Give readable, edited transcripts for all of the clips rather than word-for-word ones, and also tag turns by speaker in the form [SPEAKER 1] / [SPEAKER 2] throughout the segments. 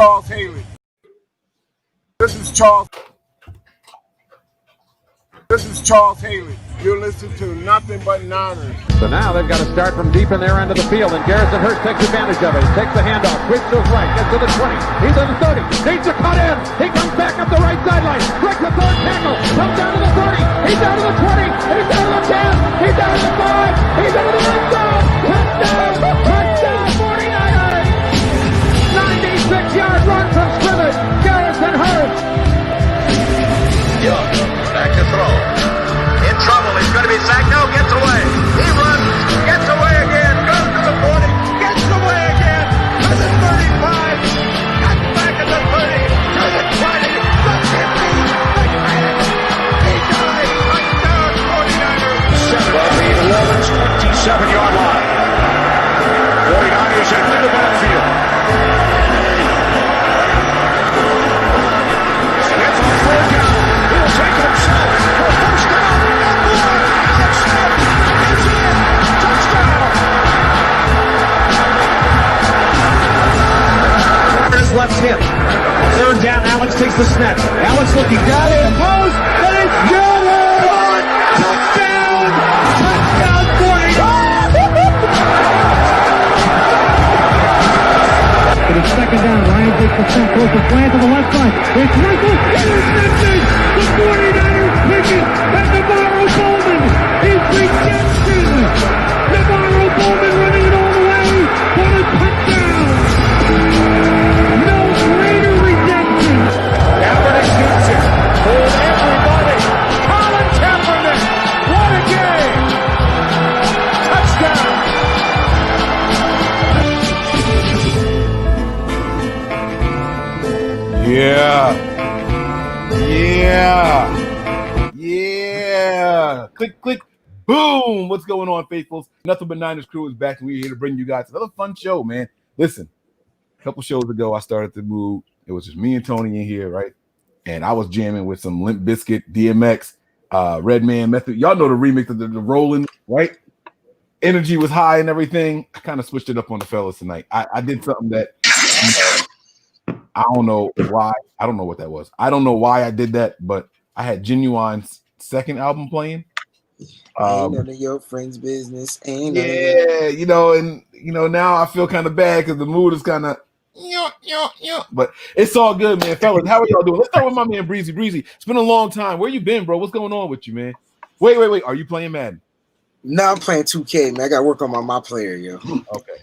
[SPEAKER 1] Charles Haley. This is Charles Haley. You're listening to Nothing But Niners.
[SPEAKER 2] So now they've got to start from deep in their end of the field, and Garrison Hurd takes advantage of it. Takes the handoff, switches to his right, gets to the 20. He's on the 30. Needs to cut in. He comes back up the right sideline. Breaks the third tackle. Comes down to the 30. He's down to the 20. He's down to the 10. He's down to the 5. He's into the red zone. Touchdown! Touchdown! 49ers! 96-yard run from scrimmage. Garrison Hurd.
[SPEAKER 3] Young, back to throw. In trouble, he's going to be sacked. No, gets away. He runs, gets away again, goes to the 40, gets away again, to the 35, got back at the 30, to the 20, the 50, the 10. He died. Touchdown, 49ers. 7 the Ravens, 27-yard line. 49ers into the backfield. Gets on third down. He'll take it himself. First down.
[SPEAKER 4] Left hip. Third down, Alex takes the snap. Alex looking down in the post, and it's good! Touchdown! Touchdown 40! But it's second down. Ryan takes the snap, goes to slant to the left side. It's Michael, intercepted! The 49ers pick it, and Navarro Bowman is redemption! Navarro Bowman running it all the way for the touchdown!
[SPEAKER 3] Kaepernick shoots it. Hold everybody. Colin Kaepernick. What a game. Touchdown.
[SPEAKER 5] Yeah. Click, click, boom. What's going on, faithfuls? Nothing But Niners crew is back, and we're here to bring you guys another fun show, man. Listen, a couple shows ago, I started to move. It was just me and Tony in here, right? And I was jamming with some Limp Bizkit, DMX, Redman Method. Y'all know the remix of the Rollin', right? Energy was high and everything. I kind of switched it up on the fellas tonight. I did something that I don't know why. I don't know what that was. I don't know why I did that, but I had Genuine's second album playing.
[SPEAKER 6] Ain't none of your friends' business. Ain't
[SPEAKER 5] Yeah, now I feel kind of bad because the mood is kind of but it's all good, man. Fellas, how are y'all doing? Let's start with my man Breezy. It's been a long time. Where you been, bro? What's going on with you, man? Wait. Are you playing Madden?
[SPEAKER 6] No, I'm playing 2K, man. I got to work on my player, yo.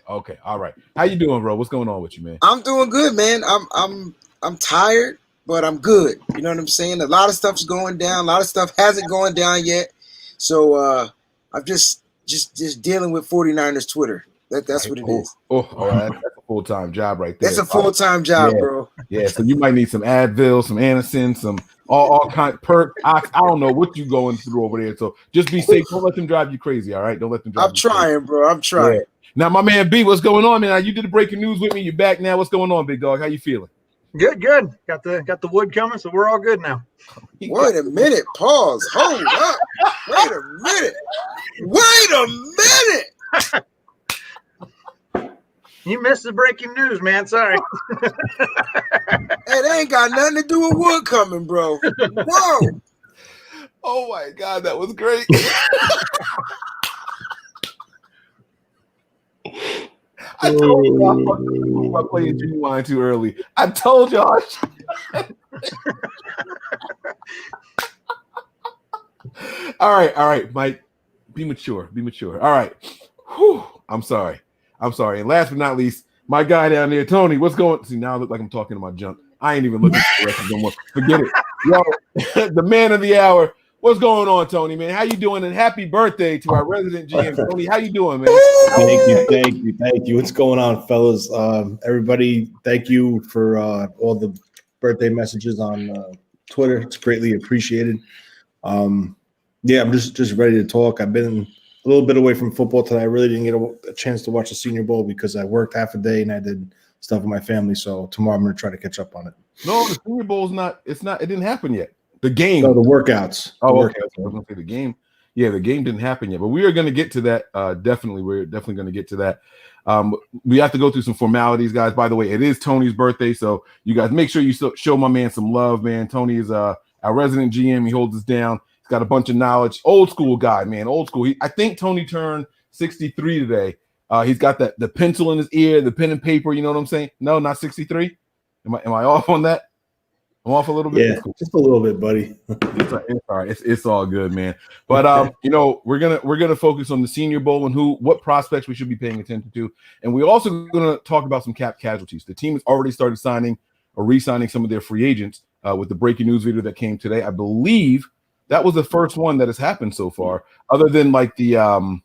[SPEAKER 5] Okay. All right. How you doing, bro? What's going on with you, man?
[SPEAKER 6] I'm doing good, man. I'm tired, but I'm good. You know what I'm saying? A lot of stuff's going down. A lot of stuff hasn't gone down yet. So I'm just dealing with 49ers Twitter. That's what it is.
[SPEAKER 5] That's a full-time job right there.
[SPEAKER 6] That's a full-time job, bro.
[SPEAKER 5] Yeah, so you might need some Advil, some Anacin, some all kind of perk. I don't know what you going through over there. So just be safe. Don't let them drive you crazy, all right? Don't let them drive
[SPEAKER 6] I'm trying, bro. I'm trying.
[SPEAKER 5] Yeah. Now, my man B, what's going on, man? You did the breaking news with me. You're back now. What's going on, big dog? How you feeling?
[SPEAKER 7] Good. Got the wood coming, so we're all good now.
[SPEAKER 6] Wait a minute. Pause. Hold up. Wait a minute.
[SPEAKER 7] You missed the breaking news, man. Sorry.
[SPEAKER 6] Hey, they ain't got nothing to do with wood coming, bro. Whoa.
[SPEAKER 5] Oh, my God. That was great. I told y'all I'm playing Genuine too early. I told y'all. All right, Mike. Be mature. All right. Whew. I'm sorry. And last but not least, my guy down there, Tony. What's going? See, now I look like I'm talking to my junk. I ain't even looking at the record no more. Forget it. Yo, the man of the hour. What's going on, Tony, man? How you doing? And happy birthday to our resident GM, Tony. How you doing, man?
[SPEAKER 8] Thank you. What's going on, fellas? Everybody, thank you for all the birthday messages on Twitter. It's greatly appreciated. I'm just ready to talk. I've been a little bit away from football today. I really didn't get a chance to watch the Senior Bowl because I worked half a day and I did stuff with my family. So tomorrow I'm going to try to catch up on it.
[SPEAKER 5] No, the Senior Bowl's not. It didn't happen yet. The game.
[SPEAKER 8] No, the workouts.
[SPEAKER 5] Okay. I was going to say the game. Yeah, the game didn't happen yet, but we are going to get to that. Definitely, we're definitely going to get to that. We have to go through some formalities, guys. By the way, it is Tony's birthday, so you guys make sure you show my man some love, man. Tony is our resident GM. He holds us down. He's got a bunch of knowledge. Old school guy, man. Old school. I think Tony turned 63 today. He's got the pencil in his ear, the pen and paper. You know what I'm saying? No, not 63. Am I off on that? I'm off a little bit.
[SPEAKER 8] Yeah, cool. Just a little bit, buddy.
[SPEAKER 5] It's all right. It's all good, man. But we're gonna focus on the Senior Bowl and what prospects we should be paying attention to, and we're also gonna talk about some cap casualties. The team has already started signing or re-signing some of their free agents with the breaking news video that came today. I believe that was the first one that has happened so far, other than like the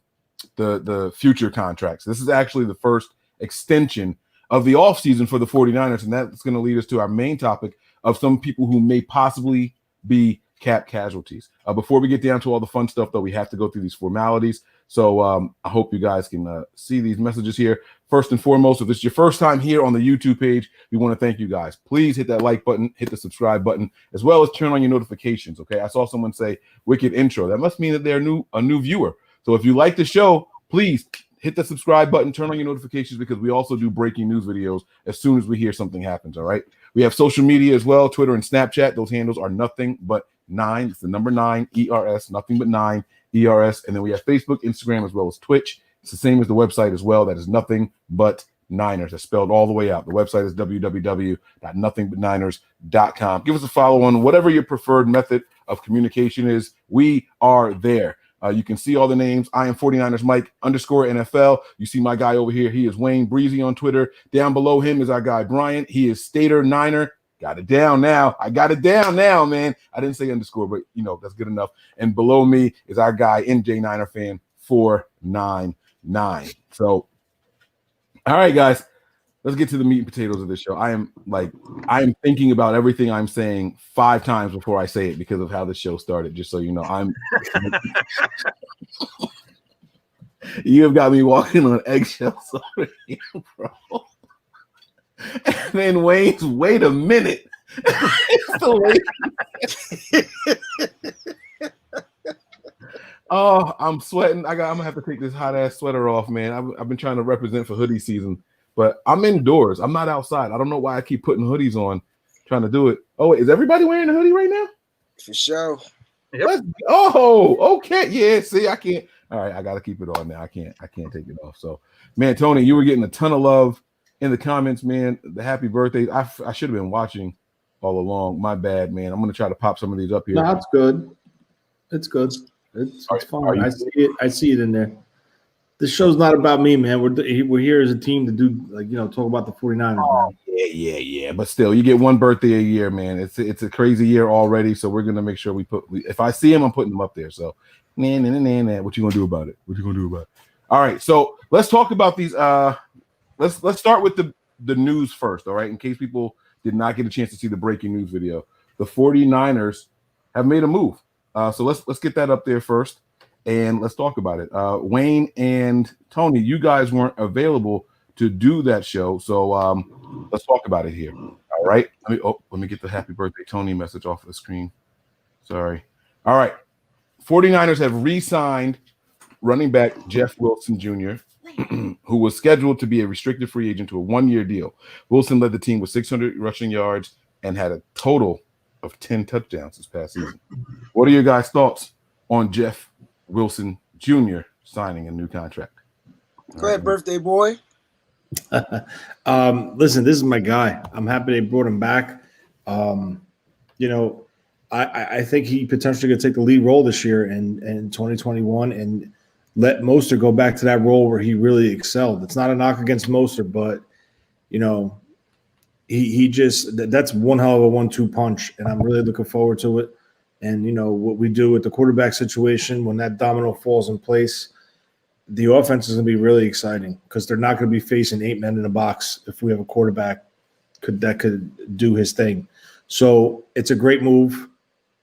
[SPEAKER 5] future contracts. This is actually the first extension of the offseason for the 49ers, and that's going to lead us to our main topic of some people who may possibly be cap casualties. Before we get down to all the fun stuff, though, we have to go through these formalities. So I hope you guys can see these messages here. First and foremost, if this is your first time here on the YouTube page, we want to thank you guys. Please hit that like button, hit the subscribe button, as well as turn on your notifications, okay? I saw someone say, wicked intro. That must mean that they're a new viewer. So if you like the show, please hit the subscribe button, turn on your notifications, because we also do breaking news videos as soon as we hear something happens, all right? We have social media as well, Twitter and Snapchat. Those handles are nothing but 9. It's the number 9, ERS, nothing but 9, ERS. And then we have Facebook, Instagram, as well as Twitch. It's the same as the website as well. That is nothing but Niners. It's spelled all the way out. The website is www.nothingbutniners.com. Give us a follow on whatever your preferred method of communication is. We are there. You can see all the names. I am 49ers Mike _NFL. You see my guy over here. He is Wayne Breezy on Twitter. Down below him is our guy Brian. He is Stater Niner. Got it down now. I got it down now, man. I didn't say underscore, but that's good enough. And below me is our guy NJ Niner fan 499. So, all right, guys. Let's get to the meat and potatoes of this show. I am thinking about everything I'm saying 5 times before I say it because of how the show started. Just so you know, you have got me walking on eggshells over here, bro. And then Wayne's, wait a minute. Oh, I'm sweating. I'm gonna have to take this hot ass sweater off, man. I've been trying to represent for hoodie season. But I'm indoors. I'm not outside. I don't know why I keep putting hoodies on, trying to do it. Oh, wait, is everybody wearing a hoodie right now?
[SPEAKER 6] For sure.
[SPEAKER 7] Yep.
[SPEAKER 5] Oh, okay. Yeah, see, I can't. All right, I got to keep it on now. I can't take it off. So, man, Tony, you were getting a ton of love in the comments, man. The happy birthday. I should have been watching all along. My bad, man. I'm going to try to pop some of these up here.
[SPEAKER 8] No, it's good. It's good. It's fine. I see it. I see it in there. This show's not about me, man. We're here as a team to do, talk about the 49ers,
[SPEAKER 5] man. Yeah. But still, you get one birthday a year, man. It's a crazy year already, so we're gonna make sure if I see him, I'm putting him up there. So, what you gonna do about it? All right, so let's talk about these. Let's start with the news first, all right? In case people did not get a chance to see the breaking news video, the 49ers have made a move. So let's get that up there first. And let's talk about it. Wayne and Tony, you guys weren't available to do that show, so let's talk about it here. All right. Let me get the happy birthday Tony message off the screen. Sorry. All right. 49ers have re-signed running back Jeff Wilson Jr., who was scheduled to be a restricted free agent to a 1-year deal. Wilson led the team with 600 rushing yards and had a total of 10 touchdowns this past season. What are your guys' thoughts on Jeff Wilson Jr. signing a new contract?
[SPEAKER 6] Go ahead, birthday boy.
[SPEAKER 8] Listen, this is my guy. I'm happy they brought him back. I think he potentially could take the lead role this year in 2021 and let Mostert go back to that role where he really excelled. It's not a knock against Mostert, but he just that's one hell of a 1-2 punch, and I'm really looking forward to it. And, what we do with the quarterback situation, when that domino falls in place, the offense is going to be really exciting because they're not going to be facing 8 men in a box if we have a quarterback that could do his thing. So it's a great move.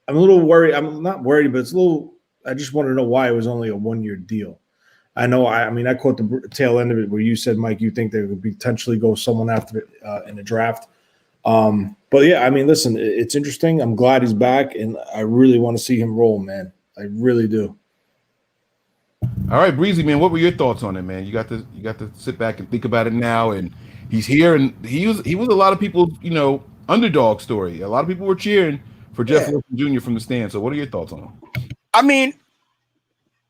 [SPEAKER 8] I'm a little worried. I'm not worried, but it's a little – I just want to know why it was only a 1-year deal. I know – I caught the tail end of it where you said, Mike, you think they could potentially go someone after in the draft. But yeah, listen, it's interesting. I'm glad he's back, and I really want to see him roll, man. I really do.
[SPEAKER 5] All right, Breezy, man, what were your thoughts on it, man? You got to sit back and think about it now, and he's here, and he was a lot of people's, underdog story. A lot of people were cheering for Jeff Wilson Jr. from the stand. So, what are your thoughts on him?
[SPEAKER 6] I mean,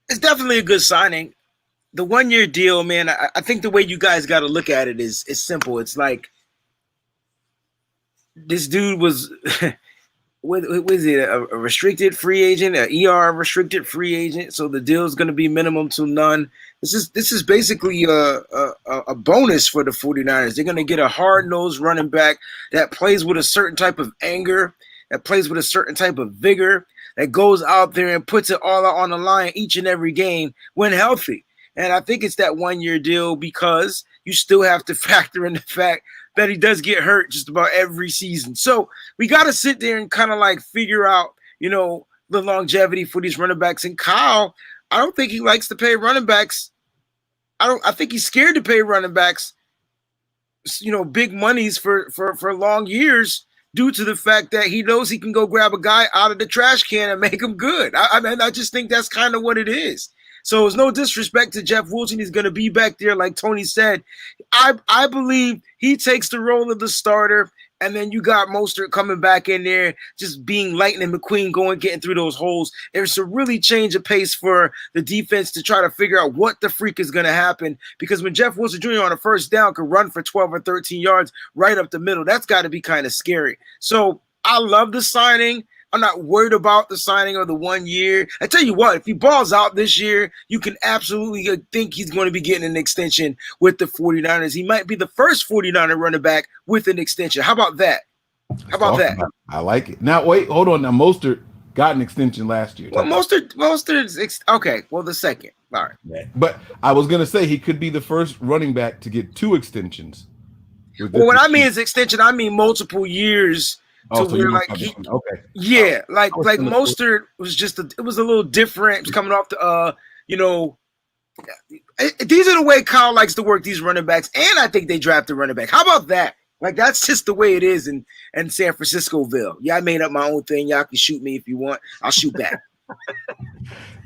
[SPEAKER 6] it's definitely a good signing. The 1 year deal, man. I think the way you guys got to look at it is simple. It's like this dude was. Was it a restricted free agent, an ER restricted free agent? So the deal is going to be minimum to none. This is basically a bonus for the 49ers. They're going to get a hard-nosed running back that plays with a certain type of anger, that plays with a certain type of vigor, that goes out there and puts it all out on the line each and every game when healthy. And I think it's that 1 year deal because you still have to factor in the fact that he does get hurt just about every season. So we got to sit there and kind of like figure out, the longevity for these running backs. And Kyle, I don't think he likes to pay running backs. I think he's scared to pay running backs, big monies for long years due to the fact that he knows he can go grab a guy out of the trash can and make him good. I just think that's kind of what it is. So it's no disrespect to Jeff Wilson. He's going to be back there, like Tony said. I believe he takes the role of the starter, and then you got Mostert coming back in there, just being Lightning McQueen, getting through those holes. There's a really change of pace for the defense to try to figure out what the freak is going to happen. Because when Jeff Wilson Jr. on a first down could run for 12 or 13 yards right up the middle, that's got to be kind of scary. So I love the signing. I'm not worried about the signing of the 1 year. I tell you what, if he balls out this year, you can absolutely think he's going to be getting an extension with the 49ers. He might be the first 49er running back with an extension. How about that?
[SPEAKER 5] I like it. Now, wait, hold on. Now, Mostert got an extension last year.
[SPEAKER 6] Well, Mostert's okay. Well, the second. All right.
[SPEAKER 5] Yeah. But I was going to say he could be the first running back to get 2 extensions.
[SPEAKER 6] Well, what I mean is extension, I mean multiple years.
[SPEAKER 5] Oh, so like
[SPEAKER 6] Mostert was it was a little different. It was coming off the these are the way Kyle likes to work these running backs, and I think they drafted running back. How about that? Like that's just the way it is in San Franciscoville. Yeah, I made up my own thing. Y'all can shoot me if you want. I'll shoot back.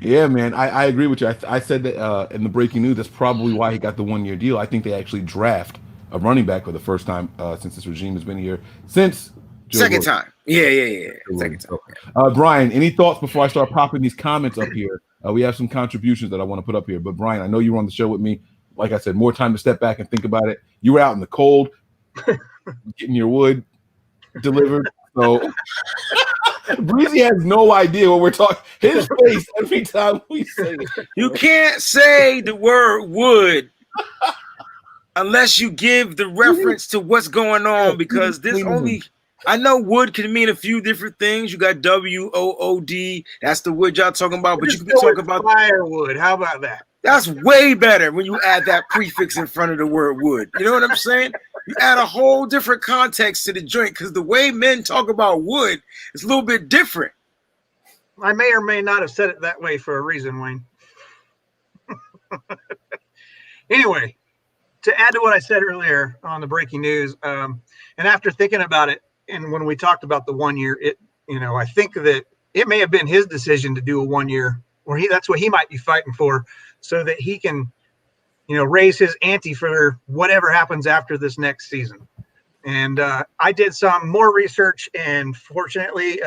[SPEAKER 5] Yeah, man, I agree with you. I said that in the breaking news. That's probably why he got the 1 year deal. I think they actually draft a running back for the first time since this regime has been here since.
[SPEAKER 6] Second time. Yeah. Second
[SPEAKER 5] time. Brian, any thoughts before I start popping these comments up here? We have some contributions that I want to put up here. But, Brian, I know you were on the show with me. Like I said, more time to step back and think about it. You were out in the cold getting your wood delivered. So, Breezy has no idea what we're talking. His face every time we say it.
[SPEAKER 6] You can't say the word wood unless you give the reference to what's going on because this only – I know wood can mean a few different things. You got WOOD. That's the wood y'all talking about. But you can talk about
[SPEAKER 7] firewood. How about that?
[SPEAKER 6] That's way better when you add that prefix in front of the word wood. You know what I'm saying? You add a whole different context to the joint because the way men talk about wood is a little bit different.
[SPEAKER 7] I may or may not have said it that way for a reason, Wayne. Anyway, to add to what I said earlier on the breaking news, and after thinking about it, and when we talked about the 1 year, I think that it may have been his decision to do a 1 year, or that's what he might be fighting for, so that he can, raise his ante for whatever happens after this next season. And I did some more research, and fortunately,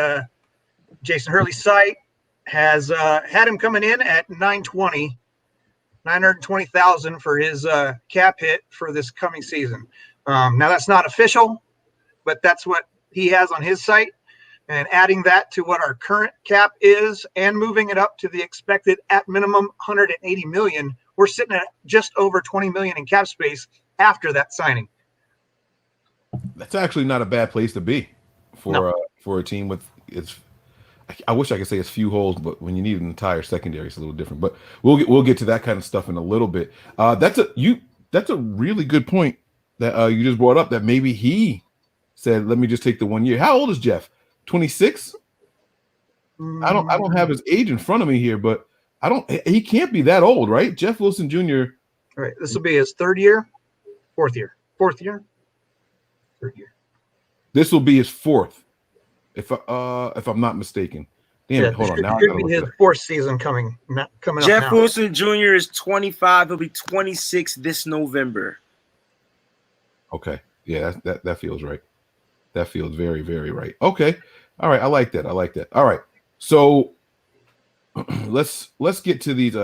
[SPEAKER 7] Jason Hurley's site has had him coming in at $920,000 for his cap hit for this coming season. Now that's not official, but that's what he has on his site, and adding that to what our current cap is and moving it up to the expected at minimum $180 million, we're sitting at just over $20 million in cap space after that signing.
[SPEAKER 5] That's actually not a bad place to be for a team with its. I wish I could say it's few holes, but when you need an entire secondary, it's a little different. But we'll get to that kind of stuff in a little bit. That's a really good point that you just brought up. That maybe he said, "Let me just take the 1 year." How old is Jeff? 26. I don't have his age in front of me here, but he can't be that old, right? Jeff Wilson Jr.
[SPEAKER 7] All right, this will be his third year. Third year.
[SPEAKER 5] This will be his fourth, if I'm not mistaken. Damn it, hold on. Now I
[SPEAKER 7] Could
[SPEAKER 5] gotta
[SPEAKER 7] be
[SPEAKER 5] look
[SPEAKER 7] his
[SPEAKER 5] it up.
[SPEAKER 7] fourth season coming up
[SPEAKER 9] Jeff
[SPEAKER 7] now.
[SPEAKER 9] Wilson Jr. is 25. He'll be 26 this November.
[SPEAKER 5] Okay. Yeah, that feels right. That feels very, very right. Okay. All right. I like that. All right. So let's get to these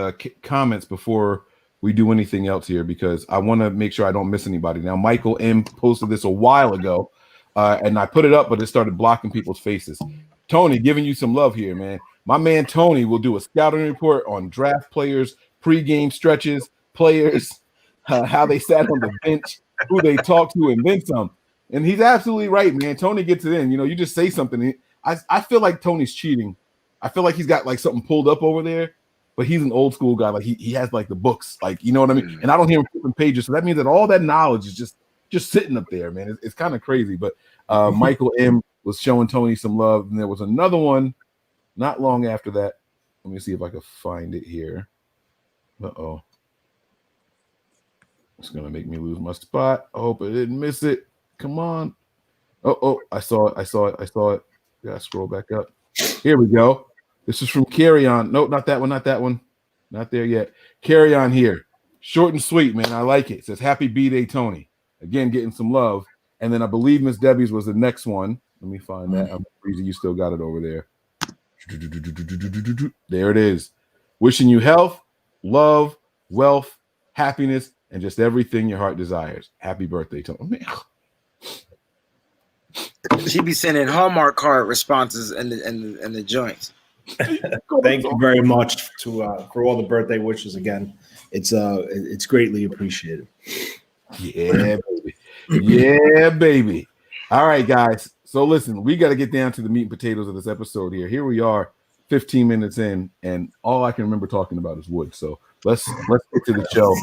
[SPEAKER 5] comments before we do anything else here, because I want to make sure I don't miss anybody. Now, Michael M posted this a while ago, and I put it up, but it started blocking people's faces. Tony, giving you some love here, man. My man Tony will do a scouting report on draft players, pregame stretches, players, how they sat on the bench, who they talked to, and then some. And he's absolutely right, man. Tony gets it in. You know, you just say something. I feel like Tony's cheating. I feel like he's got like something pulled up over there, but he's an old school guy. Like he has like the books, like, you know what I mean? And I don't hear him flipping pages. So that means that all that knowledge is just sitting up there, man. It's kind of crazy. But Michael M was showing Tony some love. And there was another one not long after that. Let me see if I can find it here. Uh-oh. It's going to make me lose my spot. I hope I didn't miss it. Come on. Oh, I saw it. Gotta scroll back up. Here we go. This is from Carry On. Nope, not that one. Not there yet. Carry On here. Short and sweet, man. I like it. It says, Happy B-Day, Tony. Again, getting some love. And then I believe Miss Debbie's was the next one. Let me find that. I'm crazy. You still got it over there. There it is. Wishing you health, love, wealth, happiness, and just everything your heart desires. Happy birthday, Tony. Oh, man.
[SPEAKER 9] She be sending Hallmark card responses and the joints.
[SPEAKER 8] Thank you very much for all the birthday wishes again. It's greatly appreciated.
[SPEAKER 5] Yeah, baby. Yeah, baby. All right, guys. So listen, we got to get down to the meat and potatoes of this episode here. Here we are, 15 minutes in, and all I can remember talking about is wood. So let's get to the show.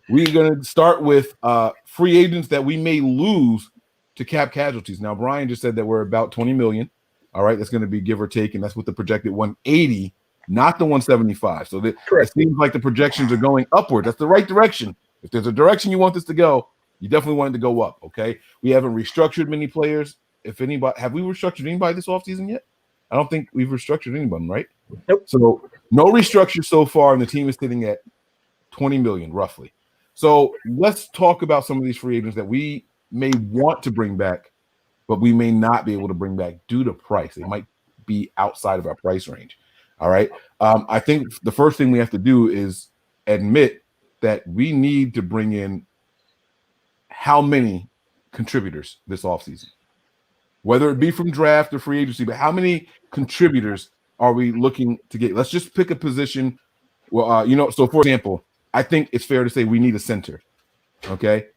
[SPEAKER 5] We're going to start with free agents that we may lose to cap casualties. Now, Brian just said that we're about 20 million. All right, that's going to be give or take, and that's with the projected 180, not the 175. So it seems like the projections are going upward. That's the right direction. If there's a direction you want this to go, you definitely want it to go up, okay? We haven't restructured many players. If anybody, have we restructured anybody this offseason yet? I don't think we've restructured anyone, right?
[SPEAKER 7] Nope.
[SPEAKER 5] So no restructure so far, and the team is sitting at 20 million, roughly. So let's talk about some of these free agents that we may want to bring back, but we may not be able to bring back due to price. They might be outside of our price range, all right? I think the first thing we have to do is admit that we need to bring in how many contributors this offseason, whether it be from draft or free agency, but how many contributors are we looking to get? Let's just pick a position. Well, so for example, I think it's fair to say we need a center. Okay.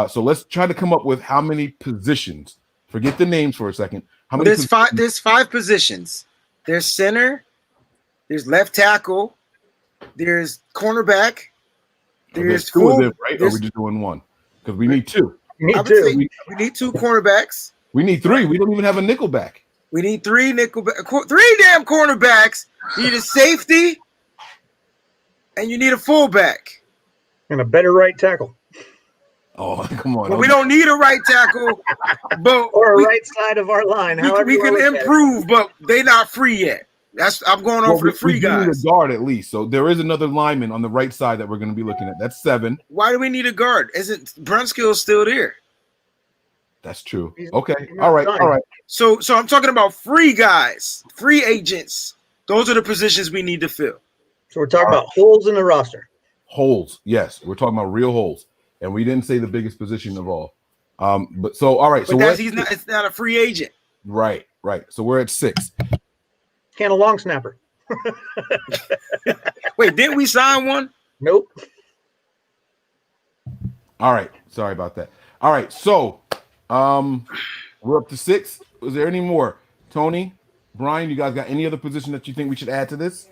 [SPEAKER 5] So let's try to come up with how many positions. Forget the names for a second. How many?
[SPEAKER 9] There's five positions. There's center, there's left tackle, there's cornerback, there's
[SPEAKER 5] two of them, right? Or are we just doing one? Because we need two.
[SPEAKER 7] We
[SPEAKER 9] need two cornerbacks.
[SPEAKER 5] We need three. We don't even have a nickel back.
[SPEAKER 9] We need three damn cornerbacks. You need a safety, and you need a fullback.
[SPEAKER 7] And a better right tackle.
[SPEAKER 5] Oh, come on.
[SPEAKER 9] Well, we don't need a right tackle, but
[SPEAKER 7] or a right side of our line.
[SPEAKER 9] We can improve, but they're not free yet. I'm going on for the free guys.
[SPEAKER 5] We need a guard at least. So there is another lineman on the right side that we're going to be looking at. That's 7.
[SPEAKER 9] Why do we need a guard? Isn't Brunskill still there?
[SPEAKER 5] That's true. Okay. All right.
[SPEAKER 9] So I'm talking about free guys, free agents. Those are the positions we need to fill.
[SPEAKER 7] So we're talking about holes in the roster.
[SPEAKER 5] Holes. Yes. We're talking about real holes. And we didn't say the biggest position of all. But so, all right. So
[SPEAKER 9] it's not a free agent.
[SPEAKER 5] Right. So we're at 6.
[SPEAKER 7] Can a long snapper.
[SPEAKER 9] Wait, didn't we sign one?
[SPEAKER 7] Nope.
[SPEAKER 5] All right. Sorry about that. All right. So we're up to 6. Was there any more? Tony, Brian, you guys got any other position that you think we should add to this?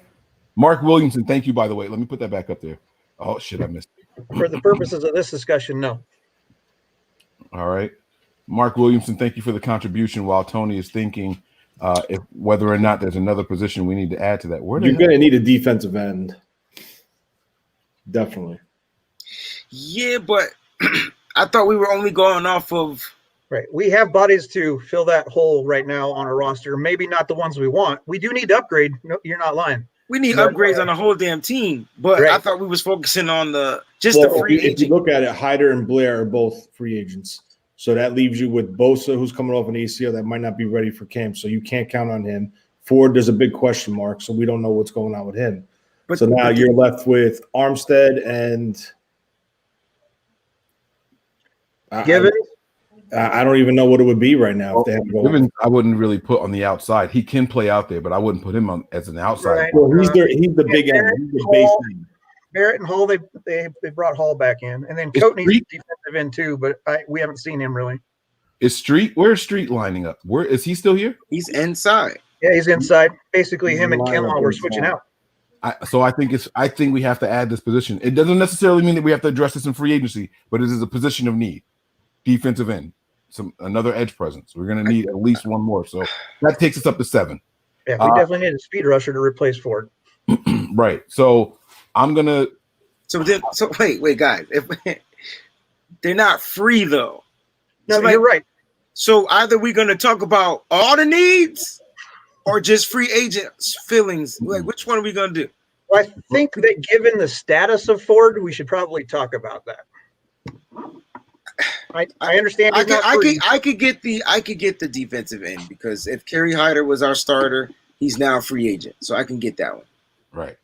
[SPEAKER 5] Mark Williamson, thank you, by the way. Let me put that back up there. Oh, shit, I missed it.
[SPEAKER 7] For the purposes of this discussion, no.
[SPEAKER 5] All right. Mark Williamson, thank you for the contribution while Tony is thinking if whether or not there's another position we need to add to that.
[SPEAKER 8] You're going to need a defensive end. Definitely.
[SPEAKER 9] Yeah, but I thought we were only going off of
[SPEAKER 7] Right. We have bodies to fill that hole right now on our roster. Maybe not the ones we want. We do need to upgrade. No, you're not lying.
[SPEAKER 9] We need upgrades on the whole damn team, but I thought we was focusing on the free agent.
[SPEAKER 8] If you look at it, Hyder and Blair are both free agents. So that leaves you with Bosa, who's coming off an ACL that might not be ready for camp. So you can't count on him. Ford, there's a big question mark, so we don't know what's going on with him. So now you're left with Armstead and
[SPEAKER 7] Given.
[SPEAKER 8] I don't even know what it would be right now. If they have to go
[SPEAKER 5] Given, I wouldn't really put on the outside. He can play out there, but I wouldn't put him on as an outside.
[SPEAKER 7] Right.
[SPEAKER 8] Well, he's the big end. He's the base end.
[SPEAKER 7] Barrett and Hall, they brought Hall back in, and then Coatney's defensive end too, but we haven't seen him really.
[SPEAKER 5] Where's Street lining up? Where is he still here?
[SPEAKER 9] He's inside.
[SPEAKER 7] Yeah, he's inside. Basically, him and Kinlaw were switching out.
[SPEAKER 5] I think we have to add this position. It doesn't necessarily mean that we have to address this in free agency, but it is a position of need. Defensive end, another edge presence. We're going to need at least one more. So that takes us up to 7.
[SPEAKER 7] Yeah, we definitely need a speed rusher to replace Ford.
[SPEAKER 5] Right. So I'm gonna.
[SPEAKER 9] So wait, guys. If they're not free though.
[SPEAKER 7] No, you're right.
[SPEAKER 9] So either we're gonna talk about all the needs or just free agents fillings. Like, which one are we gonna do?
[SPEAKER 7] Well, I think that given the status of Ford, we should probably talk about that. I understand.
[SPEAKER 9] I could get the defensive end because if Kerry Hyder was our starter, he's now a free agent, so I can get that one.
[SPEAKER 5] Right.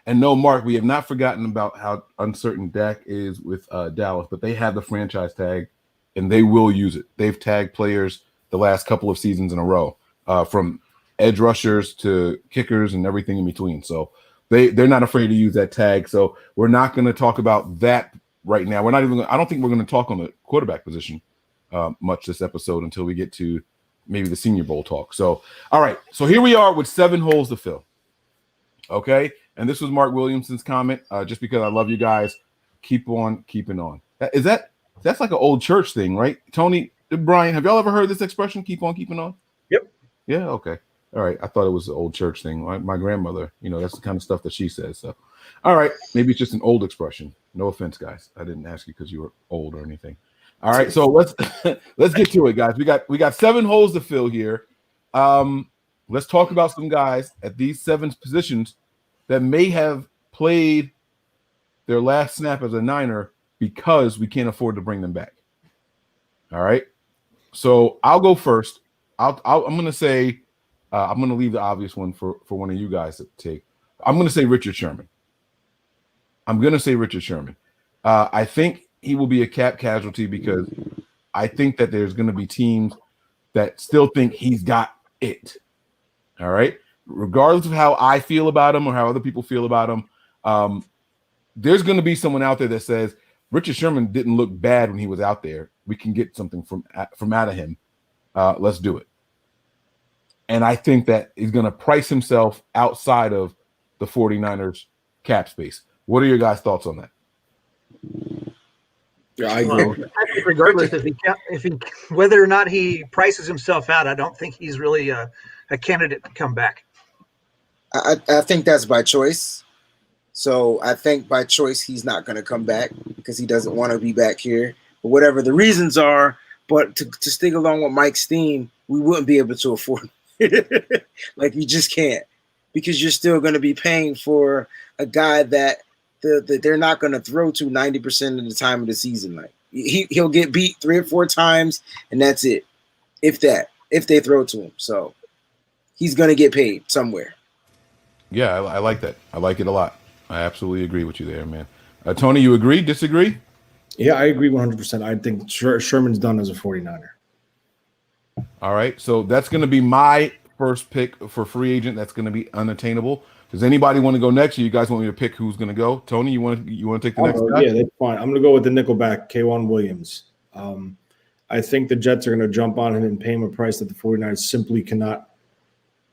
[SPEAKER 5] And no, Mark, we have not forgotten about how uncertain Dak is with Dallas, but they have the franchise tag, and they will use it. They've tagged players the last couple of seasons in a row, from edge rushers to kickers and everything in between. So they're not afraid to use that tag. So we're not going to talk about that right now. We're not even. I don't think we're going to talk on the quarterback position much this episode until we get to maybe the Senior Bowl talk. So, all right. So here we are with 7 holes to fill. Okay. And this was Mark Williamson's comment. Just because I love you guys, keep on keeping on. That's like an old church thing, right? Tony, Brian, have y'all ever heard this expression? Keep on keeping on.
[SPEAKER 7] Yep.
[SPEAKER 5] Yeah. Okay. All right. I thought it was an old church thing. My grandmother, that's the kind of stuff that she says. So, all right. Maybe it's just an old expression. No offense, guys. I didn't ask you because you were old or anything. All right. So let's get to it, guys. We got 7 holes to fill here. Let's talk about some guys at these 7 positions that may have played their last snap as a Niner because we can't afford to bring them back. All right. So I'll go first. I'm going to say I'm going to leave the obvious one for one of you guys to take. I'm going to say Richard Sherman. I think he will be a cap casualty because I think that there's going to be teams that still think he's got it. All right. Regardless of how I feel about him or how other people feel about him, there's going to be someone out there that says Richard Sherman didn't look bad when he was out there. We can get something from out of him. Let's do it. And I think that he's going to price himself outside of the 49ers cap space. What are your guys' thoughts on that?
[SPEAKER 8] Yeah, I agree.
[SPEAKER 7] I think regardless if he whether or not he prices himself out, I don't think he's really a candidate to come back.
[SPEAKER 6] I think that's by choice. So I think by choice he's not going to come back because he doesn't want to be back here. But whatever the reasons are, but to stick along with Mike's theme, we wouldn't be able to afford it. Like, you just can't, because you're still going to be paying for a guy that they're not going to throw to 90% of the time of the season. Like, he'll get beat 3 or 4 times, and that's it. If they throw to him. So he's going to get paid somewhere.
[SPEAKER 5] Yeah, I like that. I like it a lot. I absolutely agree with you there, man. Tony, you agree? Disagree?
[SPEAKER 8] Yeah, I agree 100%. I think Sherman's done as a 49er.
[SPEAKER 5] All right, so that's going to be my first pick for free agent. That's going to be unattainable. Does anybody want to go next? Or you guys want me to pick who's going to go? Tony, you want to take the next guy?
[SPEAKER 8] Yeah, that's fine. I'm going to go with the nickelback, Javon Williams. I think the Jets are going to jump on him and pay him a price that the 49ers simply cannot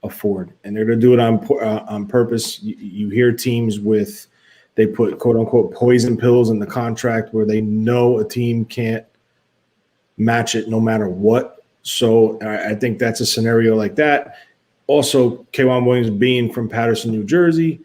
[SPEAKER 8] afford, and they're going to do it on purpose. You hear teams they put quote unquote poison pills in the contract where they know a team can't match it no matter what. So I think that's a scenario like that. Also, Javon Williams being from Paterson, New Jersey,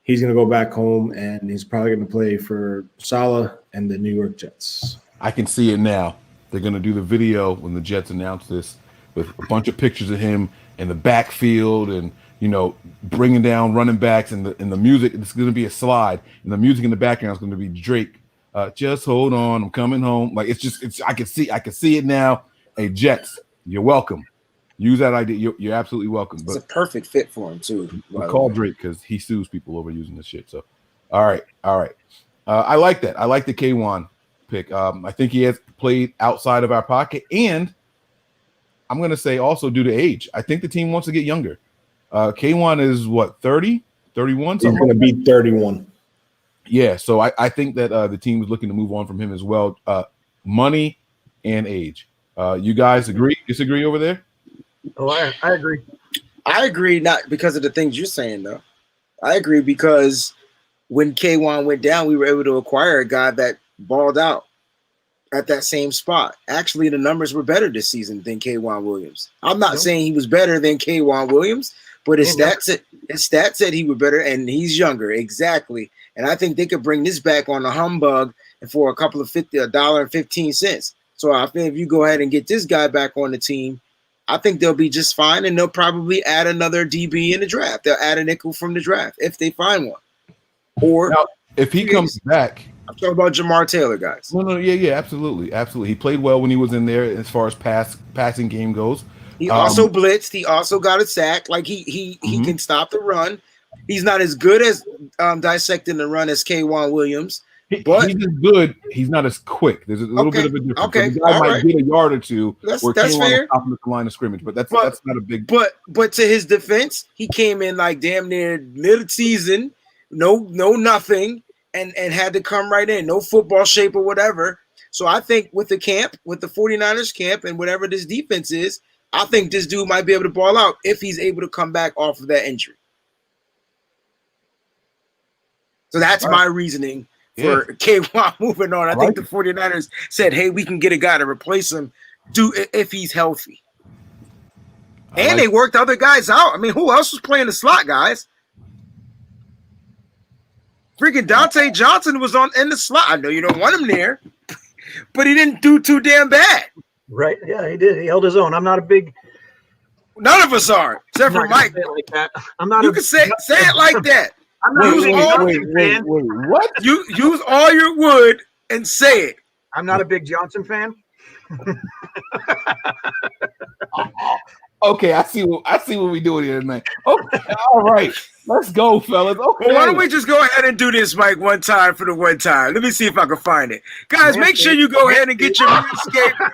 [SPEAKER 8] he's going to go back home and he's probably going to play for Saleh and the New York Jets.
[SPEAKER 5] I can see it now. they're going to do the video when the Jets announce this with a bunch of pictures of him in the backfield and, you know, bringing down running backs and the music. It's going to be a slide, and the music in the background is going to be Drake. Just hold on, I'm coming home. Like I can see it now. Hey, Jets, you're welcome. Use that idea. You're absolutely welcome.
[SPEAKER 6] It's a perfect fit for him too.
[SPEAKER 5] Call Drake because he sues people over using this shit. So, all right. I like that. I like the K1 pick. I think he has played outside of our pocket, and I'm going to say also due to age. I think the team wants to get younger. K1 is what, 30, 31?
[SPEAKER 8] He's going to be 31.
[SPEAKER 5] Yeah, so I think that the team is looking to move on from him as well. Money and age. You guys agree, disagree over there?
[SPEAKER 7] Oh, I agree.
[SPEAKER 6] I agree, not because of the things you're saying, though. I agree because when K1 went down, we were able to acquire a guy that balled out at that same spot. Actually, the numbers were better this season than K1 Williams. I'm not saying he was better than K1 Williams, but his stats said he was better, and he's younger. Exactly. And I think they could bring this back on the humbug for a couple of $1.15. So I think if you go ahead and get this guy back on the team, I think they'll be just fine, and they'll probably add another DB in the draft. They'll add a nickel from the draft if they find one. Or
[SPEAKER 5] now, if he comes back,
[SPEAKER 6] I'm talking about Jamar Taylor, guys.
[SPEAKER 5] No, yeah, absolutely. He played well when he was in there as far as passing game goes.
[SPEAKER 6] He also blitzed. He also got a sack. Like he can stop the run. He's not as good as dissecting the run as K1 Williams. But
[SPEAKER 5] he's as good. He's not as quick. There's a little bit of a difference.
[SPEAKER 6] Okay,
[SPEAKER 5] so the guy might get a yard or two.
[SPEAKER 6] That's
[SPEAKER 5] K1
[SPEAKER 6] fair.
[SPEAKER 5] Top of the line of scrimmage, but that's not a big.
[SPEAKER 6] But to his defense, he came in like damn near mid-season, no nothing, and had to come right in, no football shape or whatever. So I think with the 49ers camp, and whatever this defense is, I think this dude might be able to ball out if he's able to come back off of that injury. So that's my reasoning for K1 moving on. I think the 49ers said, hey, we can get a guy to replace him if he's healthy. And they worked other guys out. I mean, who else was playing the slot, guys? Freaking Dante Johnson was in the slot. I know you don't want him there, but he didn't do too damn bad.
[SPEAKER 7] Right. Yeah, he did. He held his own. I'm not a big.
[SPEAKER 6] None of us are, except for Mike.
[SPEAKER 7] Like that. I'm not.
[SPEAKER 6] You can say it like that.
[SPEAKER 7] I'm not
[SPEAKER 5] wait, what?
[SPEAKER 6] You use all your wood and say it.
[SPEAKER 7] I'm not a big Johnson fan.
[SPEAKER 5] Okay, I see what we're doing here tonight. Okay, all right, let's go, fellas. Okay.
[SPEAKER 6] Well, why don't we just go ahead and do this, Mike, one time for the one time? Let me see if I can find it. Guys, make sure you go ahead and get your Manscaped.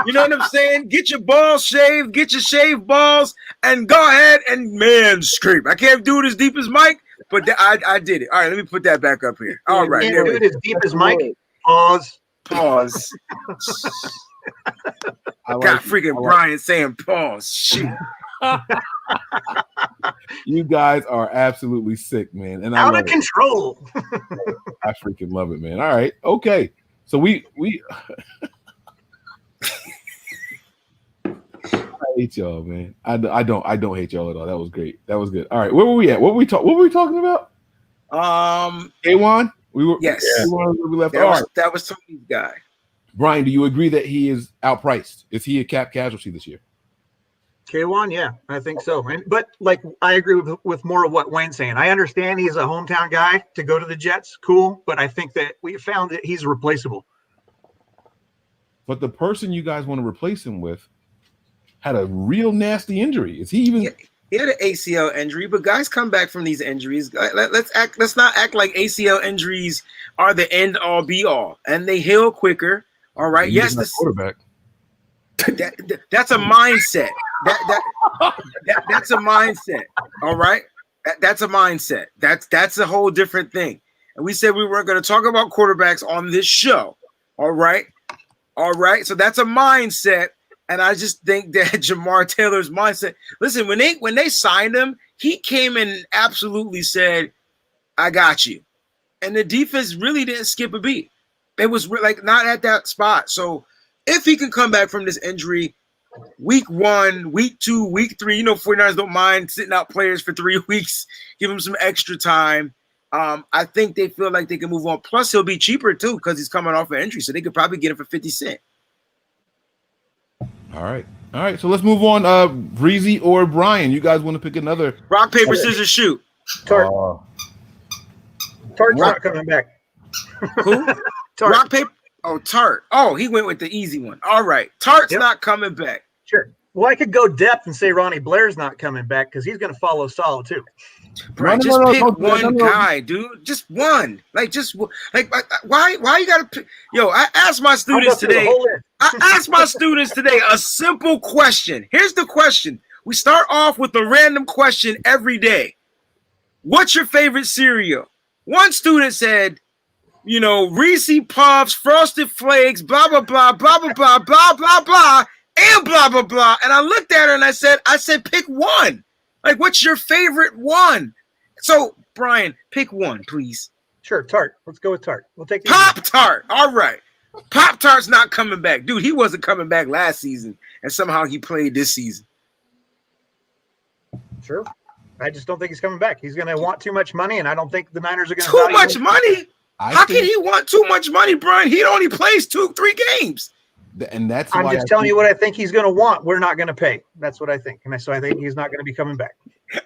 [SPEAKER 6] You know what I'm saying? Get your balls shaved, get your shaved balls, and go ahead and manscape. I can't do it as deep as Mike, but I did it. All right, let me put that back up here. All right.
[SPEAKER 7] Can't do it as deep as Mike. Pause.
[SPEAKER 6] Got freaking Brian saying pause. Shit.
[SPEAKER 5] You guys are absolutely sick, man. And
[SPEAKER 7] out of control.
[SPEAKER 5] I freaking love it, man. All right. Okay. So we I hate y'all, man. I don't hate y'all at all. That was great. That was good. All right. Where were we at? What were we talking about?
[SPEAKER 6] A1?
[SPEAKER 5] We were
[SPEAKER 6] yes.
[SPEAKER 5] We left.
[SPEAKER 6] That was Tony's guy.
[SPEAKER 5] Brian, do you agree that he is outpriced? Is he a cap casualty this year?
[SPEAKER 7] K1, yeah, I think so. But like, I agree with more of what Wayne's saying. I understand he's a hometown guy to go to the Jets, cool. But I think that we found that he's replaceable.
[SPEAKER 5] But the person you guys want to replace him with had a real nasty injury. Is he even?
[SPEAKER 6] Yeah, he had an ACL injury, but guys come back from these injuries. Let's not act like ACL injuries are the end all be all, and they heal quicker. All right. Yes, the
[SPEAKER 5] quarterback.
[SPEAKER 6] That's a mindset. That's a mindset. All right. That's a mindset. That's a whole different thing. And we said we weren't going to talk about quarterbacks on this show. All right. So that's a mindset. And I just think that Jamar Taylor's mindset. Listen, when they signed him, he came in and absolutely said, "I got you," and the defense really didn't skip a beat. It was like not at that spot. So if he can come back from this injury, week 1, week 2, week 3, 49ers don't mind sitting out players for 3 weeks, give him some extra time. I think they feel like they can move on. Plus, he'll be cheaper too because he's coming off an injury, so they could probably get him for 50 cents.
[SPEAKER 5] All right. So let's move on. Breezy or Brian, you guys want to pick another?
[SPEAKER 9] Rock, paper, scissors, shoot.
[SPEAKER 7] Tart. Tart's not coming back.
[SPEAKER 9] Who?
[SPEAKER 7] Tart.
[SPEAKER 9] Rock, paper. Oh, Tart. Oh, he went with the easy one. All right. Tart's not coming back.
[SPEAKER 7] Sure. Well, I could go depth and say Ronnie Blair's not coming back because he's going to follow Saul too.
[SPEAKER 9] Brian, just pick one guy, dude. Just one. Why you gotta pick? Yo, I asked my students today. A simple question. Here's the question. We start off with a random question every day. What's your favorite cereal? One student said, Reese Puffs, Frosted Flakes, blah blah blah, blah blah blah, blah blah blah, and blah blah blah. And I looked at her and I said, pick one. Like, what's your favorite one? So, Brian, pick one, please.
[SPEAKER 7] Sure, Tart. Let's go with Tart. We'll take
[SPEAKER 9] Pop-Tart. All right. Pop-Tart's not coming back. Dude, he wasn't coming back last season, and somehow he played this season.
[SPEAKER 7] Sure. I just don't think he's coming back. He's going to want too much money, and I don't think the Niners are going to
[SPEAKER 9] Too much money? How can he want too much money, Brian? He only plays 2-3 games.
[SPEAKER 5] And that's
[SPEAKER 7] I'm just telling you what I think he's going to want. We're not going to pay. That's what I think. And so I think he's not going to be coming back.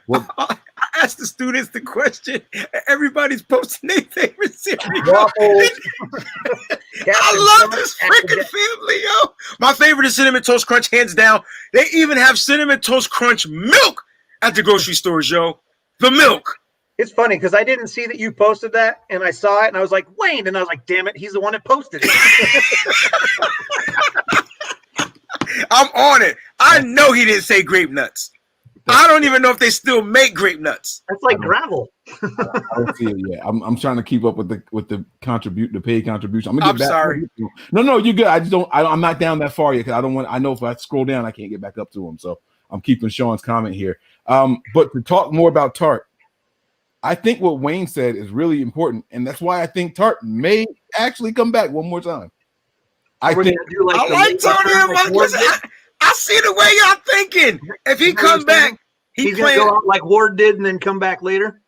[SPEAKER 9] Well, I asked the students the question. Everybody's posting their favorite cereal. I love this freaking family, yo. My favorite is Cinnamon Toast Crunch, hands down. They even have Cinnamon Toast Crunch milk at the grocery stores, yo. The milk.
[SPEAKER 7] It's funny because I didn't see that you posted that, and I saw it, and I was like, Wayne, and I was like, damn it, he's the one that posted it.
[SPEAKER 9] I'm on it. I know he didn't say grape nuts. I don't even know if they still make grape nuts.
[SPEAKER 7] That's like gravel.
[SPEAKER 5] I don't see it yet. I'm trying to keep up with the paid contribution. I'm gonna get back.
[SPEAKER 9] Sorry.
[SPEAKER 5] No, you're good. I'm not down that far yet because I know if I scroll down, I can't get back up to him. So I'm keeping Sean's comment here. But to talk more about Tart, I think what Wayne said is really important, and that's why I think Tart may actually come back one more time. I see the way y'all thinking. If he comes back,
[SPEAKER 7] he's going to go out like Ward did and then come back later.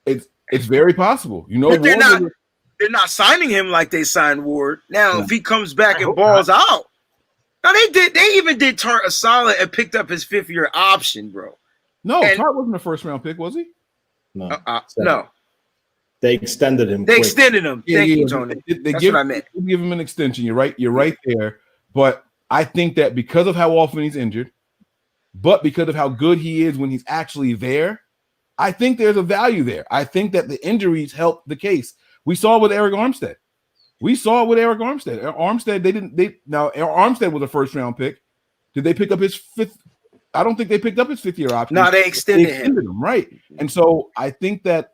[SPEAKER 5] It's very possible.
[SPEAKER 9] But they're not signing him like they signed Ward. Now, if he comes back and balls out, now they even did Tart a solid and picked up his 5th-year option, bro.
[SPEAKER 5] No, Tart wasn't a first-round pick, was he?
[SPEAKER 8] No.
[SPEAKER 9] No.
[SPEAKER 8] They extended him.
[SPEAKER 9] They extended him. Thank you, Tony.
[SPEAKER 5] That's what I meant. They give him an extension. You're right. You're right there. But I think that because of how often he's injured, but because of how good he is when he's actually there, I think there's a value there. I think that the injuries help the case. We saw it with Eric Armstead. Armstead was a first-round pick. Did they pick up his 5th? I don't think they picked up his 5th-year option.
[SPEAKER 9] No, they extended him.
[SPEAKER 5] Right. And so I think that,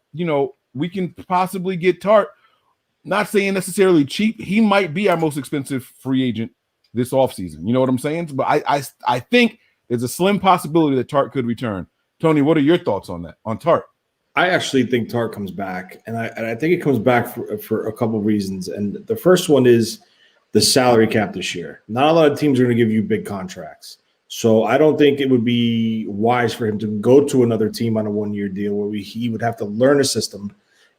[SPEAKER 5] we can possibly get Tart, not saying necessarily cheap. He might be our most expensive free agent this offseason. You know what I'm saying? But I think there's a slim possibility that Tart could return. Tony, what are your thoughts on that, on Tart?
[SPEAKER 8] I actually think Tart comes back, and I think it comes back for a couple of reasons. And the first one is the salary cap this year. Not a lot of teams are going to give you big contracts. So I don't think it would be wise for him to go to another team on a 1-year deal where he would have to learn a system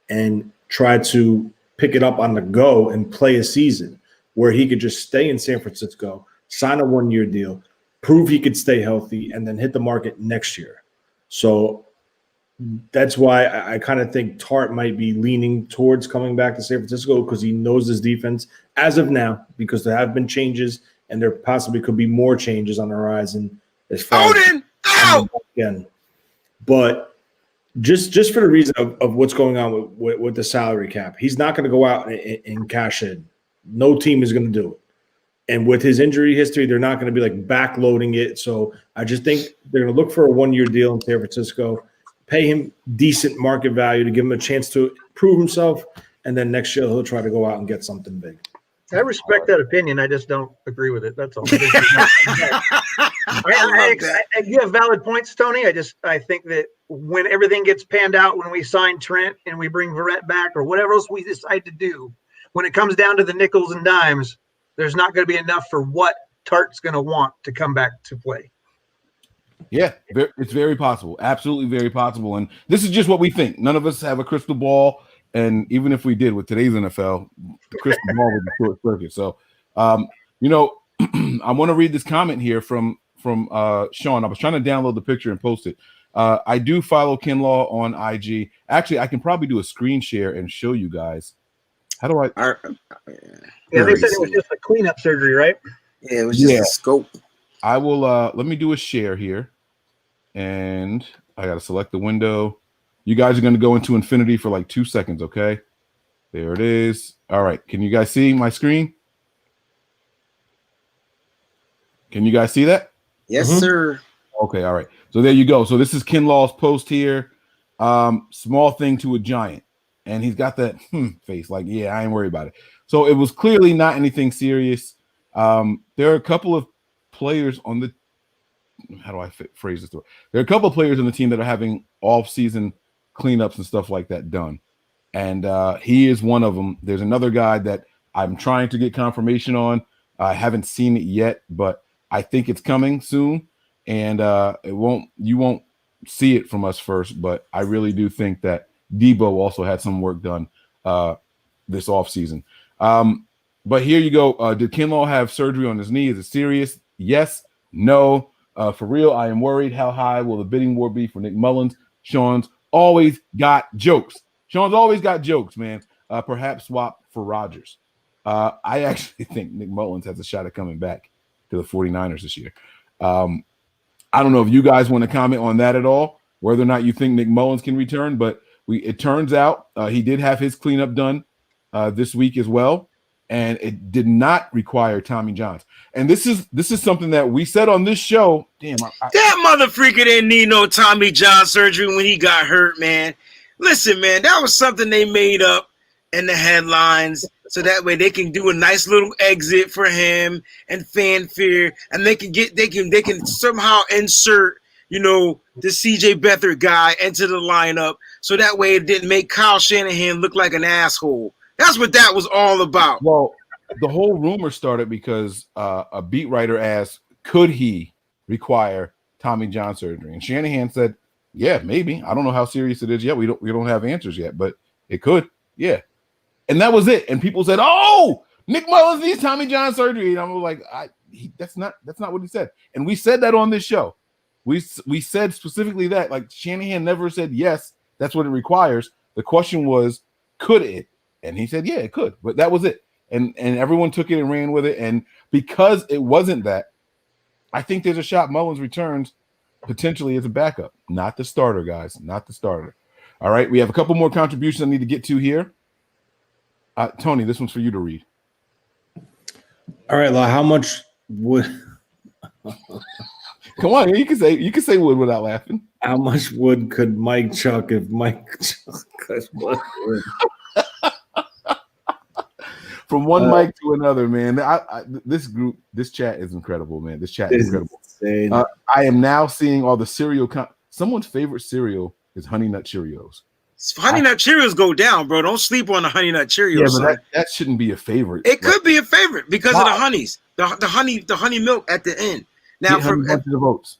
[SPEAKER 8] and try to pick it up on the go and play a season, where he could just stay in San Francisco, sign a 1-year deal, prove he could stay healthy, and then hit the market next year. So that's why I kind of think Tart might be leaning towards coming back to San Francisco, because he knows his defense as of now, because there have been changes and there possibly could be more changes on the horizon as far as again. But just for the reason of what's going on with the salary cap, he's not going to go out and cash in. No team is going to do it. And with his injury history, they're not going to be like backloading it. So I just think they're going to look for a 1-year deal in San Francisco, pay him decent market value to give him a chance to prove himself, and then next year he'll try to go out and get something big.
[SPEAKER 7] I respect that opinion. I just don't agree with it. That's all. You have valid points, Tony. I think that when everything gets panned out, when we sign Trent and we bring Verrett back or whatever else we decide to do, when it comes down to the nickels and dimes, there's not going to be enough for what Tart's going to want to come back to play.
[SPEAKER 5] Yeah, it's very possible. Absolutely very possible. And this is just what we think. None of us have a crystal ball. And even if we did with today's NFL, the crystal ball would be short circuit. So, I want to read this comment here from Sean. I was trying to download the picture and post it. I do follow Kinlaw on IG. Actually, I can probably do a screen share and show you guys. How do I?
[SPEAKER 7] Yeah, they said it was just a cleanup surgery, right?
[SPEAKER 6] Yeah, it was just a scope.
[SPEAKER 5] I will. Let me do a share here, and I got to select the window. You guys are going to go into infinity for like 2 seconds, okay? There it is. All right. Can you guys see my screen? Can you guys see that?
[SPEAKER 6] Yes, sir.
[SPEAKER 5] Okay. All right. So there you go. So this is Kinlaw's post here. Small thing to a giant. And he's got that face like, yeah, I ain't worried about it. So it was clearly not anything serious. There are a couple of players on the how do I phrase this? There are a couple of players on the team that are having off-season cleanups and stuff like that done. And he is one of them. There's another guy that I'm trying to get confirmation on. I haven't seen it yet, but I think it's coming soon. And you won't see it from us first, but I really do think that Deebo also had some work done this offseason. But here you go. Did Kinlaw have surgery on his knee? Is it serious? Yes. No. For real, I am worried. How high will the bidding war be for Nick Mullins? Sean's always got jokes. Sean's always got jokes, man. Perhaps swap for Rodgers. I actually think Nick Mullins has a shot at coming back to the 49ers this year. I don't know if you guys want to comment on that at all, whether or not you think Nick Mullins can return, but it turns out he did have his cleanup done this week as well, and it did not require Tommy John's. And this is something that we said on this show. Damn,
[SPEAKER 9] that motherfreaker didn't need no Tommy John surgery when he got hurt, man. Listen, man, that was something they made up in the headlines so that way they can do a nice little exit for him and fanfare, and they can somehow insert, the CJ Beathard guy into the lineup so that way it didn't make Kyle Shanahan look like an asshole. That's what that was all about.
[SPEAKER 5] Well, the whole rumor started because a beat writer asked, could he require Tommy John surgery? And Shanahan said, yeah, maybe. I don't know how serious it is yet. We don't have answers yet, but it could. Yeah. And that was it. And people said, oh, Nick Mullins needs Tommy John surgery. And I'm like, that's not what he said. And we said that on this show. We said specifically that, like, Shanahan never said, yes, that's what it requires. The question was, could it? And he said, yeah, it could. But that was it. And everyone took it and ran with it. And because it wasn't that, I think there's a shot Mullins returns potentially as a backup. Not the starter, guys. Not the starter. All right. We have a couple more contributions I need to get to here. Tony, this one's for you to read.
[SPEAKER 8] All right, how much would
[SPEAKER 5] come on, you can say wood without laughing.
[SPEAKER 8] How much wood could Mike chuck if Mike chuck
[SPEAKER 5] from one mic to another, man? This chat is incredible, man. This chat is incredible. I am now seeing all the cereal. Someone's favorite cereal is Honey Nut Cheerios.
[SPEAKER 9] Honey Nut Cheerios go down, bro. Don't sleep on the Honey Nut Cheerios.
[SPEAKER 5] Yeah, but that shouldn't be a favorite.
[SPEAKER 9] It could be a favorite because of the honeys, the honey milk at the end. Now,
[SPEAKER 5] for bunches of oats,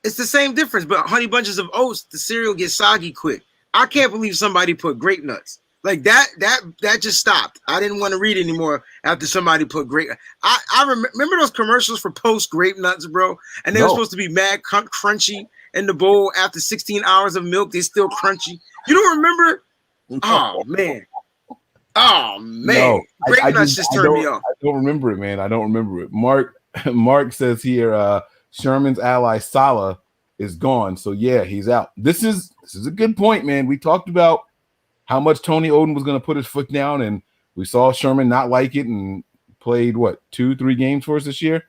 [SPEAKER 9] it's the same difference. But honey bunches of oats, the cereal gets soggy quick. I can't believe somebody put grape nuts like that. That just stopped. I didn't want to read anymore after somebody put grape. I remember those commercials for Post grape nuts, bro, and they were supposed to be mad crunchy in the bowl after 16 hours of milk. They still crunchy. You don't remember? Oh man. No, grape nuts just turned me off.
[SPEAKER 5] I don't remember it, man. I don't remember it. Mark says here, Sherman's ally Salah is gone. So yeah, he's out. This is a good point, man. We talked about how much Tony Oden was going to put his foot down, and we saw Sherman not like it and played 2-3 games for us this year.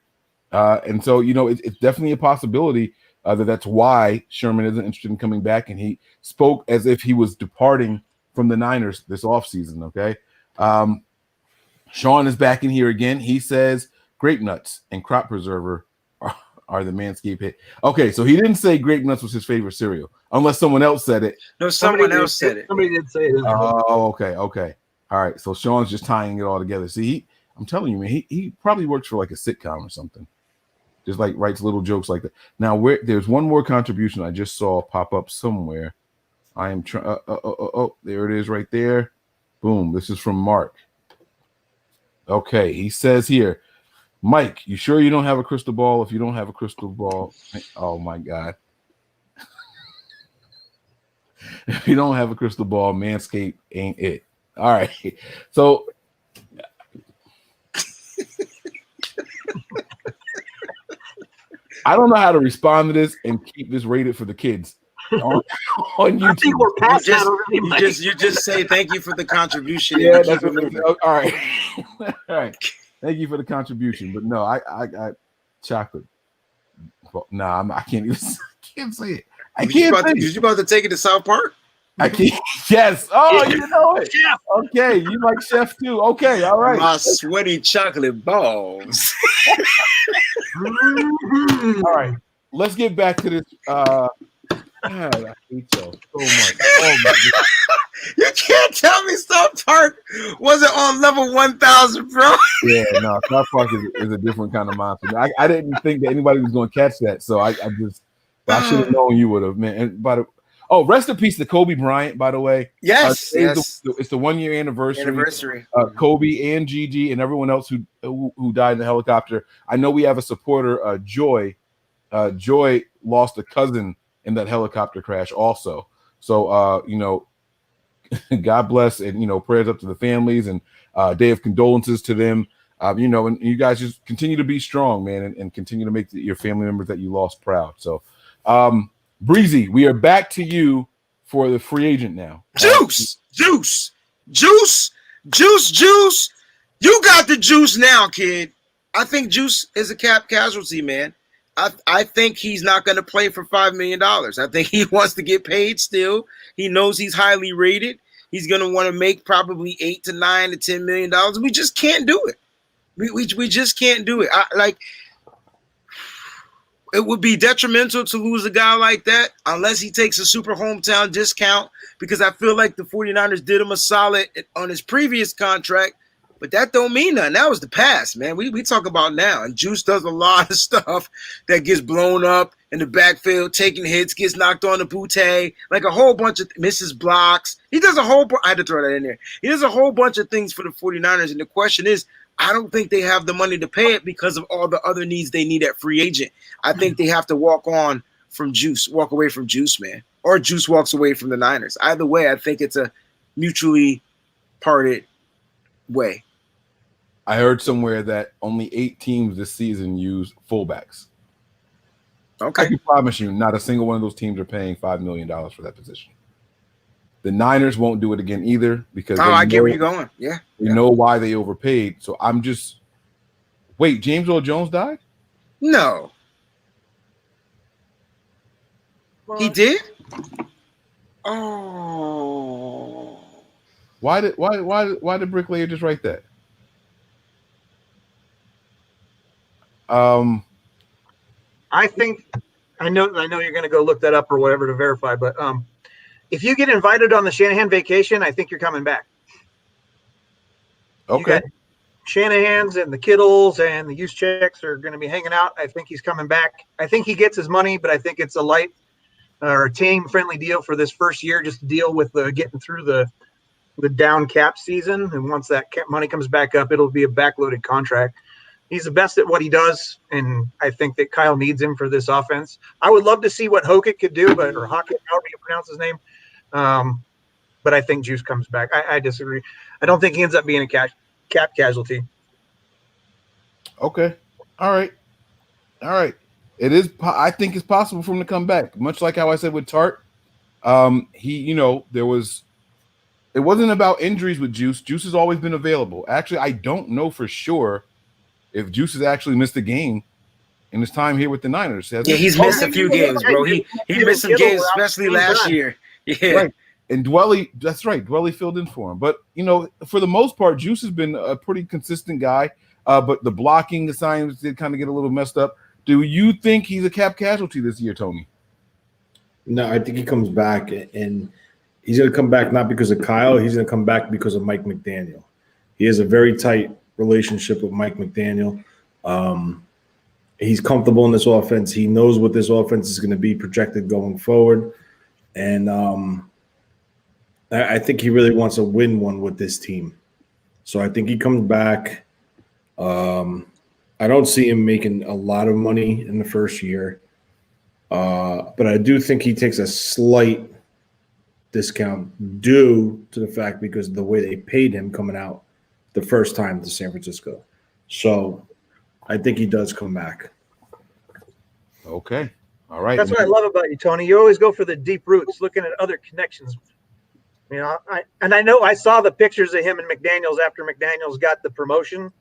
[SPEAKER 5] And so it's definitely a possibility that's why Sherman isn't interested in coming back, and he spoke as if he was departing from the Niners this offseason, okay? Sean is back in here again. He says grape nuts and crop preserver are the Manscaped hit. Okay, so he didn't say grape nuts was his favorite cereal, unless someone else said it.
[SPEAKER 9] No, someone else said it.
[SPEAKER 7] Somebody did say it.
[SPEAKER 5] Oh, okay. All right, so Sean's just tying it all together. See, I'm telling you, man, he probably works for like a sitcom or something. Just like writes little jokes like that. Now, there's one more contribution I just saw pop up somewhere. I am trying. There it is right there. Boom. This is from Mark. Okay. He says here, Mike, you sure you don't have a crystal ball? If you don't have a crystal ball, oh my God. If you don't have a crystal ball, Manscaped ain't it. All right. So I don't know how to respond to this and keep this rated for the kids on YouTube.
[SPEAKER 7] I think we're past that already.
[SPEAKER 9] You just say thank you for the contribution.
[SPEAKER 5] Yeah, that's what it is. All right. All right. Thank you for the contribution. But no, I chocolate. Nah, I can't even say it. I can't say it.
[SPEAKER 9] You about to take it to South Park?
[SPEAKER 5] I can't. Yes. Oh, you know it. Chef. Okay, you like Chef too. Okay, all right.
[SPEAKER 9] My sweaty chocolate balls.
[SPEAKER 5] All right, let's get back to this. God, I hate y'all so much. Oh my God.
[SPEAKER 9] You can't tell me South Park wasn't on level 1,000, bro.
[SPEAKER 5] Yeah, no, South Park is a different kind of monster. I didn't think that anybody was going to catch that, so I should have known you would have, man. And rest in peace to Kobe Bryant, by the way.
[SPEAKER 9] Yes,
[SPEAKER 5] it's the 1 year anniversary. Kobe and Gigi and everyone else who died in the helicopter. I know we have a supporter, Joy. Joy lost a cousin in that helicopter crash also. So, God bless, and, prayers up to the families, and day of condolences to them. And you guys just continue to be strong, man, and continue to make your family members that you lost proud. So, Breezy, we are back to you for the free agent now.
[SPEAKER 9] Juice. You got the juice now, kid. I think Juice is a cap casualty, man. I think he's not going to play for $5 million. I think he wants to get paid still. He knows he's highly rated. He's going to want to make probably $8 to $9 to $10 million. We just can't do it. We just can't do it. It would be detrimental to lose a guy like that unless he takes a super hometown discount, because I feel like the 49ers did him a solid on his previous contract, but that don't mean nothing. That was the past, man. We talk about now, and Juice does a lot of stuff that gets blown up in the backfield, taking hits, gets knocked on the bootay, like a whole bunch of misses blocks. He does I had to throw that in there. He does a whole bunch of things for the 49ers, and the question is, I don't think they have the money to pay it because of all the other needs they need at free agent. I think they have to walk away from Juice, man. Or Juice walks away from the Niners. Either way, I think it's a mutually parted way.
[SPEAKER 5] I heard somewhere that only 8 teams this season use fullbacks.
[SPEAKER 9] Okay.
[SPEAKER 5] I can promise you, not a single one of those teams are paying $5 million for that position. The Niners won't do it again either because
[SPEAKER 9] I get where you're going. Yeah.
[SPEAKER 5] We know why they overpaid. So I'm just – wait, James Earl Jones died?
[SPEAKER 9] No. He did? Oh.
[SPEAKER 5] Why did Bricklayer just write that?
[SPEAKER 7] I think I know you're going to go look that up or whatever to verify, but if you get invited on the Shanahan vacation, I think you're coming back.
[SPEAKER 5] Okay.
[SPEAKER 7] Shanahan's and the Kittles and the Juszczyks are going to be hanging out. I think he's coming back. I think he gets his money, but I think it's a light or a team-friendly deal for this first year, just to deal with getting through the down cap season. And once that money comes back up, it'll be a backloaded contract. He's the best at what he does, and I think that Kyle needs him for this offense. I would love to see what Hockett could do, or Hockett, however you pronounce his name. But I think Juice comes back. I disagree. I don't think he ends up being a cap casualty.
[SPEAKER 5] Okay. All right. It is. I think it's possible for him to come back. Much like how I said with Tart, it wasn't about injuries with Juice. Juice has always been available. Actually, I don't know for sure if Juice has actually missed a game in his time here with the Niners.
[SPEAKER 9] Yeah, he's missed a few games, bro. He missed some games, especially last year. Yeah.
[SPEAKER 5] Right. And Dwelly, that's right. Dwelly filled in for him. But, for the most part, Juice has been a pretty consistent guy. But the blocking assignments did kind of get a little messed up. Do you think he's a cap casualty this year, Tony?
[SPEAKER 8] No, I think he comes back, and he's going to come back not because of Kyle. He's going to come back because of Mike McDaniel. He has a very tight relationship with Mike McDaniel. He's comfortable in this offense. He knows what this offense is going to be projected going forward. And I think he really wants to win one with this team. So I think he comes back. I don't see him making a lot of money in the first year. But I do think he takes a slight discount due to the fact because of the way they paid him coming out the first time to San Francisco. So I think he does come back.
[SPEAKER 5] Okay. All right.
[SPEAKER 7] That's what I love about you, Tony. You always go for the deep roots, looking at other connections. You know, I know I saw the pictures of him and McDaniels after McDaniels got the promotion,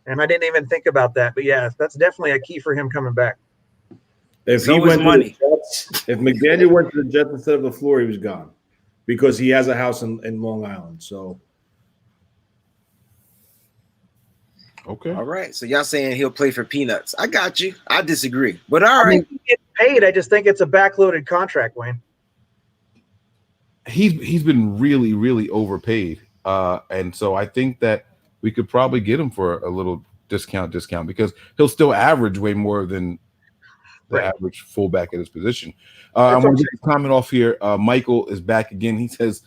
[SPEAKER 7] and I didn't even think about that. But yeah, that's definitely a key for him coming back.
[SPEAKER 8] If he went to the Jets, if McDaniel went to the Jets instead of the floor, he was gone because he has a house in Long Island. So,
[SPEAKER 5] okay,
[SPEAKER 9] all right. So y'all saying he'll play for peanuts? I got you. I disagree, but all right.
[SPEAKER 7] He gets paid. I just think it's a backloaded contract, Wayne.
[SPEAKER 5] He's been really, really overpaid, and so I think that we could probably get him for a little discount because he'll still average way more than the average fullback at his position. I'm going to get a comment off here. Michael is back again. He says,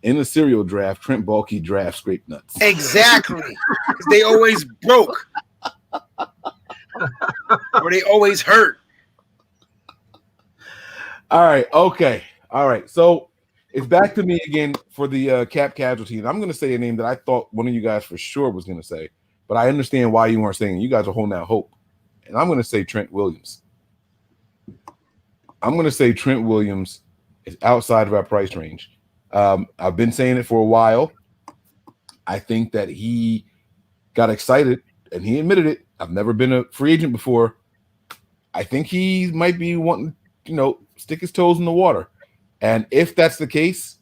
[SPEAKER 5] in a serial draft, Trent Baalke drafts scrape nuts.
[SPEAKER 9] Exactly. Because they always broke. Or they always hurt.
[SPEAKER 5] All right. Okay. All right. So it's back to me again for the Cap Casualty. And I'm going to say a name that I thought one of you guys for sure was going to say, but I understand why you weren't saying it. You guys are holding out hope. And I'm going to say Trent Williams. I'm going to say Trent Williams is outside of our price range. I've been saying it for a while. I think that he got excited, and he admitted it. I've never been a free agent before. I think he might be wanting, stick his toes in the water. And if that's the case,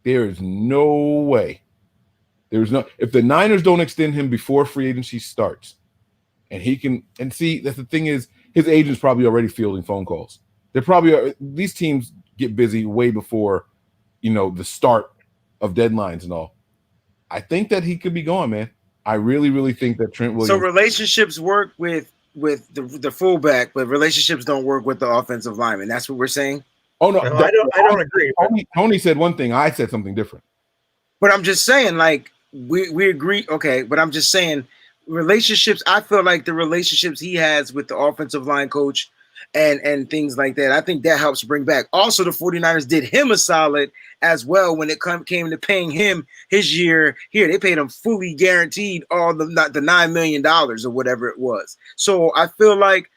[SPEAKER 5] there is no way. If the Niners don't extend him before free agency starts, and he can, and see, that's the thing is, his agent's probably already fielding phone calls. They're probably, these teams get busy way before, the start of deadlines and all. I think that he could be gone, man. I really, really think that Trent Williams.
[SPEAKER 9] So relationships work with the fullback, but relationships don't work with the offensive lineman. That's what we're saying.
[SPEAKER 5] Oh no,
[SPEAKER 7] I don't agree.
[SPEAKER 5] Tony said one thing. I said something different.
[SPEAKER 9] But I'm just saying, like we agree. Okay, but I'm just saying relationships. I feel like the relationships he has with the offensive line coach and things like that, I think that helps bring back. Also, the 49ers did him a solid as well when it came to paying him his year here. They paid him fully guaranteed all the $9 million or whatever it was. So I feel like,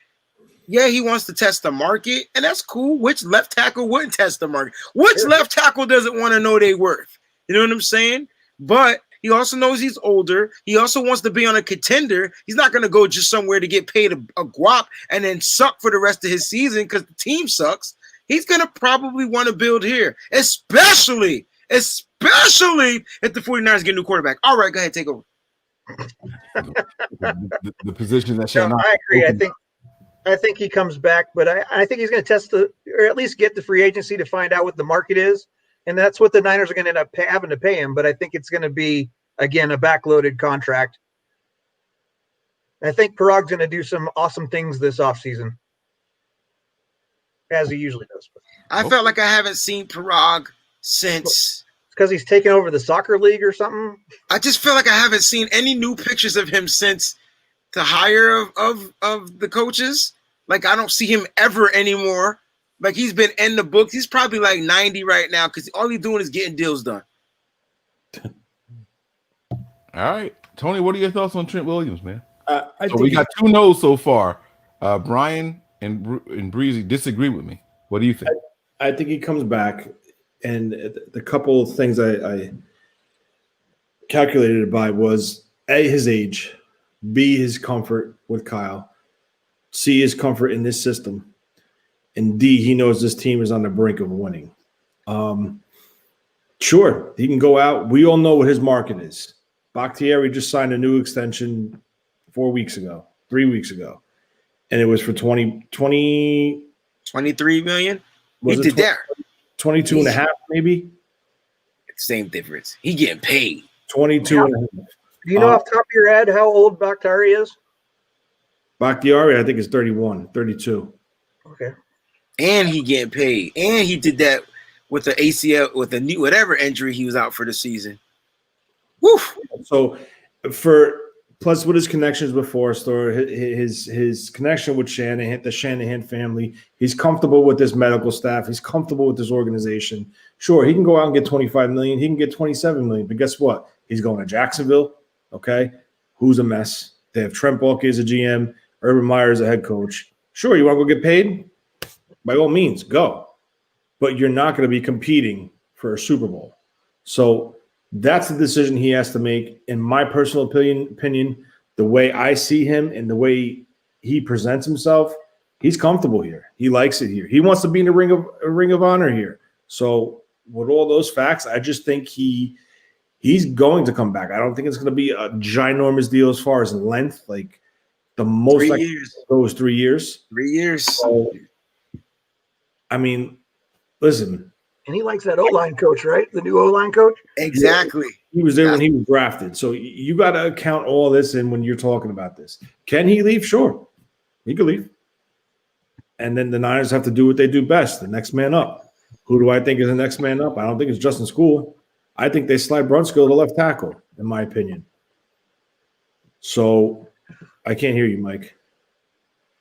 [SPEAKER 9] yeah, he wants to test the market, and that's cool. Which left tackle wouldn't test the market? Which left tackle doesn't want to know their worth? You know what I'm saying? But he also knows he's older. He also wants to be on a contender. He's not going to go just somewhere to get paid a guap and then suck for the rest of his season because the team sucks. He's going to probably want to build here, especially if the 49ers get a new quarterback. All right, go ahead, take over.
[SPEAKER 5] the position that shall not.
[SPEAKER 7] I agree. I think he comes back, but I think he's going to test or at least get the free agency to find out what the market is. And that's what the Niners are going to end up having to pay him. But I think it's going to be, again, a backloaded contract. I think Parag's going to do some awesome things this offseason, as he usually does.
[SPEAKER 9] I felt like I haven't seen Parag since.
[SPEAKER 7] It's because he's taken over the soccer league or something.
[SPEAKER 9] I just feel like I haven't seen any new pictures of him since the hire of the coaches. Like, I don't see him ever anymore. Like, he's been in the books. He's probably like 90 right now because all he's doing is getting deals done.
[SPEAKER 5] All right. Tony, what are your thoughts on Trent Williams, man?
[SPEAKER 8] So
[SPEAKER 5] we got 2 no's so far. Brian and Breezy disagree with me. What do you think?
[SPEAKER 8] I think he comes back, and the couple of things I calculated it by was A, his age, B, his comfort with Kyle, C, his comfort in this system, and D, he knows this team is on the brink of winning. Sure, he can go out. We all know what his market is. Bakhtiari just signed a new extension 3 weeks ago, and it was for 23
[SPEAKER 9] million.
[SPEAKER 8] Was
[SPEAKER 9] he did that
[SPEAKER 8] 22 and a half, maybe.
[SPEAKER 9] Same difference. He getting paid
[SPEAKER 8] 22 and a half.
[SPEAKER 7] Do you know off the top of your head how old Bakhtiari is?
[SPEAKER 8] Bakhtiari, I think, is 31, 32.
[SPEAKER 7] Okay.
[SPEAKER 9] And he getting paid. And he did that with the ACL, with the knee, whatever injury he was out for the season. Woo!
[SPEAKER 8] So for Plus, with his connections with Forrester, his connection with Shanahan, the Shanahan family, he's comfortable with this medical staff. He's comfortable with this organization. Sure, he can go out and get $25 million. He can get $27 million. But guess what? He's going to Jacksonville, okay, who's a mess. They have Trent Baalke as a GM, Urban Meyer as a head coach. Sure, you want to go get paid? By all means, go. But you're not going to be competing for a Super Bowl. So that's the decision he has to make. In my personal opinion, the way I see him and the way he presents himself, he's comfortable here. He likes it here. He wants to be in the ring of honor here. So with all those facts, I just think he's going to come back. I don't think it's going to be a ginormous deal as far as length. Like the most
[SPEAKER 6] 3 years.
[SPEAKER 8] Goes 3 years.
[SPEAKER 6] 3 years.
[SPEAKER 8] So, I mean, listen.
[SPEAKER 7] And he likes that O-line coach, right? The new O-line coach?
[SPEAKER 6] Exactly.
[SPEAKER 8] He was there when he was drafted. So you got to count all this in when you're talking about this. Can he leave? Sure. He could leave. And then the Niners have to do what they do best, the next man up. Who do I think is the next man up? I don't think it's Justin School. I think they slide Brunskill to left tackle, in my opinion. So I can't hear you, Mike.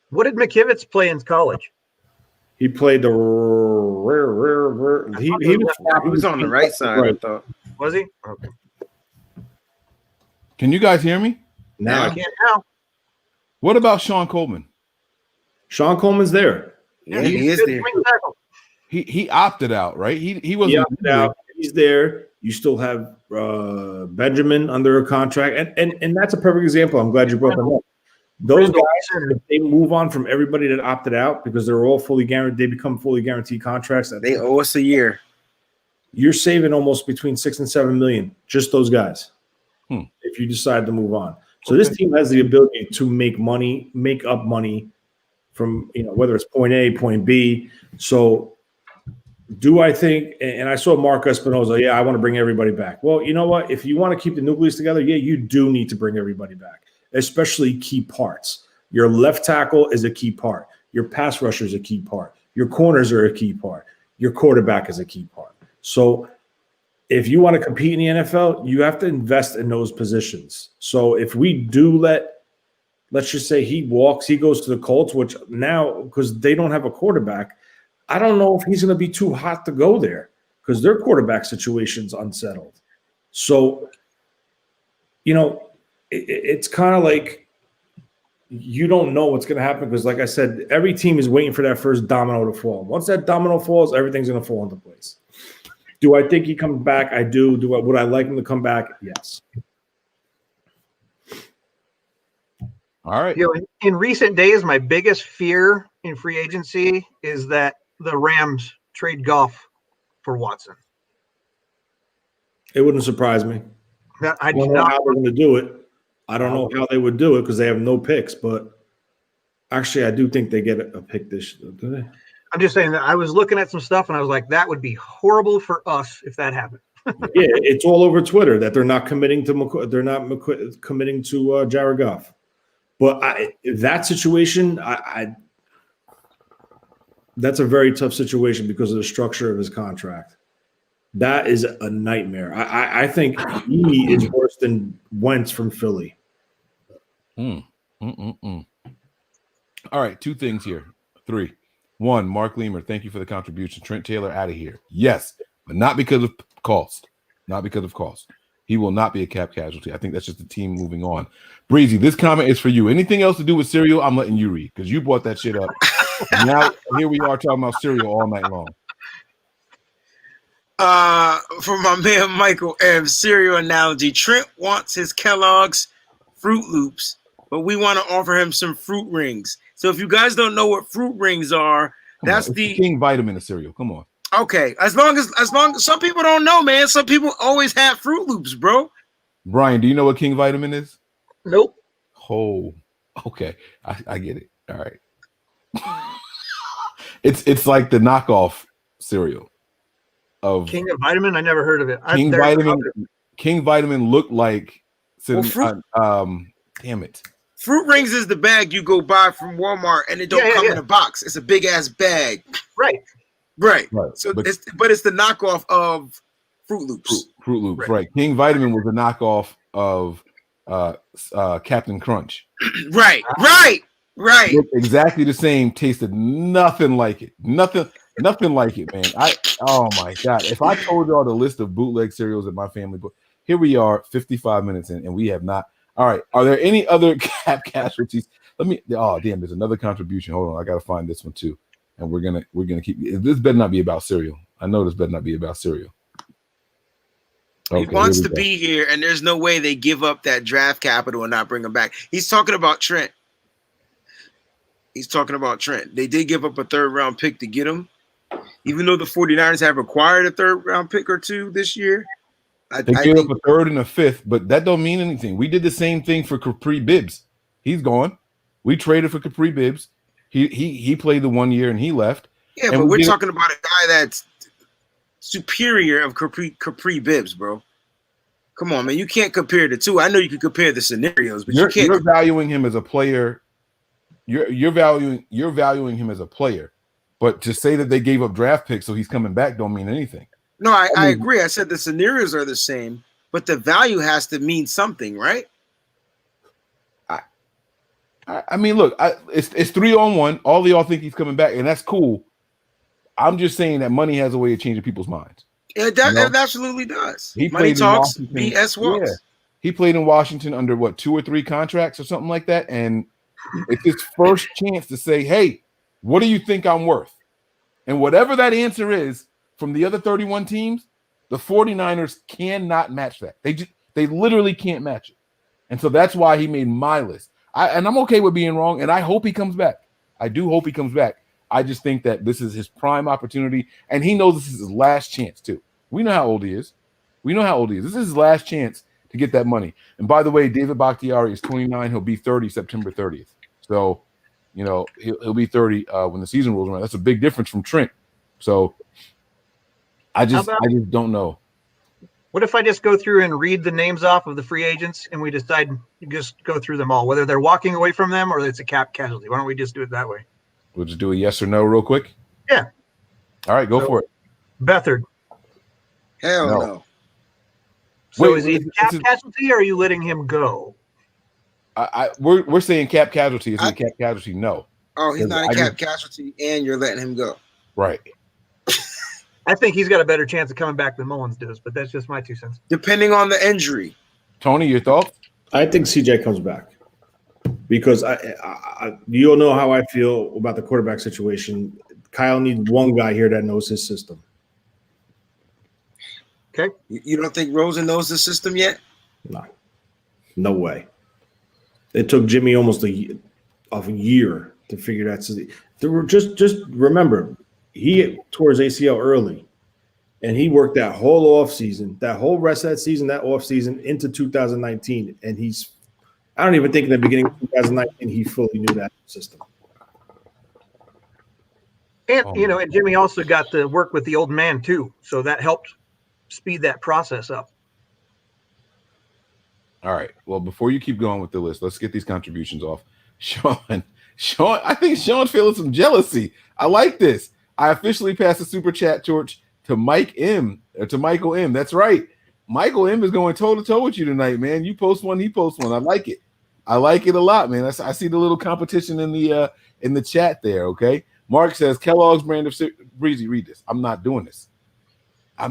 [SPEAKER 7] What did McKivitz play in college?
[SPEAKER 8] He played the
[SPEAKER 6] he was on the right side, I thought.
[SPEAKER 7] Was he? Okay.
[SPEAKER 1] Can you guys hear me?
[SPEAKER 8] Now
[SPEAKER 7] I can't now.
[SPEAKER 1] What about Sean Coleman?
[SPEAKER 8] Sean Coleman's there.
[SPEAKER 6] Yeah, he is there.
[SPEAKER 1] He opted out, right? He was
[SPEAKER 8] opted out. He's there. You still have Benjamin under a contract, and that's a perfect example. I'm glad you brought that up. Those guys, if they move on from everybody that opted out because they're all fully guaranteed, they become fully guaranteed contracts.
[SPEAKER 6] They owe us a year.
[SPEAKER 8] You're saving almost between $6 and $7 million, just those guys, if you decide to move on. So this team has the ability to make up money from, whether it's point A, point B. So do I think, and I saw Mark Espinoza, I want to bring everybody back. Well, you know what? If you want to keep the nucleus together, you do need to bring everybody back, especially key parts. Your left tackle is a key part. Your pass rusher is a key part. Your corners are a key part. Your quarterback is a key part. So if you want to compete in the NFL, you have to invest in those positions. So if we do let's just say he goes to the Colts, which now, because they don't have a quarterback, I don't know if he's going to be too hot to go there because their quarterback situation's unsettled. So, it's kind of like you don't know what's going to happen because, like I said, every team is waiting for that first domino to fall. Once that domino falls, everything's going to fall into place. Do I think he comes back? I do. Would I like him to come back? Yes.
[SPEAKER 1] All right.
[SPEAKER 7] In recent days, my biggest fear in free agency is that the Rams trade Goff for Watson.
[SPEAKER 8] It wouldn't surprise me.
[SPEAKER 7] I
[SPEAKER 8] don't know how they're going to do it. I don't know how they would do it because they have no picks. But actually, I do think they get a pick this year. Do they?
[SPEAKER 7] I'm just saying that I was looking at some stuff and I was like, that would be horrible for us if that happened.
[SPEAKER 8] Yeah, it's all over Twitter that they're not committing to Jared Goff. But that situation, that's a very tough situation because of the structure of his contract. That is a nightmare. I think he is worse than Wentz from Philly.
[SPEAKER 1] All right, 2 things here. 3. 1, Mark Leamer, thank you for the contribution. Trent Taylor out of here. Yes, but not because of cost. Not because of cost. He will not be a cap casualty. I think that's just the team moving on. Breezy, this comment is for you. Anything else to do with cereal, I'm letting you read because you brought that shit up. Now, here we are talking about cereal all night long.
[SPEAKER 6] For my man Michael M. Cereal analogy, Trent wants his Kellogg's Fruit Loops, but we want to offer him some fruit rings. So if you guys don't know what fruit rings are, that's the
[SPEAKER 1] King Vitamin of cereal. Come on.
[SPEAKER 6] Okay, as long as some people don't know, man. Some people always have Fruit Loops, bro.
[SPEAKER 1] Brian, do you know what King Vitamin is?
[SPEAKER 7] Nope.
[SPEAKER 1] Oh, okay. I get it. All right. It's like the knockoff cereal of
[SPEAKER 7] King of Vitamin. I never heard of it.
[SPEAKER 1] King Vitamin looked like damn it.
[SPEAKER 6] Fruit Rings is the bag you go buy from Walmart, and it don't come in a box. It's a big ass bag.
[SPEAKER 7] Right.
[SPEAKER 6] So it's the knockoff of Fruit Loops.
[SPEAKER 1] Fruit Loops, right. King Vitamin was a knockoff of Captain Crunch.
[SPEAKER 9] Right.
[SPEAKER 1] Looked exactly the same, tasted nothing like it. Nothing like it, man. Oh my God. If I told y'all the list of bootleg cereals at my family book, here we are 55 minutes in, and we have not. All right. Are there any other Cap Casualties? Oh damn, there's another contribution. Hold on, I gotta find this one too. And we're gonna keep this better not be about cereal. I know this better not be about cereal.
[SPEAKER 9] He wants to be here, and there's no way they give up that draft capital and not bring him back. He's talking about Trent. They did give up a 3rd round pick to get him, even though the 49ers have acquired a 3rd round pick or 2 this year.
[SPEAKER 1] They gave up a 3rd and a 5th, but that don't mean anything. We did the same thing for Capri Bibbs. He's gone. We traded for Capri Bibbs. He played the 1 year and he left.
[SPEAKER 9] Yeah, but we're talking about a guy that's superior of Capri Bibbs, bro. Come on, man. You can't compare the two. I know you can compare the scenarios, but you can't.
[SPEAKER 1] You're valuing him as a player. You're valuing him as a player, but to say that they gave up draft picks so he's coming back don't mean anything.
[SPEAKER 9] No, I agree. I said the scenarios are the same, but the value has to mean something, right?
[SPEAKER 1] I mean, look, it's 3-on-1. All of y'all think he's coming back, and that's cool. I'm just saying that money has a way of changing people's minds.
[SPEAKER 9] It absolutely does. Money talks, BS walks. Yeah.
[SPEAKER 1] He played in Washington under 2 or 3 contracts or something like that, and it's his first chance to say, hey, what do you think I'm worth? And whatever that answer is from the other 31 teams, the 49ers cannot match that. They literally can't match it. And so that's why he made my list. And I'm okay with being wrong, and I hope he comes back. I do hope he comes back. I just think that this is his prime opportunity, and he knows this is his last chance, too. We know how old he is. This is his last chance to get that money. And by the way, David Bakhtiari is 29. He'll be 30 September 30th. So, he'll be 30 when the season rolls around. That's a big difference from Trent. So, I just don't know.
[SPEAKER 7] What if I just go through and read the names off of the free agents and we decide to just go through them all, whether they're walking away from them or it's a cap casualty? Why don't we just do it that way?
[SPEAKER 1] We'll just do a yes or no real quick.
[SPEAKER 7] Yeah.
[SPEAKER 1] All right, go for it.
[SPEAKER 7] Beathard.
[SPEAKER 9] Hell no.
[SPEAKER 7] So is he a cap casualty or are you letting him go?
[SPEAKER 1] We're saying cap casualty. Is he a cap casualty? No.
[SPEAKER 9] Oh, he's not a cap casualty, and you're letting him go.
[SPEAKER 1] Right.
[SPEAKER 7] I think he's got a better chance of coming back than Mullins does, but that's just my 2 cents.
[SPEAKER 9] Depending on the injury.
[SPEAKER 1] Tony, your thoughts?
[SPEAKER 8] I think CJ comes back because you all know how I feel about the quarterback situation. Kyle needs one guy here that knows his system.
[SPEAKER 7] Okay.
[SPEAKER 9] You don't think Rosen knows the system yet?
[SPEAKER 8] No way. It took Jimmy almost a year to figure that. There were just remember, he tore his ACL early, and he worked that whole offseason, that whole rest of that season, that offseason into 2019. And I don't even think in the beginning of 2019 he fully knew that system.
[SPEAKER 7] And and Jimmy also got to work with the old man too, so that helped speed that process up.
[SPEAKER 1] All right. Well, before you keep going with the list, let's get these contributions off. Sean, I think Sean's feeling some jealousy. I like this. I officially passed the super chat torch to Michael M. That's right. Michael M is going toe to toe with you tonight, man. You post one, he posts one. I like it. I like it a lot, man. I see the little competition in the chat there. Okay. Mark says Kellogg's brand of Breezy. Read this. I'm not doing this.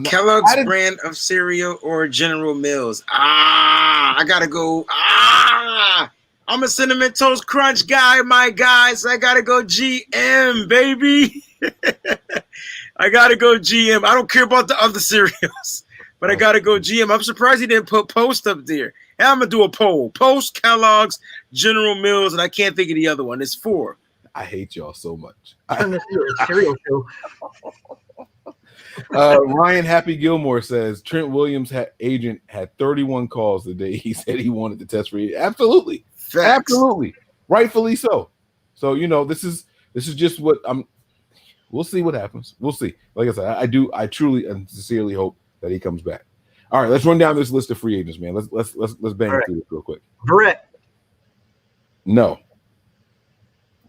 [SPEAKER 9] Kellogg's brand of cereal or General Mills. I gotta go. I'm a Cinnamon Toast Crunch guy, my guys. I gotta go GM, baby. I gotta go GM. I don't care about the other cereals, but I gotta go GM. I'm surprised he didn't put Post up there. And I'm gonna do a poll. Post, Kellogg's, General Mills, and I can't think of the other one. It's 4.
[SPEAKER 1] I hate y'all so much.
[SPEAKER 7] Cereal show.
[SPEAKER 1] Ryan Happy Gilmore says Trent Williams' agent had 31 calls the day he said he wanted to test for it. Absolutely.
[SPEAKER 9] Facts.
[SPEAKER 1] Absolutely. Rightfully so. So, this is just what we'll see what happens. We'll see. Like I said, I truly and sincerely hope that he comes back. All right, let's run down this list of free agents, man. Let's bang through this real quick.
[SPEAKER 7] Brett.
[SPEAKER 1] No.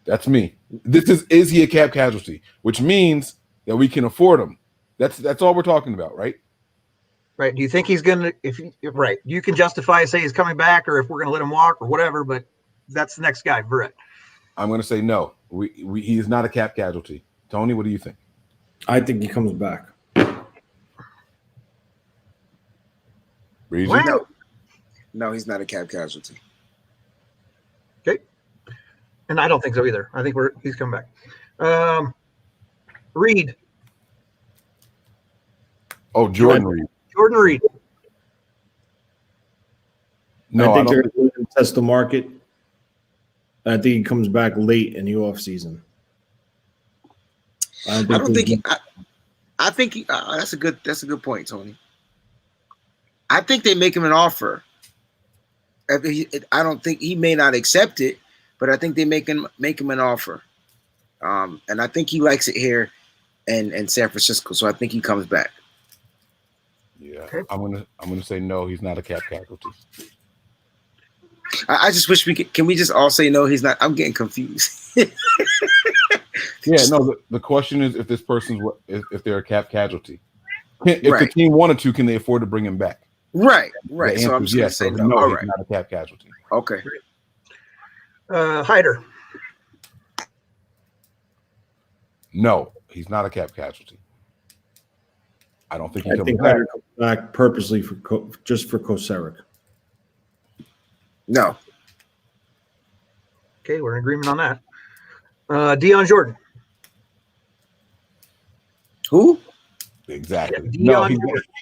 [SPEAKER 1] That's me. Is he a cap casualty? Which means that we can afford him. That's all we're talking about, right?
[SPEAKER 7] Right. Do you think he's going to, right, you can justify, say he's coming back or if we're going to let him walk or whatever, but that's the next guy, Brett.
[SPEAKER 5] I'm going to say no. He is not a cap casualty. Tony, what do you think?
[SPEAKER 8] I think he comes back.
[SPEAKER 5] Reason?
[SPEAKER 6] No, he's not a cap casualty.
[SPEAKER 7] Okay. And I don't think so either. I think he's coming back. Reed.
[SPEAKER 5] Oh, Jordan Reed.
[SPEAKER 7] Jordan Reed.
[SPEAKER 5] No,
[SPEAKER 8] I think they're going to test the market. I think he comes back late in the offseason.
[SPEAKER 6] I don't think he. I think he, that's a good point, Tony. I think they make him an offer. I don't think he may not accept it, but I think they make him an offer. And I think he likes it here in San Francisco, so I think he comes back.
[SPEAKER 5] Yeah, okay. I'm gonna say no. He's not a cap casualty.
[SPEAKER 6] I just wish we could. Can we just all say no? He's not. I'm getting confused.
[SPEAKER 5] Yeah, no. The question is if this person's if they're a cap casualty. If the team wanted to, can they afford to bring him back?
[SPEAKER 6] Right. So I'm just
[SPEAKER 5] yes.
[SPEAKER 6] gonna say
[SPEAKER 5] So
[SPEAKER 6] no.
[SPEAKER 5] All
[SPEAKER 6] he's
[SPEAKER 5] right. Not a cap casualty.
[SPEAKER 6] Okay.
[SPEAKER 7] Hyder.
[SPEAKER 5] No, he's not a cap casualty. I don't think he comes back.
[SPEAKER 8] Hyder comes back purposely just for Koceric.
[SPEAKER 6] No.
[SPEAKER 7] Okay, we're in agreement on that. Deion Jordan.
[SPEAKER 6] Who?
[SPEAKER 5] Exactly.
[SPEAKER 7] Yeah, Jordan.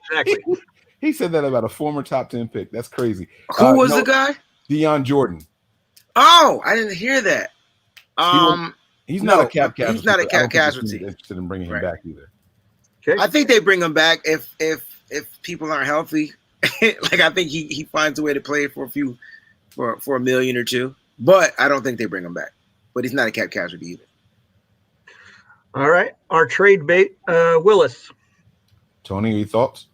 [SPEAKER 7] Exactly.
[SPEAKER 5] He said that about a former top 10 pick. That's crazy.
[SPEAKER 6] Who was the guy?
[SPEAKER 5] Deion Jordan.
[SPEAKER 6] Oh, I didn't hear that.
[SPEAKER 5] He's not a cap casualty.
[SPEAKER 6] He's not a cap casualty.
[SPEAKER 5] Interested in bringing him back either.
[SPEAKER 7] Okay.
[SPEAKER 6] I think they bring him back if people aren't healthy. Like I think he finds a way to play for $1 million or $2 million. But I don't think they bring him back. But he's not a cap casualty either.
[SPEAKER 7] All right. Our trade bait, Willis.
[SPEAKER 5] Tony, any thoughts?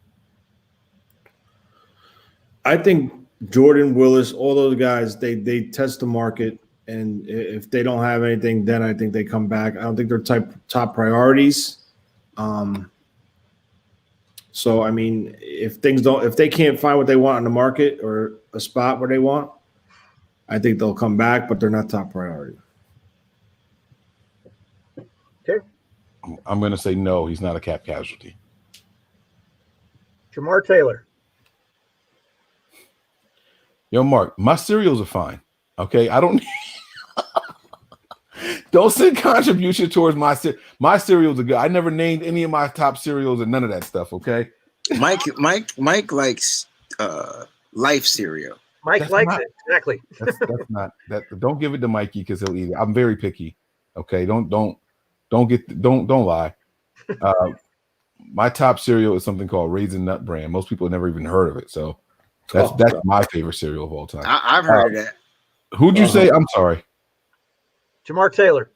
[SPEAKER 8] I think Jordan, Willis, all those guys, they test the market, and if they don't have anything, then I think they come back. I don't think they're top priorities. So I mean, if they can't find what they want in the market or a spot where they want, I think they'll come back, but they're not top priority.
[SPEAKER 7] Okay.
[SPEAKER 5] I'm going to say no. He's not a cap casualty.
[SPEAKER 7] Jamar Taylor.
[SPEAKER 5] Yo, Mark, my cereals are fine. Okay, I don't send contribution towards my cereals are good. I never named any of my top cereals and none of that stuff. Okay,
[SPEAKER 6] Mike likes Life cereal.
[SPEAKER 7] Mike likes it exactly.
[SPEAKER 5] That's not that. Don't give it to Mikey because he'll eat it. I'm very picky. Okay, don't lie. My top cereal is something called Raisin Nut Bran. Most people have never even heard of it. So that's my favorite cereal of all time.
[SPEAKER 6] I've heard of that.
[SPEAKER 5] Who'd you say? I'm sorry.
[SPEAKER 7] Jamar Taylor.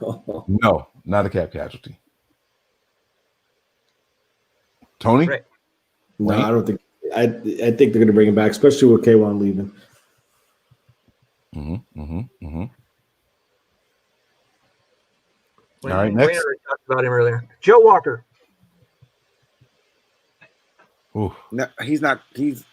[SPEAKER 5] No, not a cap casualty. Tony?
[SPEAKER 7] Right.
[SPEAKER 8] No, I don't think. I think they're going to bring him back, especially with K1 leaving.
[SPEAKER 5] All right, next.
[SPEAKER 7] We talked about him earlier. Joe Walker.
[SPEAKER 5] Ooh.
[SPEAKER 6] No, he's not. These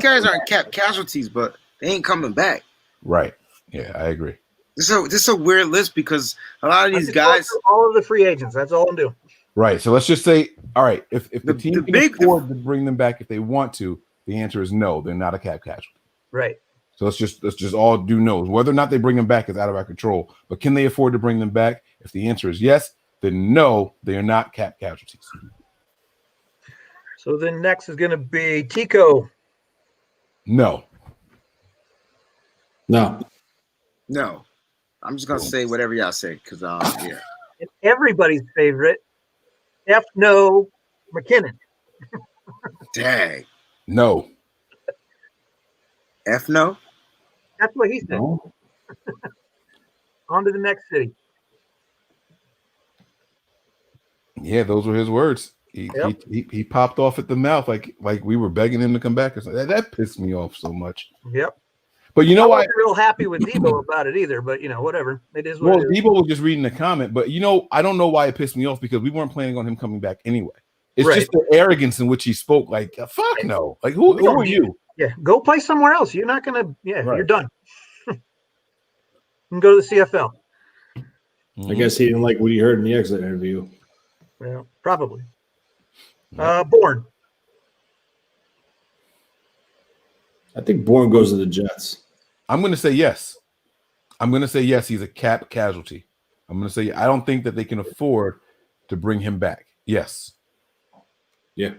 [SPEAKER 6] guys aren't cap casualties, but they ain't coming back.
[SPEAKER 5] Right. Yeah, I agree.
[SPEAKER 6] This is a weird list because a lot of these guys,
[SPEAKER 7] all of the free agents. That's all I'm doing.
[SPEAKER 5] Right. So let's just say, all right, if the team can afford to bring them back if they want to, the answer is no. They're not a cap casualty.
[SPEAKER 7] Right.
[SPEAKER 5] So let's just all do no's. Whether or not they bring them back is out of our control. But can they afford to bring them back? If the answer is yes, then no, they are not cap casualties.
[SPEAKER 7] So then next is going to be Tico.
[SPEAKER 5] No.
[SPEAKER 6] I'm just gonna say whatever y'all say because yeah.
[SPEAKER 7] And everybody's favorite, No McKinnon.
[SPEAKER 6] Dang.
[SPEAKER 5] No.
[SPEAKER 6] No.
[SPEAKER 7] That's what he said.
[SPEAKER 8] No.
[SPEAKER 7] On to the next city.
[SPEAKER 5] Yeah, those were his words. He popped off at the mouth like we were begging him to come back. That pissed me off so much.
[SPEAKER 7] Yep.
[SPEAKER 5] But you know what?
[SPEAKER 7] I wasn't real happy with Deebo about it either, but whatever. It is what it is.
[SPEAKER 5] Deebo was just reading the comment, but I don't know why it pissed me off because we weren't planning on him coming back anyway.
[SPEAKER 1] It's
[SPEAKER 7] Right.
[SPEAKER 1] just the arrogance in which he spoke. Like, fuck no. Like, who are you?
[SPEAKER 7] Yeah, go play somewhere else. You're not gonna. Yeah,
[SPEAKER 1] Right.
[SPEAKER 7] you're done. You can go to the CFL.
[SPEAKER 8] I guess he didn't like what he heard in the exit interview.
[SPEAKER 7] Yeah, probably. Bourne.
[SPEAKER 8] I think Bourne goes to the Jets.
[SPEAKER 1] I'm going to say yes. I'm going to say yes. He's a cap casualty. I'm going to say I don't think that they can afford to bring him back. Yes.
[SPEAKER 8] Yeah.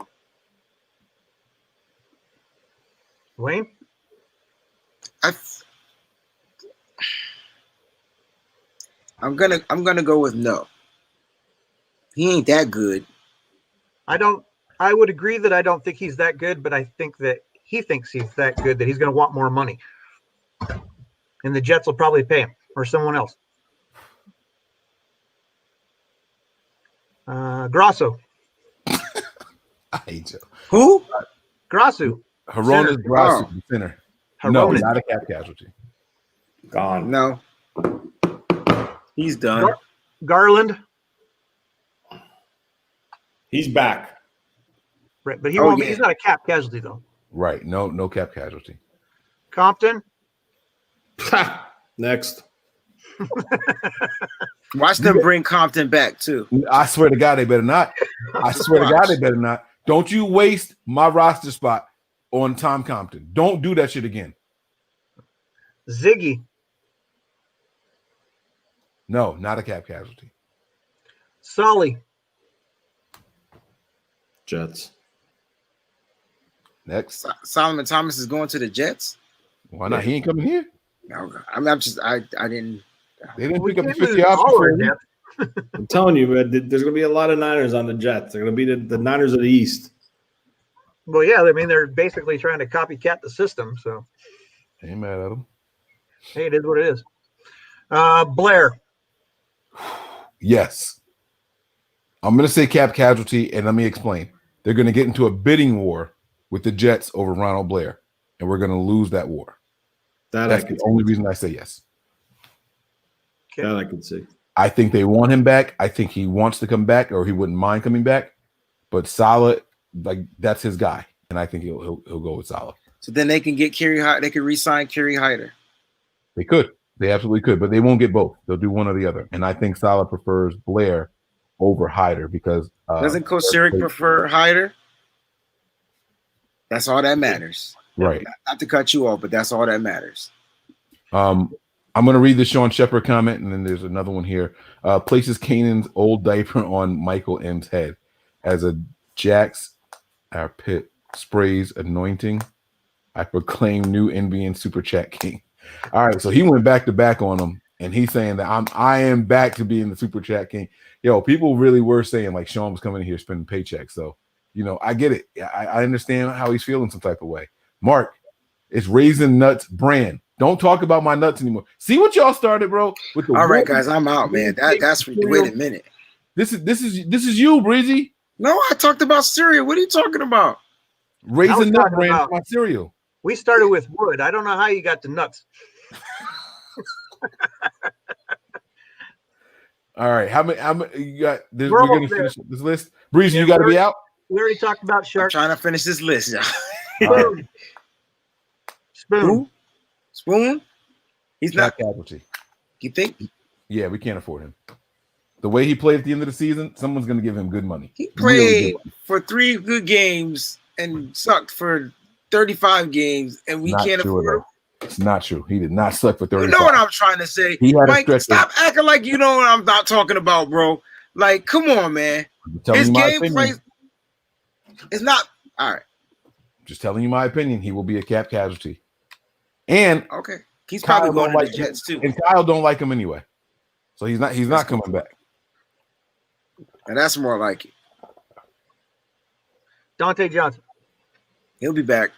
[SPEAKER 7] Wayne.
[SPEAKER 6] I'm gonna go with no. He ain't that good.
[SPEAKER 7] I would agree that I don't think he's that good, but I think that he thinks he's that good that he's going to want more money. And the Jets will probably pay him or someone else. Grasso.
[SPEAKER 1] I hate you.
[SPEAKER 6] Who?
[SPEAKER 7] Grasso.
[SPEAKER 1] Hronis Grasso, the center. No,
[SPEAKER 7] Hronis.
[SPEAKER 1] not a cap casualty.
[SPEAKER 8] Gone.
[SPEAKER 6] No. He's done.
[SPEAKER 7] Garland.
[SPEAKER 8] He's back.
[SPEAKER 7] Right, but he
[SPEAKER 6] Oh,
[SPEAKER 7] won't.
[SPEAKER 6] yeah.
[SPEAKER 7] He's not a cap casualty though.
[SPEAKER 1] Right. No cap casualty.
[SPEAKER 7] Compton.
[SPEAKER 8] Next.
[SPEAKER 6] Watch them bring Compton back too.
[SPEAKER 1] I swear to God, they better not. I swear to God, they better not. Don't you waste my roster spot on Tom Compton. Don't do that shit again.
[SPEAKER 7] Ziggy.
[SPEAKER 1] No, not a cap casualty.
[SPEAKER 7] Solly.
[SPEAKER 8] Jets.
[SPEAKER 1] Next.
[SPEAKER 6] Solomon Thomas is going to the Jets.
[SPEAKER 1] Why not? He ain't coming here.
[SPEAKER 6] No, I'm just I didn't.
[SPEAKER 1] They didn't pick up the
[SPEAKER 7] can't lose
[SPEAKER 1] 50
[SPEAKER 7] all
[SPEAKER 1] option
[SPEAKER 7] our
[SPEAKER 1] for him.
[SPEAKER 7] depth.
[SPEAKER 8] I'm telling you, man, there's going to be a lot of Niners on the Jets. They're going to be the Niners of the East.
[SPEAKER 7] Well, yeah, I mean they're basically trying to copycat the system. So
[SPEAKER 1] Ain't mad at him.
[SPEAKER 7] hey, it is what it is. Blair.
[SPEAKER 1] Yes. I'm going to say cap casualty, and let me explain. They're going to get into a bidding war with the Jets over Ronald Blair, and we're going to lose that war. That's the only reason I say yes.
[SPEAKER 8] That I can see.
[SPEAKER 1] I think they want him back. I think he wants to come back, or he wouldn't mind coming back. But Salah, like that's his guy, and I think he'll go with Salah.
[SPEAKER 6] So then they can get Kerry. They can re-sign Kerry Hyder.
[SPEAKER 1] They could. They absolutely could, but they won't get both. They'll do one or the other. And I think Salah prefers Blair over Hyder because
[SPEAKER 6] Doesn't Kosirik prefer Hyder? That's all that matters.
[SPEAKER 1] Right.
[SPEAKER 6] Not to cut you off, but that's all that matters.
[SPEAKER 1] I'm going to read the Sean Shepard comment, and then there's another one here. Places Kanan's old diaper on Michael M's head as a Jax, our pit sprays anointing. I proclaim new NBA Super Chat King. All right, so he went back to back on him, and he's saying that I am back to being the Super Chat King. Yo, people really were saying like Sean was coming in here spending paychecks. So, you know, I get it. I understand how he's feeling some type of way. Mark, it's Raisin Nuts brand. Don't talk about my nuts anymore. See what y'all started, bro. With the
[SPEAKER 6] All right, guys, I'm out, man. That's wait a minute.
[SPEAKER 1] This is you, Breezy.
[SPEAKER 6] No, I talked about cereal. What are you talking about?
[SPEAKER 1] Raisin Nut
[SPEAKER 7] talking
[SPEAKER 1] brand
[SPEAKER 7] about-
[SPEAKER 1] my cereal.
[SPEAKER 7] We started with wood. I don't know how you got to nuts.
[SPEAKER 1] All right, how many you got? We're
[SPEAKER 7] We're
[SPEAKER 1] gonna
[SPEAKER 7] almost
[SPEAKER 1] finish this list. Breezy, you
[SPEAKER 7] Yeah,
[SPEAKER 1] got to
[SPEAKER 7] we're-
[SPEAKER 1] be out.
[SPEAKER 7] We already talked about
[SPEAKER 6] I'm
[SPEAKER 7] sharks.
[SPEAKER 6] trying to finish this list.
[SPEAKER 7] Spoon. Spoon.
[SPEAKER 6] Who? Spoon? He's not.
[SPEAKER 1] Cap casualty.
[SPEAKER 6] You think
[SPEAKER 1] Yeah, we can't afford him. The way he played at the end of the season, someone's going to give him good money.
[SPEAKER 6] he
[SPEAKER 1] Really
[SPEAKER 6] played
[SPEAKER 1] good money.
[SPEAKER 6] for 3 good games and sucked for 35 games, and we
[SPEAKER 1] Not
[SPEAKER 6] can't
[SPEAKER 1] true
[SPEAKER 6] afford
[SPEAKER 1] at
[SPEAKER 6] him?
[SPEAKER 1] all. It's not true. He did not suck for 35.
[SPEAKER 6] You know what I'm trying to say?
[SPEAKER 1] He had a
[SPEAKER 6] Mike,
[SPEAKER 1] stretch.
[SPEAKER 6] stop acting like you know what I'm not talking about, bro. Like, come on, man.
[SPEAKER 1] I'm telling
[SPEAKER 6] His
[SPEAKER 1] you my
[SPEAKER 6] game
[SPEAKER 1] opinion.
[SPEAKER 6] plays. It's not all right.
[SPEAKER 1] Just telling you my opinion. He will be a cap casualty. And
[SPEAKER 6] Okay, he's probably
[SPEAKER 1] Kyle
[SPEAKER 6] going
[SPEAKER 1] don't
[SPEAKER 6] to
[SPEAKER 1] like
[SPEAKER 6] the Jets too,
[SPEAKER 1] and Kyle don't like him anyway. So he's not coming back.
[SPEAKER 6] and that's more like it.
[SPEAKER 7] Dante Johnson.
[SPEAKER 6] He'll be back,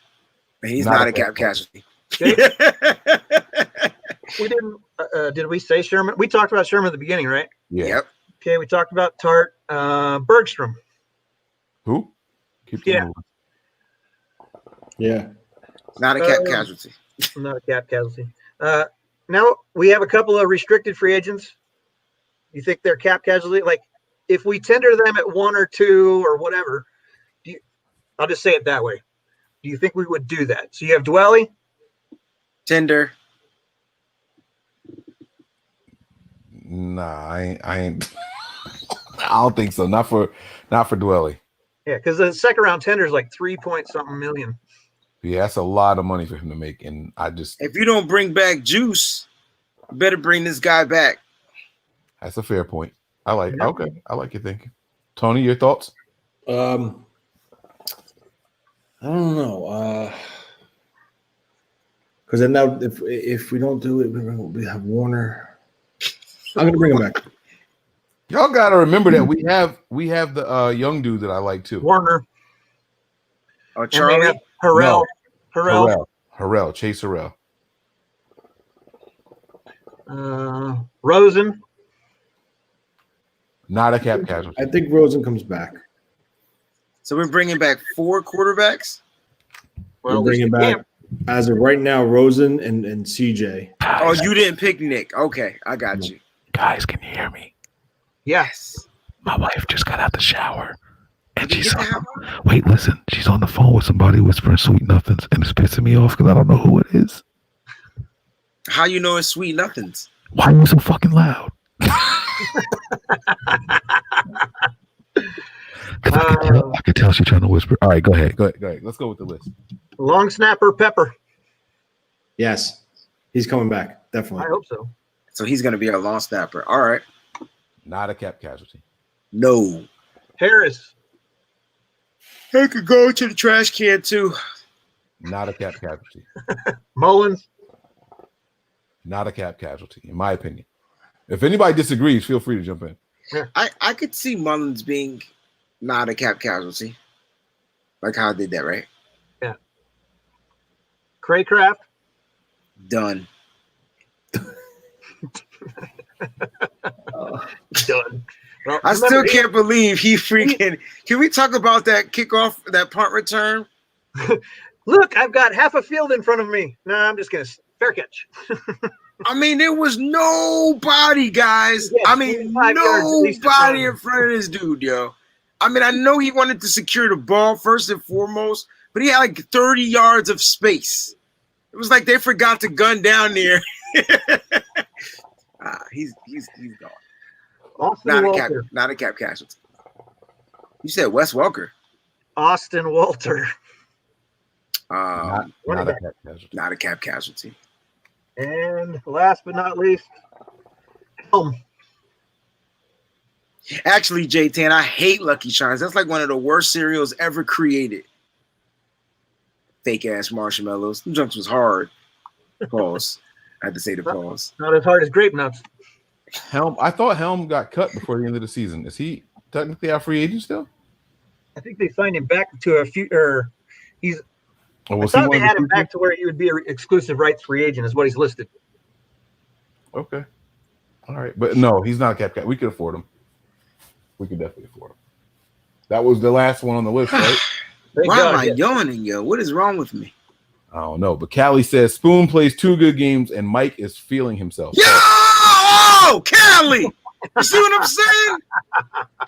[SPEAKER 6] and he's
[SPEAKER 1] Not
[SPEAKER 6] not
[SPEAKER 1] a
[SPEAKER 6] a cap casualty.
[SPEAKER 7] Okay. We didn't. Did we say Sherman? We talked about Sherman at the beginning, right?
[SPEAKER 1] Yeah.
[SPEAKER 6] Yep.
[SPEAKER 7] Okay. We talked about Tart. Bergstrom.
[SPEAKER 1] Who? Keep
[SPEAKER 7] Yeah.
[SPEAKER 1] moving.
[SPEAKER 8] Yeah.
[SPEAKER 6] Not a cap casualty.
[SPEAKER 7] Not a cap casualty. Now we have a couple of restricted free agents. You think they're cap casualty? Like if we tender them at 1 or 2 or whatever, I'll just say it that way. Do you think we would do that? So you have Dwelly?
[SPEAKER 9] Tender.
[SPEAKER 5] Nah, I ain't. I don't think so. Not for Dwelly.
[SPEAKER 7] Yeah, because the second round tender is like 3-point-something million.
[SPEAKER 5] Yeah, that's a lot of money for him to make, and
[SPEAKER 9] if you don't bring back Juice, you better bring this guy back.
[SPEAKER 5] That's a fair point. I like your thinking. Tony, your thoughts?
[SPEAKER 8] I don't know. Because then now, if we don't do it, we have Warner. I'm gonna bring him back.
[SPEAKER 5] Y'all gotta remember that we have the young dude that I like too.
[SPEAKER 7] Warner.
[SPEAKER 9] Oh, Charlie.
[SPEAKER 7] Harrell.
[SPEAKER 5] Chase Harrell.
[SPEAKER 7] Rosen.
[SPEAKER 5] Not a cap casualty.
[SPEAKER 8] I think Rosen comes back.
[SPEAKER 9] So we're bringing back 4 quarterbacks.
[SPEAKER 8] We're bringing back, as of right now, Rosen and CJ.
[SPEAKER 9] Oh, you didn't pick Nick. Okay, I got you.
[SPEAKER 5] Guys, can you hear me?
[SPEAKER 9] Yes.
[SPEAKER 5] My wife just got out the shower. And wait, listen. She's on the phone with somebody whispering sweet nothings, and it's pissing me off because I don't know who it is.
[SPEAKER 9] How you know it's sweet nothings?
[SPEAKER 5] Why are you so fucking loud? I could tell she's trying to whisper. All right, go ahead. Let's go with the list.
[SPEAKER 7] Long snapper Pepper.
[SPEAKER 8] Yes, he's coming back. Definitely.
[SPEAKER 7] I hope so.
[SPEAKER 9] So he's going to be our long snapper. All right.
[SPEAKER 5] Not a cap casualty.
[SPEAKER 9] No.
[SPEAKER 7] Harris.
[SPEAKER 9] He could go to the trash can too.
[SPEAKER 5] Not a cap casualty.
[SPEAKER 7] Mullins.
[SPEAKER 5] Not a cap casualty, in my opinion. If anybody disagrees, feel free to jump in.
[SPEAKER 9] I could see Mullins being not a cap casualty. Like how I did that, right?
[SPEAKER 7] Yeah. Craycraft.
[SPEAKER 9] Done.
[SPEAKER 7] Done. Well,
[SPEAKER 9] I still can't believe he freaking. Can we talk about that kickoff, that punt return?
[SPEAKER 7] Look, I've got half a field in front of me. No, I'm just gonna fair catch.
[SPEAKER 9] I mean, there was nobody, guys.
[SPEAKER 7] Yeah,
[SPEAKER 9] I mean, nobody in front of this dude, yo. I mean, I know he wanted to secure the ball first and foremost, but he had like 30 yards of space. It was like they forgot to gun down there. He's gone. Not a cap casualty. You said Wes Welker.
[SPEAKER 7] Austin Walter.
[SPEAKER 5] Not a cap casualty.
[SPEAKER 9] Not a cap casualty.
[SPEAKER 7] And last but not least, Helm.
[SPEAKER 9] Actually, J10, I hate Lucky Charms. That's like one of the worst cereals ever created. Fake ass marshmallows. Them jumps was hard. Pause. I had to say the pause.
[SPEAKER 7] Not as hard as grape nuts.
[SPEAKER 5] Helm. I thought Helm got cut before the end of the season. Is he technically our free agent still?
[SPEAKER 7] I think they signed him back to a few. Or he's.
[SPEAKER 5] Or
[SPEAKER 7] I thought they had him back to where he would be an exclusive rights free agent, is what he's listed.
[SPEAKER 5] Okay. All right. But no, he's not a cap cat. We could afford him. We could definitely afford him. That was the last one on the list, right?
[SPEAKER 9] Why am I yawning, yo? What is wrong with me?
[SPEAKER 5] I don't know. But Callie says Spoon plays 2 good games and Mike is feeling himself.
[SPEAKER 9] Yo, Callie! You see what I'm saying?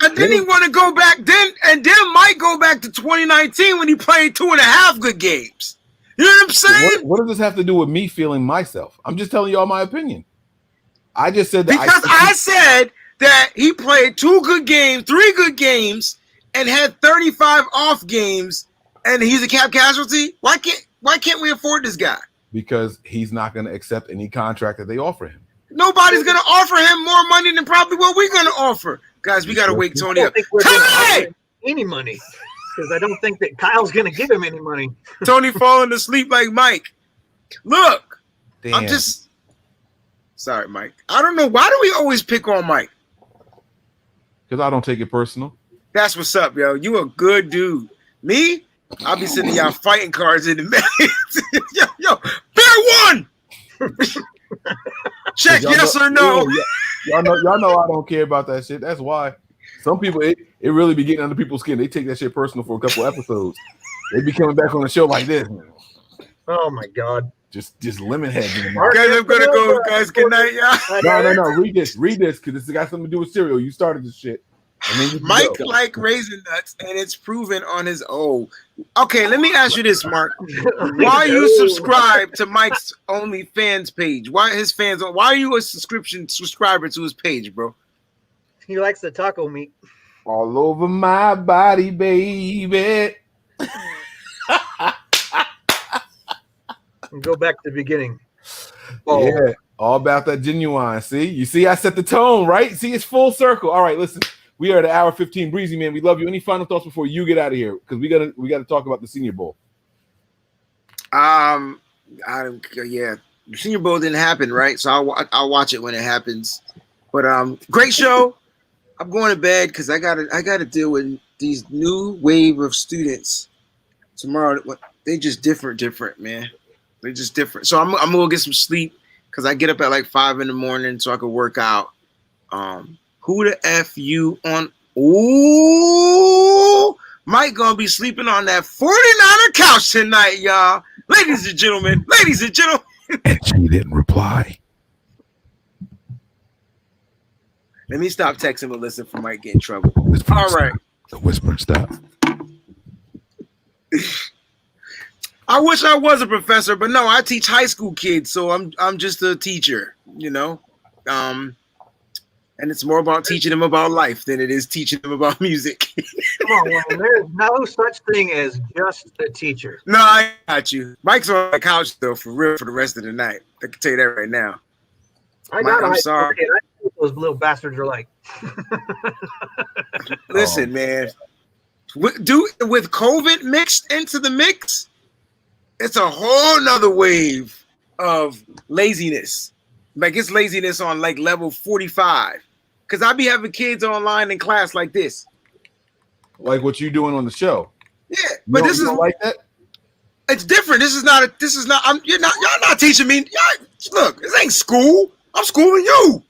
[SPEAKER 9] And then he want to go back and then Mike go back to 2019 when he played 2.5 good games. You know what I'm saying?
[SPEAKER 5] What does this have to do with me feeling myself? I'm just telling you all my opinion. I just said that
[SPEAKER 9] because I said that he played 2 good games, 3 good games, and had 35 off games, and he's a cap casualty. Why can't we afford this guy?
[SPEAKER 5] Because he's not going to accept any contract that they offer him.
[SPEAKER 9] Nobody's going to offer him more money than probably what we're going to offer. Guys, we got to wake Tony up. Tony!
[SPEAKER 7] Any money. Because I don't think that Kyle's going to give him any money.
[SPEAKER 9] Tony falling asleep like Mike. Look,
[SPEAKER 5] Damn.
[SPEAKER 9] I'm just sorry, Mike. I don't know. Why do we always pick on Mike?
[SPEAKER 5] Because I don't take it personal.
[SPEAKER 9] That's what's up, yo. You a good dude. Me? I'll be sending y'all fighting cards in the mail. yo, fair one. Check yes or no.
[SPEAKER 5] Y'all know I don't care about that shit. That's why some people it really be getting under people's skin. They take that shit personal for a couple episodes. They be coming back on the show like this.
[SPEAKER 7] Oh my god.
[SPEAKER 5] Just lemon heads in the
[SPEAKER 9] Guys, I'm gonna go, guys. Good night, y'all.
[SPEAKER 5] No. Read this, because this got something to do with cereal. You started this shit. And then you can
[SPEAKER 9] Mike
[SPEAKER 5] go.
[SPEAKER 9] like raisin nuts, and it's proven on his own. Okay, let me ask you this, Mark. Why you subscribe to Mike's OnlyFans page? Why his fans? Why are you a subscriber to his page, bro?
[SPEAKER 7] He likes the taco meat.
[SPEAKER 5] All over my body, baby.
[SPEAKER 7] And go back to the beginning.
[SPEAKER 5] Yeah, all about that genuine. See, I set the tone, right? See, it's full circle. All right, listen, we are at hour 15. Breezy, man, we love you. Any final thoughts before you get out of here? Because we gotta talk about the Senior Bowl.
[SPEAKER 9] Yeah, the Senior Bowl didn't happen, right? So I'll watch it when it happens. But great show. I'm going to bed because I gotta deal with these new wave of students tomorrow. They just different, man. They're just different. So I'm gonna get some sleep because I get up at like 5 a.m. so I can work out. Who the F you on? Ooh, Mike gonna be sleeping on that 49er couch tonight, y'all. Ladies and gentlemen.
[SPEAKER 5] And she didn't reply.
[SPEAKER 9] Let me stop texting Melissa for Mike get in trouble. All right.
[SPEAKER 5] The whisper stop.
[SPEAKER 9] I wish I was a professor, but no, I teach high school kids, so I'm just a teacher, you know. And it's more about teaching them about life than it is teaching them about music.
[SPEAKER 7] Come on, man. There's no such thing as just a teacher.
[SPEAKER 9] No, I got you. Mike's on the couch though, for real, for the rest of the night. I can tell you that right now. I'm sorry.
[SPEAKER 7] I know what those little bastards are like.
[SPEAKER 9] Listen, man. With COVID mixed into the mix, it's a whole nother wave of laziness. Like it's laziness on like level 45. Because I be having kids online in class like this.
[SPEAKER 5] Like what you doing on the show.
[SPEAKER 9] Yeah, but this is
[SPEAKER 5] like that.
[SPEAKER 9] It's different. Y'all not teaching me. Look, this ain't school. I'm schooling you.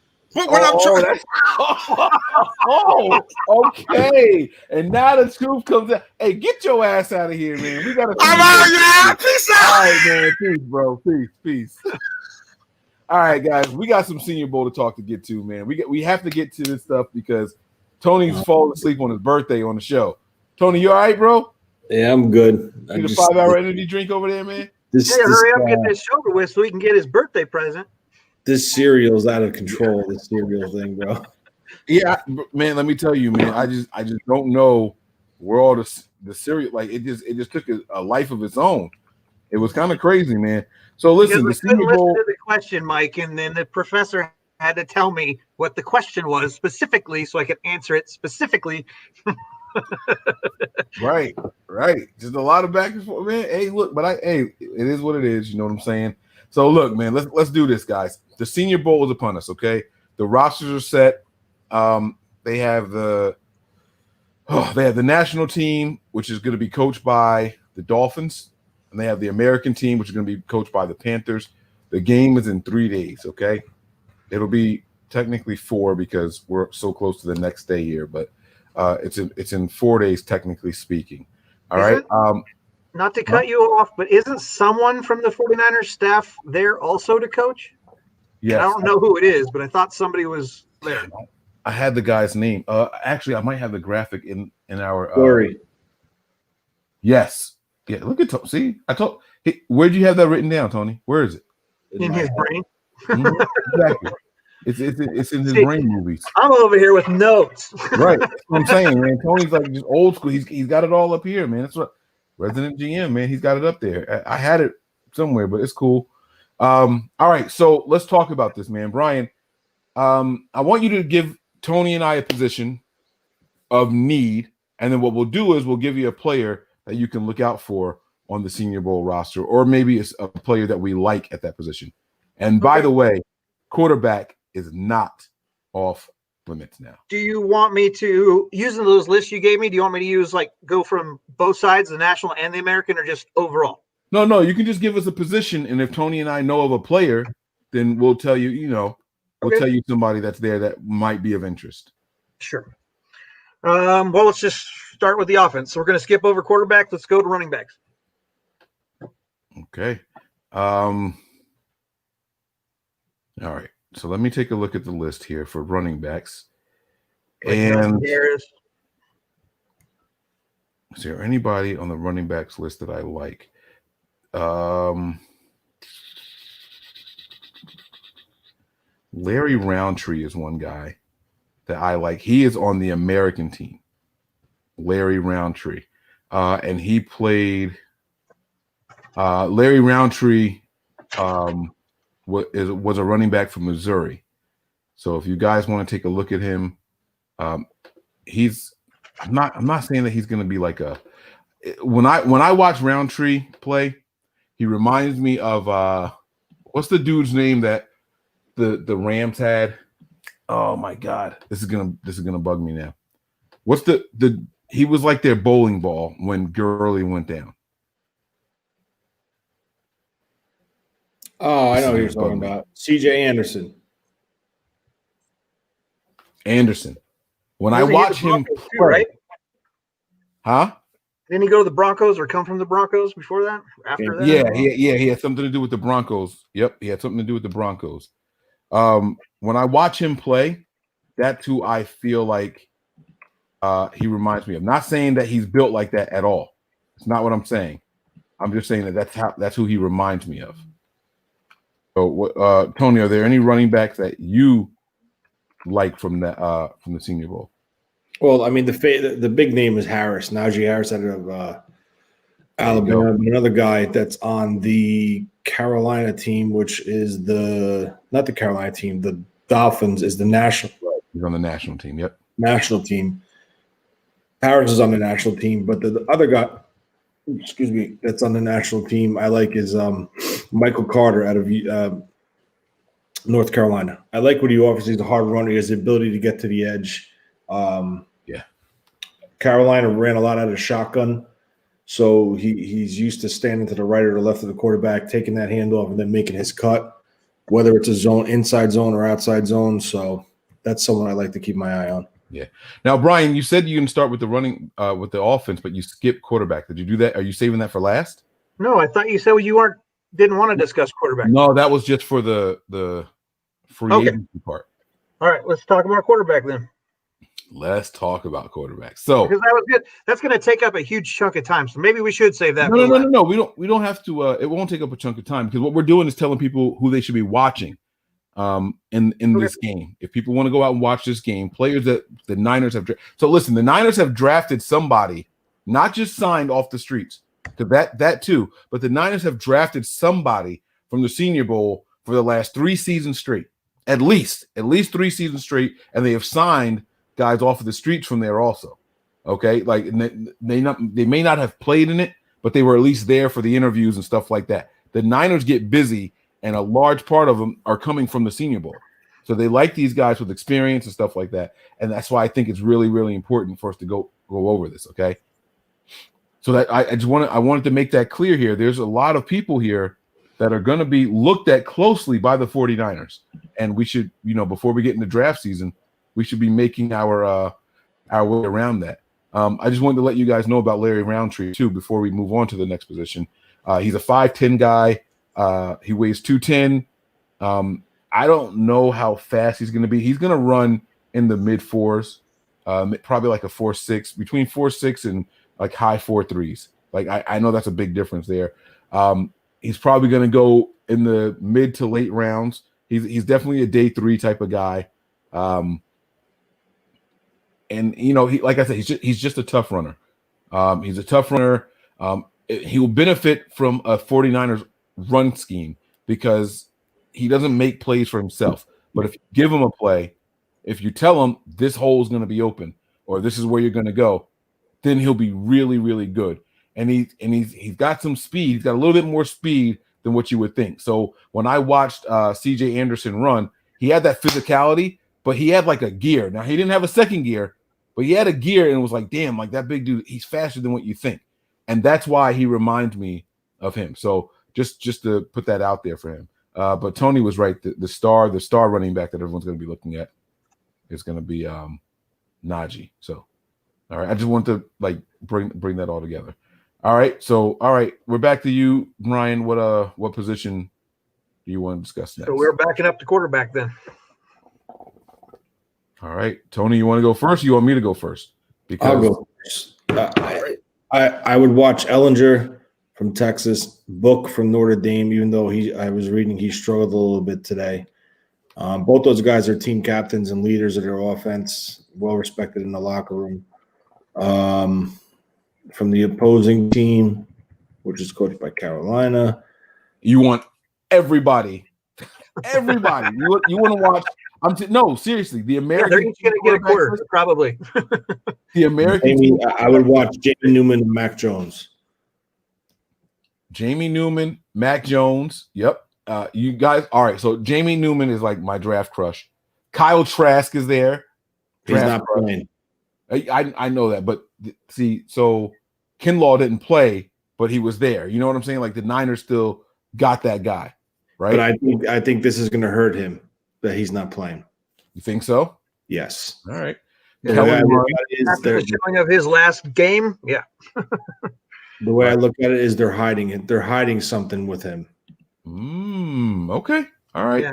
[SPEAKER 5] Okay. And now the truth comes out. Hey, get your ass out of here, man. We gotta.
[SPEAKER 9] I'm out, yeah. Peace out.
[SPEAKER 5] All right, man. Peace, bro. Peace. All right, guys. We got some Senior Bowl to talk to get to, man. We have to get to this stuff because Tony's falling asleep on his birthday on the show. Tony, you all right, bro?
[SPEAKER 8] Yeah, I'm good.
[SPEAKER 5] Need a 5-hour energy drink over there, man?
[SPEAKER 7] Hurry up and get this show with so he can get his birthday present.
[SPEAKER 8] This cereal's out of control. This cereal thing, bro.
[SPEAKER 5] Yeah, man. Let me tell you, man. I just don't know where all the cereal it just took a life of its own. It was kind of crazy, man. So listen, the Senior Bowl.
[SPEAKER 7] Listen to the question, Mike, and then the professor had to tell me what the question was specifically, so I could answer it specifically.
[SPEAKER 5] Right. Just a lot of back and forth, man. Hey, look, but it is what it is. You know what I'm saying? So look, man, let's do this, guys. The Senior Bowl is upon us, okay? The rosters are set. They have the national team, which is going to be coached by the Dolphins, and they have the American team, which is going to be coached by the Panthers. The game is in 3 days, okay? It'll be technically 4 because we're so close to the next day here, but it's in 4 days, technically speaking. All right.
[SPEAKER 7] Not to cut you off, but isn't someone from the 49ers staff there also to coach?
[SPEAKER 5] Yes.
[SPEAKER 7] I don't know who it is, but I thought somebody was there.
[SPEAKER 5] I had the guy's name. Actually, I might have the graphic in our
[SPEAKER 8] story.
[SPEAKER 5] Yes. Yeah. Look at see. I told. Hey, where'd you have that written down, Tony? Where is it?
[SPEAKER 7] In his brain.
[SPEAKER 5] Mm-hmm. Exactly. It's in his brain movies.
[SPEAKER 7] I'm over here with notes.
[SPEAKER 5] Right. That's what I'm saying, man. Tony's like just old school. He's got it all up here, man. That's what resident GM, man. He's got it up there. I had it somewhere, but it's cool. All right. So let's talk about this, man. Brian, I want you to give Tony and I a position of need, and then what we'll do is we'll give you a player that you can look out for on the Senior Bowl roster, or maybe it's a player that we like at that position. And by the way, quarterback is not off limits now.
[SPEAKER 7] Do you want me to, using those lists you gave me, do you want me to use go from both sides, the national and the American, or just overall?
[SPEAKER 5] No, you can just give us a position, and if Tony and I know of a player, then we'll tell you, we'll tell you somebody that's there that might be of interest.
[SPEAKER 7] Sure. Well, let's just start with the offense. So we're going to skip over quarterback. Let's go to running backs.
[SPEAKER 5] Okay. All right. So let me take a look at the list here for running backs.
[SPEAKER 1] And
[SPEAKER 7] Harris.
[SPEAKER 1] is there anybody on the running backs list that I like? Larry Roundtree is one guy that I like. He is on the American team. Larry Roundtree. And he played Larry Roundtree was a running back from Missouri. So if you guys want to take a look at him, I'm not saying that he's going to be like when I watch Roundtree play, he reminds me of what's the dude's name that the Rams had? Oh my God, this is gonna bug me now. What's he was like their bowling ball when Gurley went down.
[SPEAKER 8] Oh, I know who you're talking about. C.J. Anderson.
[SPEAKER 1] When I watch him play,
[SPEAKER 7] too, right?
[SPEAKER 1] Huh?
[SPEAKER 7] Didn't he go to the Broncos or come from the Broncos before that? After that?
[SPEAKER 1] Yeah, he had something to do with the Broncos. Yep, he had something to do with the Broncos. When I watch him play, that's who I feel like he reminds me of. Not saying that he's built like that at all. It's not what I'm saying. I'm just saying that that's who he reminds me of. So, Tony, are there any running backs that you like from the Senior Bowl?
[SPEAKER 8] Well, I mean, the big name is Harris, Najee Harris out of Alabama. Another guy that's on the Carolina team, which is not the Carolina team, the Dolphins is the national.
[SPEAKER 1] He's on the national team. Yep.
[SPEAKER 8] National team. Harris is on the national team, but the other guy, that's on the national team I like is Michael Carter out of North Carolina. I like what he offers. He's a hard runner. He has the ability to get to the edge. Carolina ran a lot out of shotgun, so he's used to standing to the right or the left of the quarterback, taking that handoff, and then making his cut, whether it's a zone, inside zone or outside zone. So that's someone I like to keep my eye on.
[SPEAKER 1] Yeah. Now, Brian, you said you can start with the running with the offense, but you skipped quarterback. Did you do that? Are you saving that for last?
[SPEAKER 7] No, I thought you said you didn't want to discuss quarterback.
[SPEAKER 1] No, that was just for the free agency part.
[SPEAKER 7] All right, let's talk about quarterback then.
[SPEAKER 1] Let's talk about quarterback. So
[SPEAKER 7] because that was good. That's going to take up a huge chunk of time. So maybe we should save that.
[SPEAKER 1] No. We don't have to. It won't take up a chunk of time because what we're doing is telling people who they should be watching in this game. If people want to go out and watch this game, players that the Niners have. So listen, the Niners have drafted somebody, not just signed off the streets, because that too. But the Niners have drafted somebody from the Senior Bowl for the last 3 seasons straight, at least 3 seasons straight, and they have signed guys off of the streets from there also. Okay, like they may not have played in it, but they were at least there for the interviews and stuff like that. The Niners get busy, and a large part of them are coming from the Senior Bowl. So they like these guys with experience and stuff like that. And that's why I think it's really, really important for us to go over this, okay? So that I wanted to make that clear here. There's a lot of people here that are going to be looked at closely by the 49ers. And we should, before we get into draft season, we should be making our way around that. I just wanted to let you guys know about Larry Roundtree, too, before we move on to the next position. He's a 5'10 guy. He weighs 210. I don't know how fast he's going to be. He's going to run in the mid 4s, probably like a 4.6, between 4.6 and like high 4.3s. Like I know that's a big difference there. He's probably going to go in the mid to late rounds. He's definitely a day 3 type of guy. And he, like I said, he's just a tough runner. He's a tough runner. He will benefit from a 49ers run scheme because he doesn't make plays for himself. But if you give him a play, if you tell him this hole is going to be open or this is where you're going to go, then he'll be really, really good. And he's got some speed. He's got a little bit more speed than what you would think. So when I watched C.J. Anderson run, he had that physicality, but he had like a gear. Now he didn't have a second gear, but he had a gear and it was like, damn, like that big dude, he's faster than what you think. And that's why he reminds me of him. So just to put that out there for him. But Tony was right. The star running back that everyone's going to be looking at is going to be Najee. So, all right. I just want to bring that all together. All right. So, all right, we're back to you, Ryan. What position do you want to discuss next?
[SPEAKER 7] So we're backing up to quarterback then.
[SPEAKER 5] All right, Tony, you want to go first? Or you want me to go first? Because
[SPEAKER 8] I'll go first. I would watch Ellinger from Texas, Book from Notre Dame, even though I was reading he struggled a little bit today. Both those guys are team captains and leaders of their offense, well respected in the locker room. From the opposing team, which is coached by Carolina.
[SPEAKER 5] you want everybody. Everybody. You want to watch. No, seriously. The American.
[SPEAKER 7] They're each going to get a quarter, probably.
[SPEAKER 5] The American team.
[SPEAKER 8] I would watch Jamie Newman and Mac Jones.
[SPEAKER 5] Jamie Newman, Mac Jones. Yep. You guys. All right. So Jamie Newman is like my draft crush. Kyle Trask is there.
[SPEAKER 8] He's not playing.
[SPEAKER 5] I know that, but see, so Kinlaw didn't play, but he was there. You know what I'm saying? Like the Niners still got that guy, right?
[SPEAKER 8] But I think this is going to hurt him that he's not playing.
[SPEAKER 5] You think so?
[SPEAKER 8] Yes.
[SPEAKER 5] All right.
[SPEAKER 7] After the showing of his last game, yeah.
[SPEAKER 8] The way I look at it is they're hiding it. They're hiding something with him.
[SPEAKER 5] Okay. All right.
[SPEAKER 7] Yeah.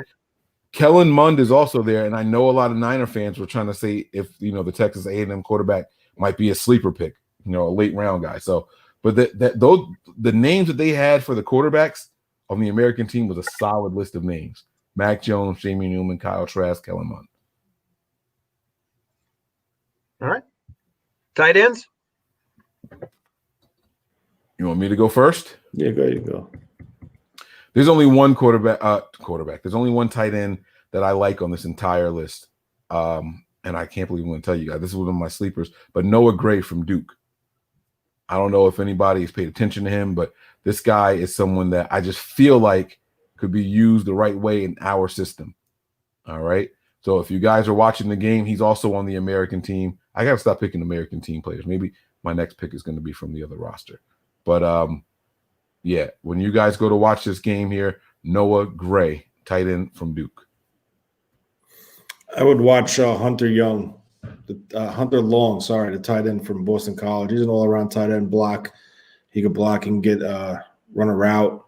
[SPEAKER 5] Kellen Mond is also there, and I know a lot of Niner fans were trying to say if the Texas A&M quarterback might be a sleeper pick, a late round guy. So, but those the names that they had for the quarterbacks on the American team was a solid list of names: Mac Jones, Jamie Newman, Kyle Trask, Kellen Mond.
[SPEAKER 7] All right. Tight ends.
[SPEAKER 5] You want me to go first?
[SPEAKER 8] Yeah, go. You go.
[SPEAKER 5] There's only one quarterback. There's only one tight end that I like on this entire list. And I can't believe I'm going to tell you guys. This is one of my sleepers. But Noah Gray from Duke. I don't know if anybody has paid attention to him, but this guy is someone that I just feel like could be used the right way in our system. All right. So if you guys are watching the game, he's also on the American team. I got to stop picking American team players. Maybe my next pick is going to be from the other roster. But yeah, when you guys go to watch this game here, Noah Gray, tight end from Duke.
[SPEAKER 8] I would watch Hunter Long, the tight end from Boston College. He's an all-around tight end block. He could block and get run a route.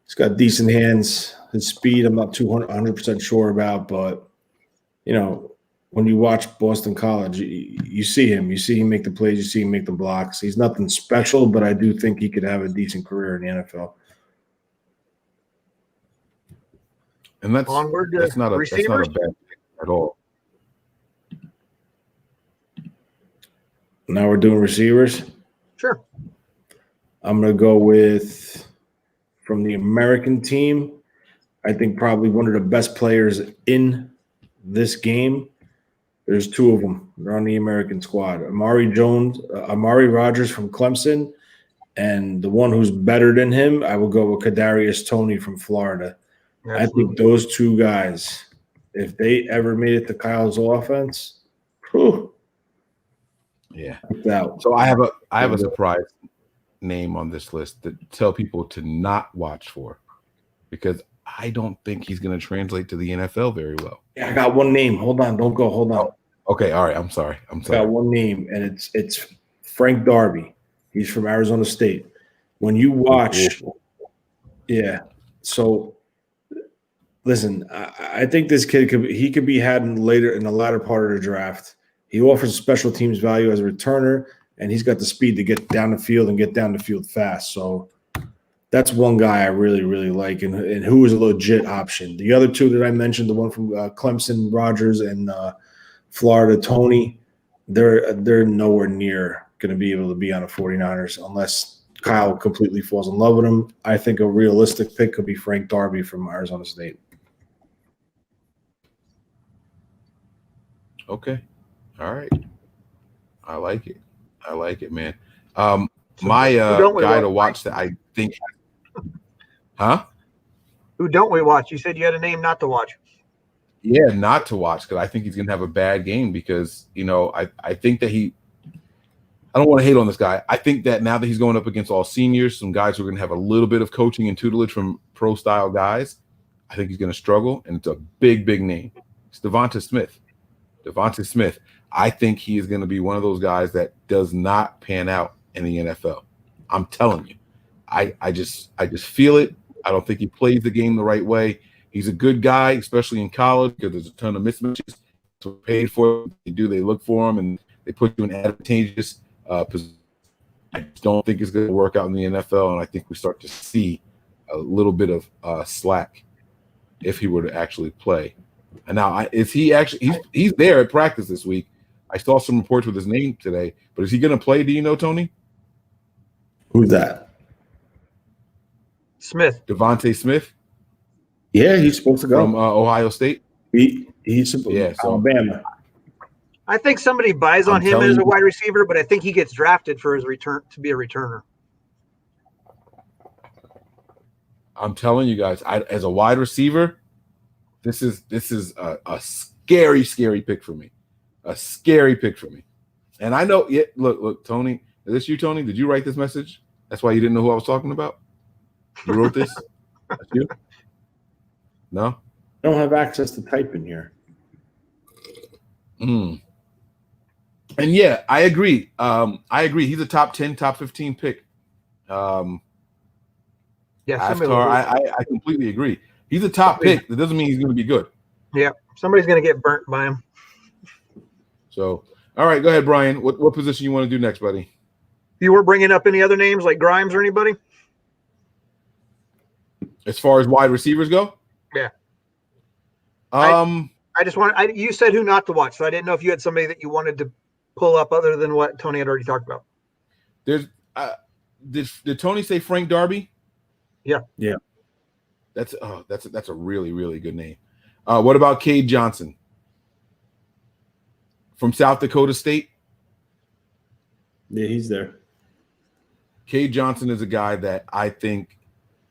[SPEAKER 8] He's got decent hands. His speed, I'm not 100% sure about, but when you watch Boston College, you see him. You see him make the plays. You see him make the blocks. He's nothing special, but I do think he could have a decent career in the NFL.
[SPEAKER 5] And that's not a bad pick at all.
[SPEAKER 8] Now we're doing receivers.
[SPEAKER 7] Sure.
[SPEAKER 8] I'm going to go with, from the American team, I think probably one of the best players in this game. There's two of them. They're on the American squad. Amari Rodgers from Clemson, and the one who's better than him, I will go with Kadarius Toney from Florida. Absolutely. I think those two guys, if they ever made it to Kyle's offense,
[SPEAKER 5] yeah.
[SPEAKER 8] Out.
[SPEAKER 5] So I have a surprise name on this list to tell people to not watch for, because I don't think he's going to translate to the NFL very well.
[SPEAKER 8] Yeah, I got one name. Hold on. Don't go. Hold on.
[SPEAKER 5] Okay. All right. I'm sorry.
[SPEAKER 8] I got one name, and it's Frank Darby. He's from Arizona State. When you watch – yeah. So, listen, I think this kid could be had in the latter part of the draft. He offers special teams value as a returner, and he's got the speed to get down the field and get down the field fast. So, that's one guy I really, really like and who is a legit option. The other two that I mentioned, the one from Clemson, Rodgers, and Florida, Toney, they're nowhere near going to be able to be on the 49ers unless Kyle completely falls in love with him. I think a realistic pick could be Frank Darby from Arizona State.
[SPEAKER 5] Okay. All right. I like it, man. My guy to watch that I think – huh?
[SPEAKER 7] Who don't we watch? You said you had a name not to watch.
[SPEAKER 5] Yeah, not to watch, because I think he's going to have a bad game because, I think that I don't want to hate on this guy. I think that now that he's going up against all seniors, some guys who are going to have a little bit of coaching and tutelage from pro-style guys, I think he's going to struggle, and it's a big, big name. It's Devonta Smith. Devonta Smith. I think he is going to be one of those guys that does not pan out in the NFL. I'm telling you. I just feel it. I don't think he plays the game the right way. He's a good guy, especially in college, because there's a ton of mismatches. paid for. They do. They look for him and they put you in advantageous position. I just don't think it's going to work out in the NFL, and I think we start to see a little bit of slack if he were to actually play. And now, is he actually? He's there at practice this week. I saw some reports with his name today, but is he going to play? Do you know, Tony?
[SPEAKER 8] Who's that?
[SPEAKER 7] Smith.
[SPEAKER 5] Devontae Smith.
[SPEAKER 8] Yeah, he's supposed to go
[SPEAKER 5] from Ohio State.
[SPEAKER 8] He's supposed to Alabama.
[SPEAKER 7] I think somebody buys on him as a wide receiver, but I think he gets drafted for his return to be a returner.
[SPEAKER 5] I'm telling you guys, as a wide receiver, this is a scary pick for me. A scary pick for me. And I know, look, Tony, is this you, Tony? Did you write this message? That's why you didn't know who I was talking about? You wrote this? That's you? No?
[SPEAKER 8] I don't have access to type in here.
[SPEAKER 5] And yeah, I agree. He's a top 10, top 15 pick. I completely agree. He's a top pick. That doesn't mean he's going to be good.
[SPEAKER 7] Yeah, somebody's going to get burnt by him.
[SPEAKER 5] So, all right, go ahead, Brian. What position you want to do next, buddy?
[SPEAKER 7] You were bringing up any other names like Grimes or anybody?
[SPEAKER 5] As far as wide receivers go?
[SPEAKER 7] Yeah.
[SPEAKER 5] I
[SPEAKER 7] just want. You said who not to watch, so I didn't know if you had somebody that you wanted to pull up other than what Tony had already talked about.
[SPEAKER 5] There's did Tony say Frank Darby?
[SPEAKER 7] Yeah.
[SPEAKER 5] That's a really, really good name. What about Cade Johnson from South Dakota State?
[SPEAKER 8] Yeah, he's there.
[SPEAKER 5] Cade Johnson is a guy that I think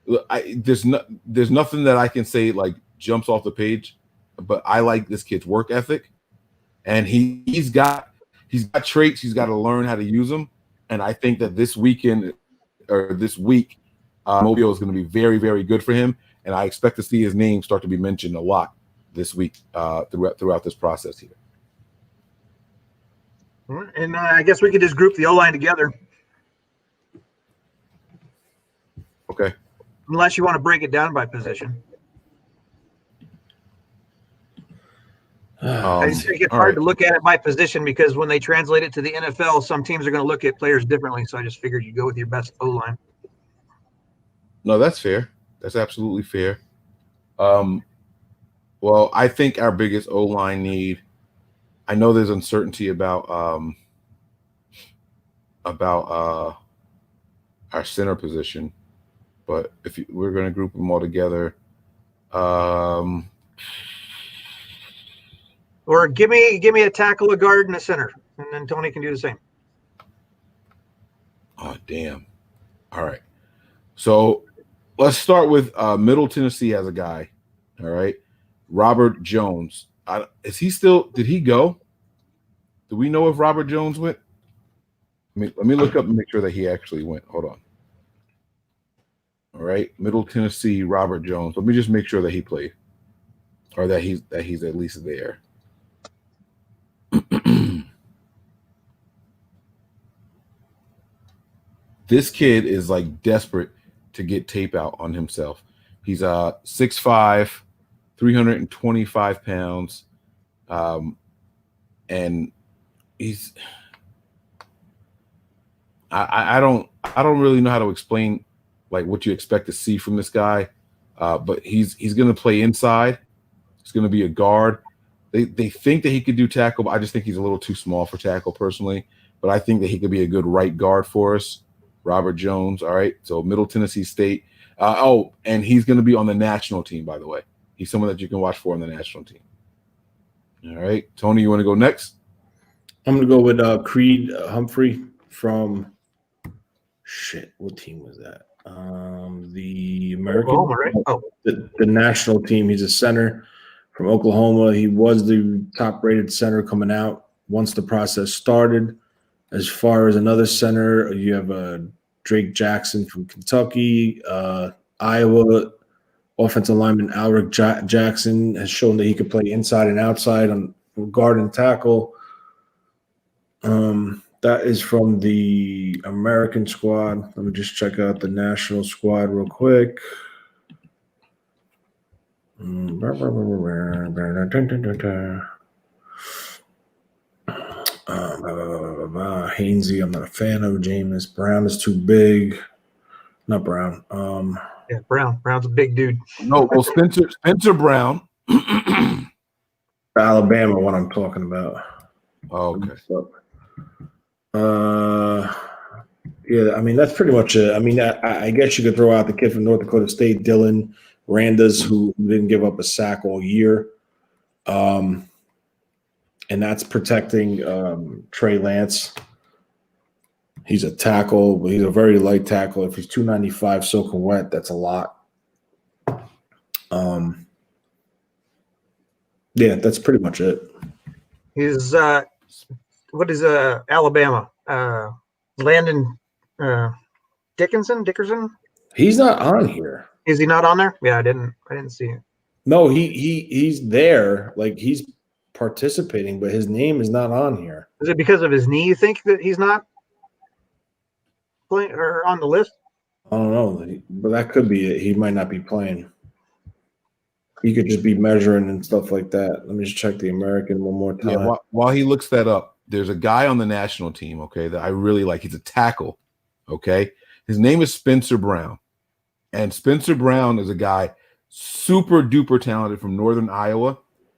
[SPEAKER 5] there's nothing that I can say like jumps off the page, but I like this kid's work ethic, and he's got traits. He's got to learn how to use them, and I think that this week, Mobile is going to be very, very good for him, and I expect to see his name start to be mentioned a lot this week throughout this process here.
[SPEAKER 7] And I guess we could just group the O-line together.
[SPEAKER 5] Okay.
[SPEAKER 7] Unless you want to break it down by position. I just think it's hard to look at it by position because when they translate it to the NFL, some teams are going to look at players differently. So I just figured you'd go with your best O-line.
[SPEAKER 5] No, that's fair. That's absolutely fair. Well, I think our biggest O-line need, I know there's uncertainty about our center position, but we're going to group them all together.
[SPEAKER 7] Or give me a tackle, a guard, and a center, and then Tony can do the same.
[SPEAKER 5] Oh, damn. All right. So let's start with Middle Tennessee as a guy. All right. Robert Jones. Is he still? Did he go? Do we know if Robert Jones went? Let me look up and make sure that he actually went. Hold on. All right. Middle Tennessee, Robert Jones. Let me just make sure that he played, or that he's at least there. This kid is like desperate to get tape out on himself. He's 6'5", 325 pounds, and he's I don't really know how to explain like what you expect to see from this guy, but he's going to play inside. He's going to be a guard. They think that he could do tackle, but I just think he's a little too small for tackle personally. But I think that he could be a good right guard for us. Robert Jones, all right. So Middle Tennessee State. And he's going to be on the national team, by the way. He's someone that you can watch for on the national team. All right. Tony, you want to go next?
[SPEAKER 8] I'm going to go with Creed Humphrey from what team was that? The American,
[SPEAKER 7] Oklahoma, right?
[SPEAKER 8] The national team. He's a center from Oklahoma. He was the top-rated center coming out once the process started. As far as another center, you have Drake Jackson from Kentucky. Iowa offensive lineman Alric Jackson has shown that he could play inside and outside on guard and tackle. That is from the American squad. Let me just check out the national squad real quick. Hainsey, I'm not a fan of. Jameis Brown is too big. Not Brown.
[SPEAKER 7] Yeah, Brown's a big dude.
[SPEAKER 5] No, well, Spencer Brown.
[SPEAKER 8] Alabama, what I'm talking about.
[SPEAKER 5] Oh, okay.
[SPEAKER 8] Yeah, I mean, that's pretty much it. I mean, I guess you could throw out the kid from North Dakota State, Dylan Randas, who didn't give up a sack all year. And that's protecting Trey Lance. He's a tackle, but he's a very light tackle. If he's 295 soaking wet, that's a lot. Yeah, that's pretty much it.
[SPEAKER 7] He's what is Alabama? Landon Dickerson?
[SPEAKER 8] He's not on here.
[SPEAKER 7] Is he not on there? Yeah, I didn't see it.
[SPEAKER 8] No, he's there. Like, he's participating, but his name is not on here.
[SPEAKER 7] Is it because of his knee, you think, that he's not playing or on the list?
[SPEAKER 8] I don't know, but that could be it. He might not be playing. He could just be measuring and stuff like that. Let me just check the American one more time.
[SPEAKER 5] Yeah, while he looks that up, there's a guy on the national team, okay, that I really like. He's a tackle, okay? His name is Spencer Brown. And Spencer Brown is a guy super duper talented from Northern Iowa.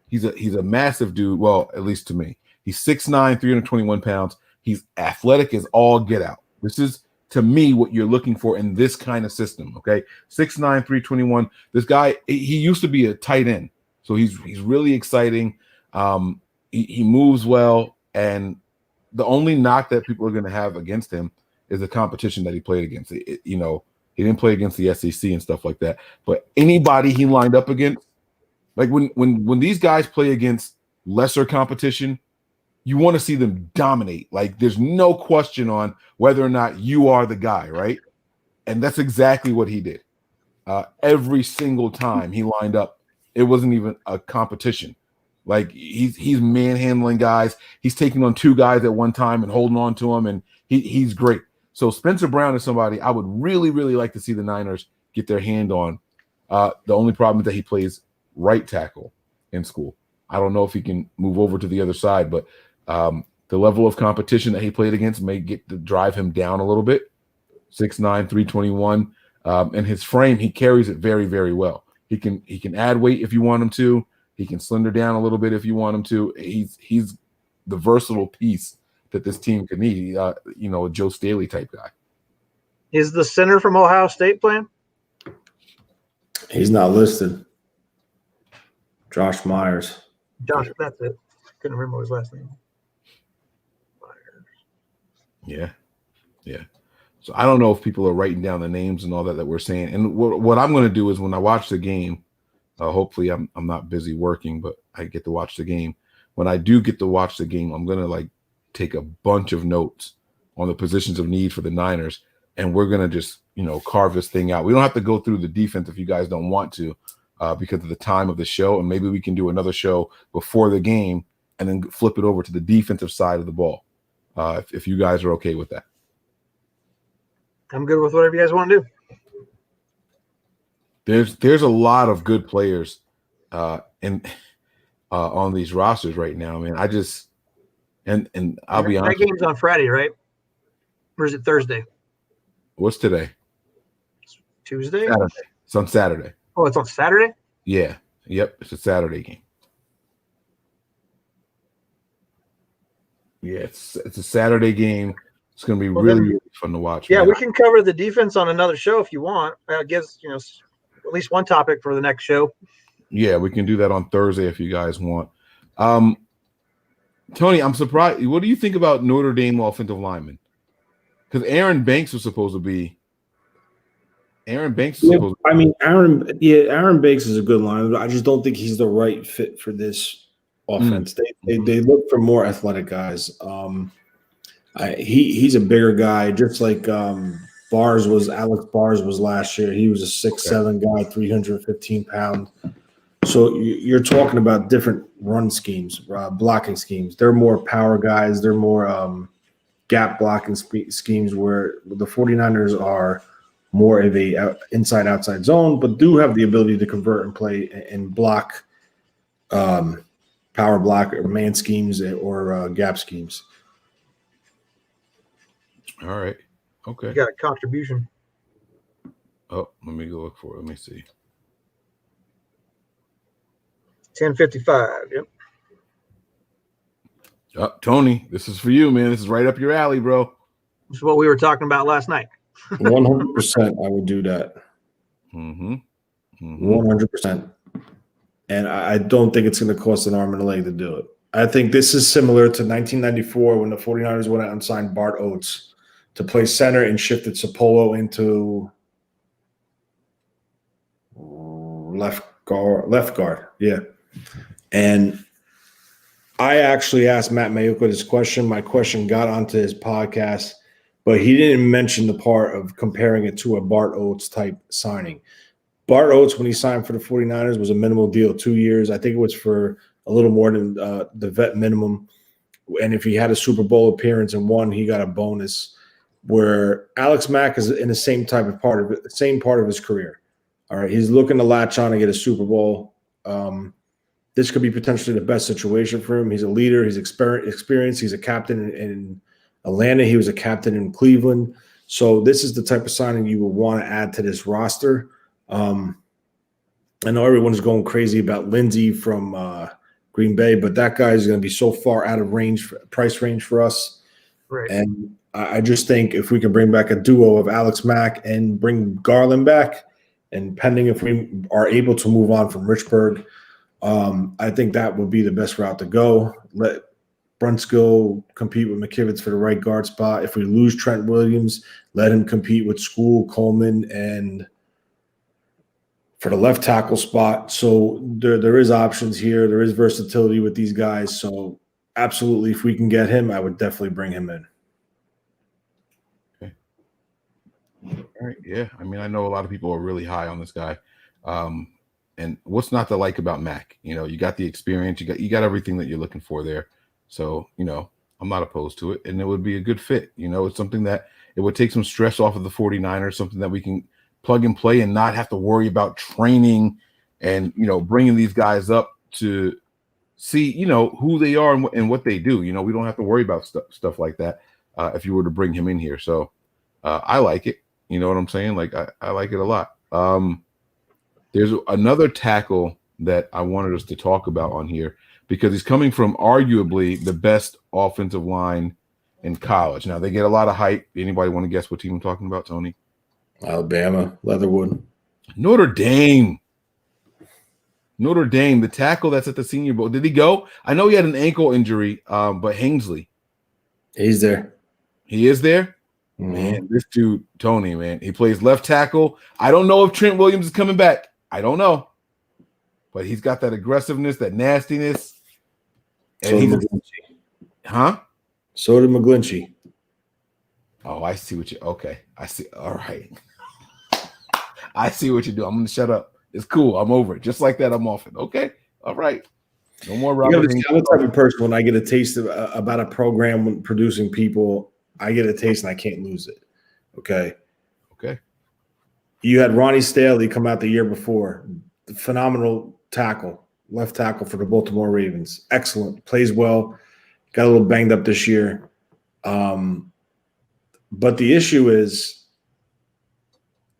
[SPEAKER 5] He's a massive dude, well, at least to me. He's 6'9", 321 pounds. He's athletic as all get out. This is, to me, what you're looking for in this kind of system, okay? 6'9", 321. This guy, he used to be a tight end, so he's really exciting. He moves well, and the only knock that people are going to have against him is the competition that he played against. He didn't play against the SEC and stuff like that, but anybody he lined up against, like when these guys play against lesser competition, you want to see them dominate. Like, there's no question on whether or not you are the guy, right? And that's exactly what he did. Every single time he lined up, it wasn't even a competition. Like, he's manhandling guys. He's taking on two guys at one time and holding on to them, and he's great. So Spencer Brown is somebody I would really, really like to see the Niners get their hand on. The only problem is that he plays right tackle in school. I don't know if he can move over to the other side, but the level of competition that he played against may get to drive him down a little bit. 6'9", 321. And his frame, he carries it very, very well. He can add weight if you want him to. He can slender down a little bit if you want him to. He's the versatile piece that this team could need. A Joe Staley type guy.
[SPEAKER 7] Is the center from Ohio State playing?
[SPEAKER 8] He's not listed. Josh Myers.
[SPEAKER 7] Josh, that's it. Couldn't remember his last name.
[SPEAKER 5] Yeah. So I don't know if people are writing down the names and all that we're saying. And what I'm going to do is when I watch the game, hopefully I'm not busy working, but I get to watch the game. When I do get to watch the game, I'm going to take a bunch of notes on the positions of need for the Niners, and we're going to just, carve this thing out. We don't have to go through the defense if you guys don't want to, because of the time of the show, and maybe we can do another show before the game and then flip it over to the defensive side of the ball, if you guys are okay with that.
[SPEAKER 7] I'm good with whatever you guys want to do.
[SPEAKER 5] There's a lot of good players on these rosters right now, man. I just and I'll be honest.
[SPEAKER 7] That game's on Friday, right? Or is it Thursday?
[SPEAKER 5] What's today?
[SPEAKER 7] Tuesday?
[SPEAKER 5] Saturday. It's on Saturday.
[SPEAKER 7] Oh, it's on Saturday?
[SPEAKER 5] Yeah. Yep. It's a Saturday game. Yeah, it's a Saturday game. It's going to be really fun to watch.
[SPEAKER 7] Yeah,
[SPEAKER 5] man.
[SPEAKER 7] we can cover the defense on another show if you want. It gives at least one topic for the next show.
[SPEAKER 5] Yeah, we can do that on Thursday if you guys want. Tony, I'm surprised. What do you think about Notre Dame offensive linemen? Because Aaron Banks was supposed to be. Aaron Banks
[SPEAKER 8] is a good lineman. I just don't think he's the right fit for this offense. They look for more athletic guys. He's a bigger guy, just like Alex Bars was last year. He was a 6'7" guy, 315 pounds. So you're talking about different run schemes, blocking schemes. They're more power guys. They're more gap blocking schemes, where the 49ers are more of a inside-outside zone, but do have the ability to convert and play and block power block or man schemes or gap schemes.
[SPEAKER 5] All right. Okay.
[SPEAKER 7] You got a contribution.
[SPEAKER 5] Oh, let me go look for it. Let me see.
[SPEAKER 7] 10:55. Yep.
[SPEAKER 5] Tony, this is for you, man. This is right up your alley, bro.
[SPEAKER 7] This is what we were talking about last night.
[SPEAKER 8] 100%, I would do that. 100%. And I don't think it's going to cost an arm and a leg to do it. I think this is similar to 1994 when the 49ers went out and signed Bart Oates to play center and shifted Sapolo into left guard. Yeah. And I actually asked Matt Mayuka this question. My question got onto his podcast, but he didn't mention the part of comparing it to a Bart Oates type signing. Bart Oates, when he signed for the 49ers, was a minimal deal, 2 years. I think it was for a little more than the vet minimum. And if he had a Super Bowl appearance and won, he got a bonus. Where Alex Mack is in the same part of his career. All right, he's looking to latch on and get a Super Bowl. This could be potentially the best situation for him. He's a leader. He's experienced. He's a captain in Atlanta. He was a captain in Cleveland. So this is the type of signing you would want to add to this roster. I know everyone's going crazy about Lindsey from Green Bay, but that guy is going to be so far out of price range for us.
[SPEAKER 7] Right.
[SPEAKER 8] And I just think if we can bring back a duo of Alex Mack and bring Garland back, and pending if we are able to move on from Richburg, I think that would be the best route to go. Let Brunskill compete with McKivitz for the right guard spot. If we lose Trent Williams, let him compete with School, Coleman, and for the left tackle spot. So there is options here. There is versatility with these guys. So absolutely, if we can get him, I would definitely bring him in.
[SPEAKER 5] Okay. All right. Yeah. I mean, I know a lot of people are really high on this guy. And what's not to like about Mac? You know, you got the experience, you got everything that you're looking for there. So, you know, I'm not opposed to it, and it would be a good fit. You know, it's something that it would take some stress off of the 49ers, something that we can plug and play and not have to worry about training and, you know, bringing these guys up to see, you know, who they are and what they do. You know, we don't have to worry about stuff like that if you were to bring him in here. So I like it. You know what I'm saying? Like, I like it a lot. There's another tackle that I wanted us to talk about on here because he's coming from arguably the best offensive line in college. Now, they get a lot of hype. Anybody want to guess what team I'm talking about, Tony?
[SPEAKER 8] Alabama, Leatherwood.
[SPEAKER 5] Notre Dame, the tackle that's at the Senior Bowl. Did he go? I know he had an ankle injury, but Hainsley.
[SPEAKER 8] He's there.
[SPEAKER 5] He is there? Mm-hmm. Man, this dude, Tony, man, he plays left tackle. I don't know if Trent Williams is coming back. I don't know. But he's got that aggressiveness, that nastiness. And
[SPEAKER 8] so So did McGlinchey.
[SPEAKER 5] Oh, I see what you – okay. I see. All right. I see what you do. I'm going to shut up. It's cool. I'm over it. Just like that, I'm off it. Okay. All right. No more Robert.
[SPEAKER 8] I'm the type of person when I get a taste of, about a program when producing people, I get a taste and I can't lose it. Okay.
[SPEAKER 5] Okay.
[SPEAKER 8] You had Ronnie Staley come out the year before. Phenomenal tackle, left tackle for the Baltimore Ravens. Excellent. Plays well. Got a little banged up this year. But the issue is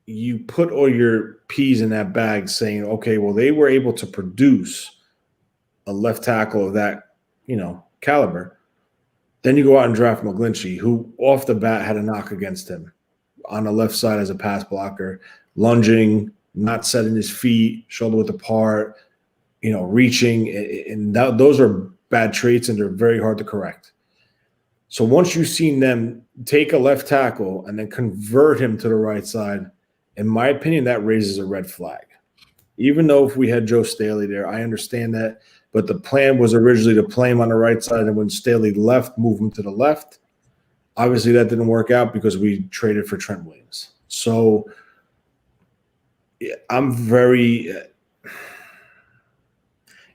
[SPEAKER 8] you put all your peas in that bag saying, okay, well, they were able to produce a left tackle of that, you know, caliber. Then you go out and draft McGlinchey, who off the bat had a knock against him on the left side as a pass blocker, lunging, not setting his feet, shoulder width apart, you know, reaching. And those are bad traits, and they're very hard to correct. So once you've seen them take a left tackle and then convert him to the right side, in my opinion, that raises a red flag. Even though if we had Joe Staley there, I understand that. But the plan was originally to play him on the right side, and when Staley left, move him to the left. Obviously, that didn't work out because we traded for Trent Williams. So I'm very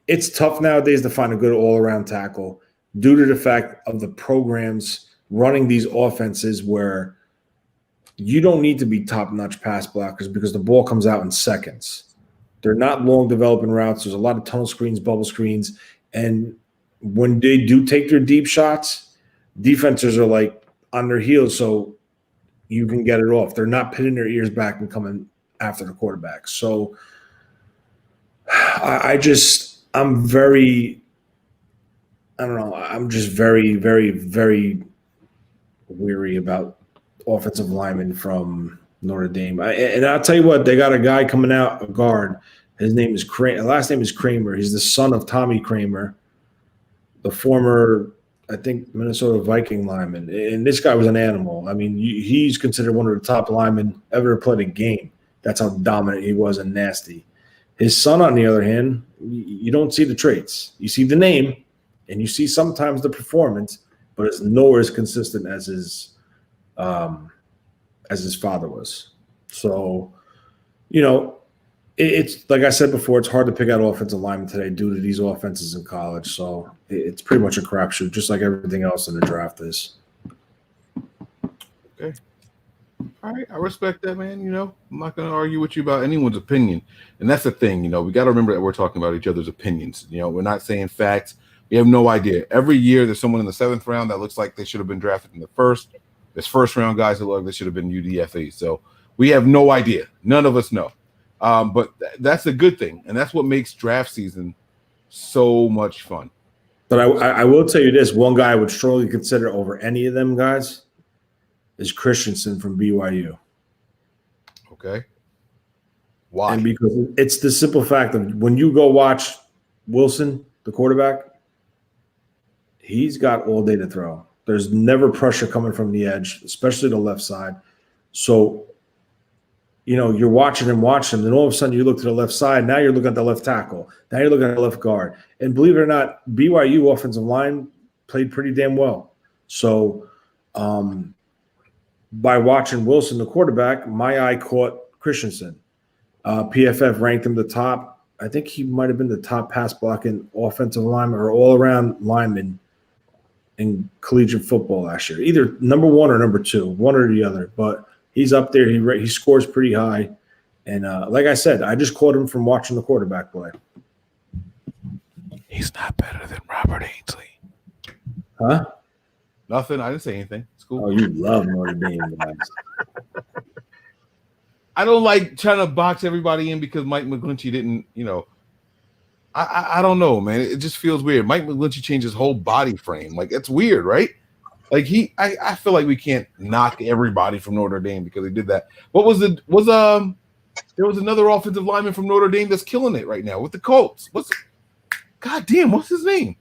[SPEAKER 8] it's tough nowadays to find a good all-around tackle due to the fact of the programs running these offenses where you don't need to be top-notch pass blockers because the ball comes out in seconds. They're not long developing routes. There's a lot of tunnel screens, bubble screens. And when they do take their deep shots, defenses are like, on their heels so you can get it off. They're not pinning their ears back and coming after the quarterback. So I'm very, I don't know. I'm just very, very, very weary about offensive linemen from Notre Dame. And I'll tell you what, they got a guy coming out, a guard. His name is last name is Kramer. He's the son of Tommy Kramer, the former, I think, Minnesota Viking lineman. And this guy was an animal. I mean, he's considered one of the top linemen ever to play the game. That's how dominant he was and nasty. His son, on the other hand, you don't see the traits. You see the name, and you see sometimes the performance, but it's nowhere as consistent as his father was. So, it's like I said before, it's hard to pick out offensive linemen today due to these offenses in college. So it's pretty much a crapshoot, just like everything else in the draft is.
[SPEAKER 5] Okay. All right. I respect that, man. I'm not going to argue with you about anyone's opinion. And that's the thing, we got to remember that we're talking about each other's opinions. We're not saying facts. We have no idea. Every year there's someone in the 7th round that looks like they should have been drafted in the first. There's first-round guys that look like they should have been UDFA. So we have no idea. None of us know. But that's a good thing, and that's what makes draft season so much fun.
[SPEAKER 8] But I will tell you this: one guy I would strongly consider over any of them guys is Christensen from BYU.
[SPEAKER 5] Okay. Why?
[SPEAKER 8] And because it's the simple fact of when you go watch Wilson, the quarterback, he's got all day to throw. There's never pressure coming from the edge, especially the left side. So, you're watching him, then all of a sudden you look to the left side. Now you're looking at the left tackle. Now you're looking at the left guard. And believe it or not, BYU offensive line played pretty damn well. So by watching Wilson, the quarterback, my eye caught Christensen. PFF ranked him the top. I think he might have been the top pass blocking offensive lineman or all-around lineman in collegiate football last year. Either number 1 or number 2, one or the other. But he's up there. He scores pretty high. And like I said, I just caught him from watching the quarterback play.
[SPEAKER 5] He's not better than Robert Ainsley.
[SPEAKER 8] Huh?
[SPEAKER 5] Nothing. I didn't say anything. It's cool.
[SPEAKER 8] Oh, you love Notre Dame, guys.
[SPEAKER 5] I don't like trying to box everybody in because Mike McGlinchey didn't, I don't know, man. It just feels weird. Mike McGlinchey changed his whole body frame. Like, it's weird, right? Like I feel like we can't knock everybody from Notre Dame because he did that. There was another offensive lineman from Notre Dame that's killing it right now with the Colts. What's his name?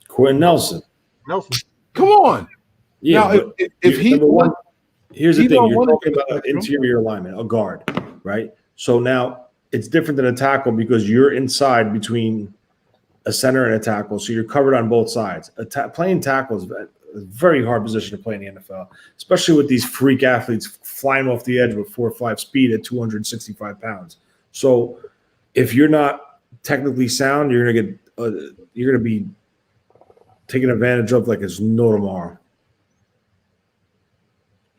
[SPEAKER 8] Quentin Nelson.
[SPEAKER 5] Come on.
[SPEAKER 8] Yeah.
[SPEAKER 5] Now, if he won,
[SPEAKER 8] here's the thing. You're talking about an interior lineman, a guard, right? So now it's different than a tackle because you're inside between a center and a tackle. So you're covered on both sides. Playing tackle is a very hard position to play in the NFL, especially with these freak athletes flying off the edge with 4.5 speed at 265 pounds. So if you're not technically sound, you're gonna be taken advantage of like it's no tomorrow.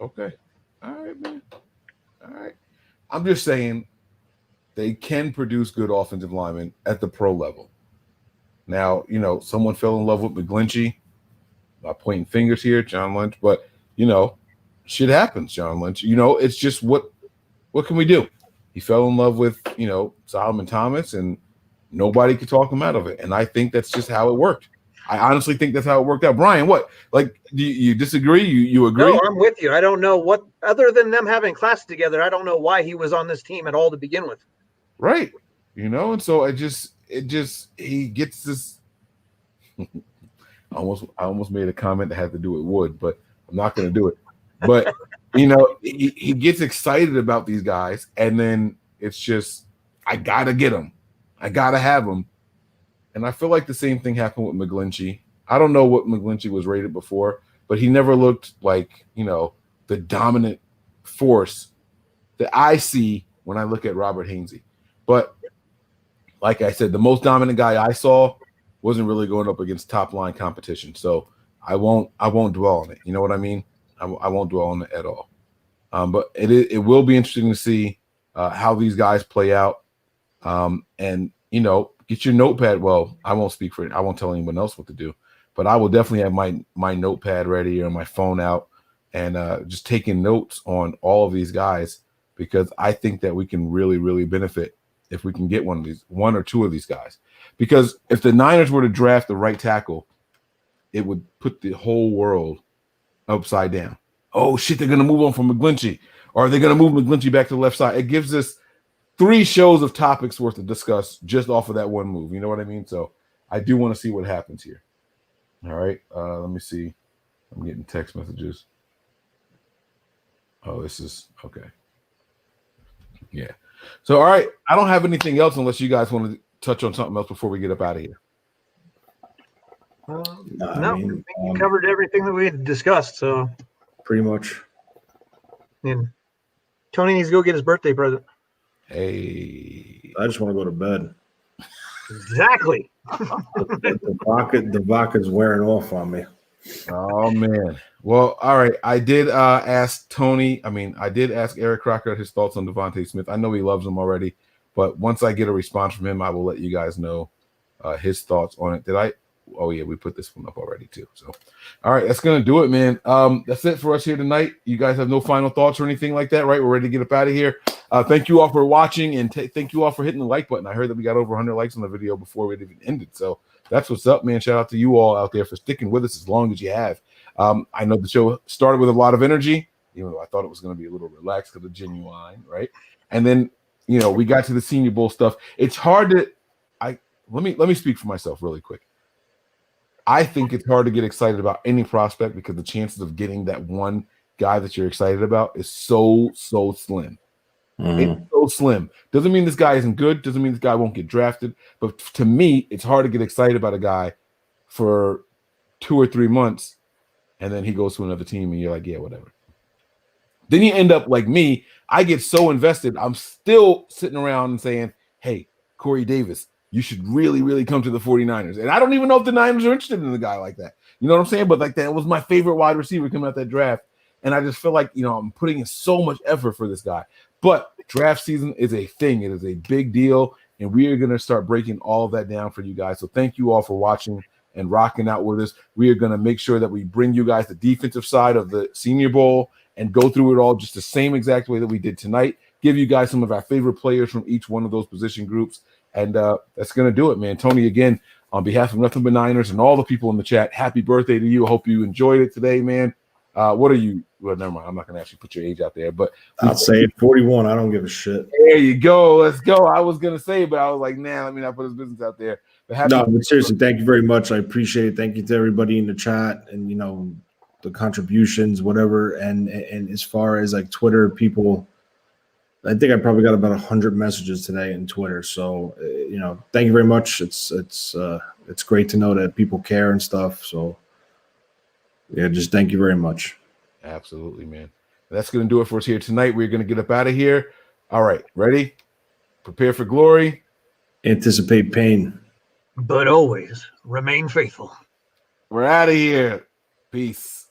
[SPEAKER 5] Okay. All right, man. All right. I'm just saying they can produce good offensive linemen at the pro level. Now, someone fell in love with McGlinchey. Not pointing fingers here, John Lynch, but shit happens, John Lynch. It's just what can we do? He fell in love with, Solomon Thomas, and nobody could talk him out of it. And I think that's just how it worked. I honestly think that's how it worked out. Brian, what? Like, do you disagree? You agree?
[SPEAKER 7] No, I'm with you. I don't know what, other than them having classes together, I don't know why he was on this team at all to begin with.
[SPEAKER 5] Right. And so he gets this. I almost made a comment that had to do with Wood, but I'm not going to do it. But, he gets excited about these guys, and then it's just, I got to get them. I got to have them. And I feel like the same thing happened with McGlinchey. I don't know what McGlinchey was rated before, but he never looked like, the dominant force that I see when I look at Robert Hainsey. But like I said, the most dominant guy I saw wasn't really going up against top line competition. So I won't dwell on it. You know what I mean? I won't dwell on it at all. But it will be interesting to see how these guys play out. And get your notepad. Well, I won't speak for it. I won't tell anyone else what to do, but I will definitely have my notepad ready or my phone out
[SPEAKER 1] and just taking notes on all of these guys, because I think that we can really, really benefit if we can get one or two of these guys. Because if the Niners were to draft the right tackle, it would put the whole world upside down. Oh shit, they're gonna move on from McGlinchey, or are they gonna move McGlinchey back to the left side? It gives us 3 shows of topics worth to discuss just off of that one move. You know what I mean? So I do want to see what happens here. All right, let me see. I'm getting text messages. Oh, this is okay. Yeah. So, all right, I don't have anything else unless you guys want to touch on something else before we get up out of here.
[SPEAKER 7] No, I think you covered everything that we had discussed. So
[SPEAKER 8] pretty much.
[SPEAKER 7] And Tony needs to go get his birthday present.
[SPEAKER 1] Hey,
[SPEAKER 8] I just want to go to bed.
[SPEAKER 7] Exactly.
[SPEAKER 8] The vodka's wearing off on me.
[SPEAKER 1] Oh man. Well, all right. I did ask Eric Crocker his thoughts on Devontae Smith. I know he loves him already, but once I get a response from him, I will let you guys know his thoughts on it. Did I? Oh yeah, we put this one up already too. So, all right, that's gonna do it, man. That's it for us here tonight. You guys have no final thoughts or anything like that, right? We're ready to get up out of here. Thank you all for watching, and thank you all for hitting the like button. I heard that we got over 100 likes on the video before it even ended. So that's what's up, man. Shout out to you all out there for sticking with us as long as you have. I know the show started with a lot of energy, even though I thought it was going to be a little relaxed because of Genuine, right? And then, we got to the Senior Bowl stuff. It's hard to let me speak for myself really quick. I think it's hard to get excited about any prospect because the chances of getting that one guy that you're excited about is so slim. It's so slim. Doesn't mean this guy isn't good. Doesn't mean this guy won't get drafted. But to me, it's hard to get excited about a guy for 2 or 3 months, and then he goes to another team, and you're like, yeah, whatever. Then you end up like me. I get so invested. I'm still sitting around and saying, hey, Corey Davis, you should really, really come to the 49ers. And I don't even know if the Niners are interested in a guy like that. You know what I'm saying? But like that was my favorite wide receiver coming out that draft. And I just feel like, I'm putting in so much effort for this guy. But draft season is a thing. It is a big deal. And we are going to start breaking all of that down for you guys. So thank you all for watching and rocking out with us. We are going to make sure that we bring you guys the defensive side of the Senior Bowl and go through it all just the same exact way that we did tonight. Give you guys some of our favorite players from each one of those position groups. And that's going to do it, man. Tony, again, on behalf of Nothing But Niners and all the people in the chat, happy birthday to you. I hope you enjoyed it today, man. What are you? Well, never mind. I'm not going to actually put your age out there, but
[SPEAKER 8] I'll say 41. I don't give a shit.
[SPEAKER 1] There you go. Let's go. I was going to say, but I was like, nah, let me not put his business out there. But
[SPEAKER 8] seriously, thank you very much. I appreciate it. Thank you to everybody in the chat and, the contributions, whatever. And as far as like Twitter, people, I think I probably got about 100 messages today in Twitter. So, thank you very much. It's great to know that people care and stuff. So, yeah, just thank you very much.
[SPEAKER 1] Absolutely, man. That's going to do it for us here tonight. We're going to get up out of here. All right, ready? Prepare for glory.
[SPEAKER 8] Anticipate pain.
[SPEAKER 7] But always remain faithful.
[SPEAKER 1] We're out of here. Peace.